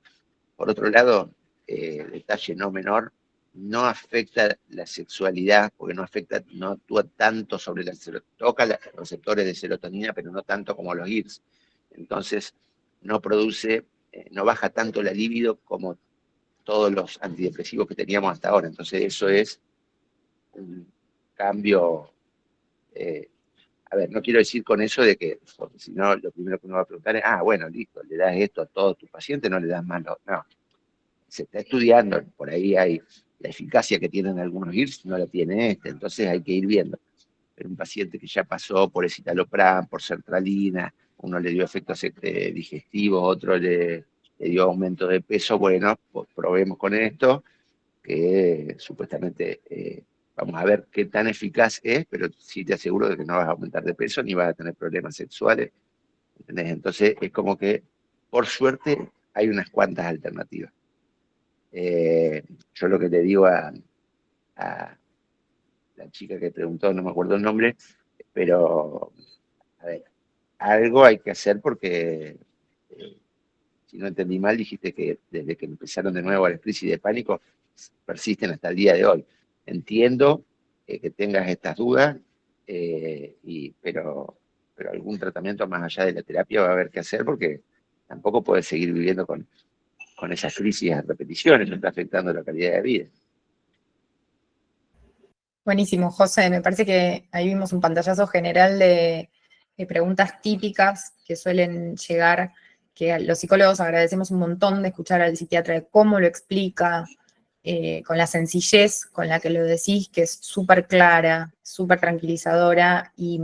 Speaker 8: Por otro lado, detalle no menor, no afecta la sexualidad, porque no actúa tanto sobre toca los receptores de serotonina, pero no tanto como los IRS. Entonces, no produce, no baja tanto la libido como todos los antidepresivos que teníamos hasta ahora. Entonces, eso es un cambio. A ver, no quiero decir con eso de que, porque si no, lo primero que uno va a preguntar es, bueno, listo, le das esto a todos tus pacientes, no le das más. No, se está estudiando, por ahí hay la eficacia que tienen algunos IRS, no la tiene este, entonces hay que ir viendo. Pero un paciente que ya pasó por escitalopram, por sertralina, uno le dio efectos digestivos, otro le dio aumento de peso, bueno, pues probemos con esto, que supuestamente vamos a ver qué tan eficaz es, pero sí te aseguro de que no vas a aumentar de peso ni vas a tener problemas sexuales, ¿entendés? Entonces es como que, por suerte, hay unas cuantas alternativas. Yo lo que le digo a la chica que preguntó, no me acuerdo el nombre, pero a ver, algo hay que hacer porque, si no entendí mal, dijiste que desde que empezaron de nuevo las crisis de pánico, persisten hasta el día de hoy. Entiendo que tengas estas dudas, pero algún tratamiento más allá de la terapia va a haber que hacer porque tampoco puedes seguir viviendo con esas crisis a repeticiones, no está afectando la calidad de vida.
Speaker 1: Buenísimo, José. Me parece que ahí vimos un pantallazo general de preguntas típicas que suelen llegar, que a los psicólogos agradecemos un montón de escuchar al psiquiatra de cómo lo explica, con la sencillez con la que lo decís, que es súper clara, súper tranquilizadora, y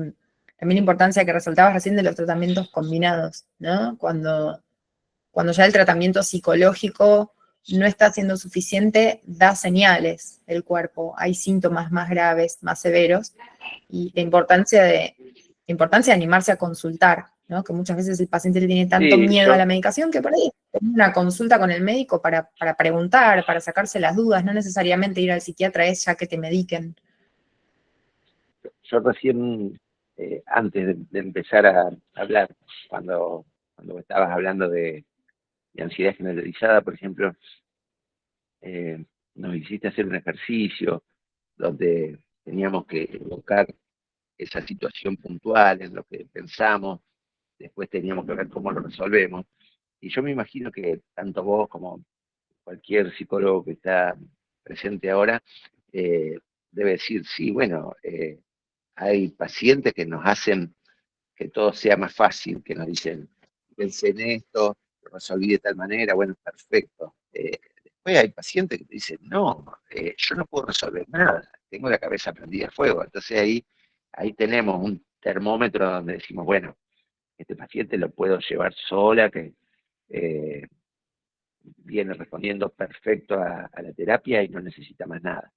Speaker 1: también la importancia que resaltabas recién de los tratamientos combinados, ¿no? Cuando ya el tratamiento psicológico no está siendo suficiente, da señales el cuerpo. Hay síntomas más graves, más severos, y la importancia de animarse a consultar, ¿no? Que muchas veces el paciente le tiene tanto
Speaker 8: Sí,
Speaker 1: miedo
Speaker 8: yo,
Speaker 1: a la medicación que por ahí tener una consulta con el médico para preguntar, para sacarse las dudas, no necesariamente ir al psiquiatra es ya que te mediquen.
Speaker 8: yo recién, antes de empezar a hablar, cuando estabas hablando de ansiedad generalizada, por ejemplo, nos hiciste hacer un ejercicio donde teníamos que evocar esa situación puntual en lo que pensamos, después teníamos que ver cómo lo resolvemos. Y yo me imagino que tanto vos como cualquier psicólogo que está presente ahora debe decir, sí, bueno, hay pacientes que nos hacen que todo sea más fácil, que nos dicen, pensé en esto, lo resolví de tal manera, bueno, perfecto. Después hay pacientes que te dicen, no, yo no puedo resolver nada, tengo la cabeza prendida a fuego. Entonces ahí tenemos un termómetro donde decimos, bueno, este paciente lo puedo llevar sola, que eh, viene respondiendo perfecto a la terapia y no necesita más nada.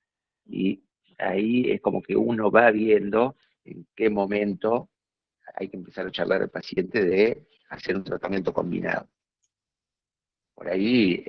Speaker 8: Y ahí es como que uno va viendo en qué momento hay que empezar a charlar al paciente de hacer un tratamiento combinado. Por ahí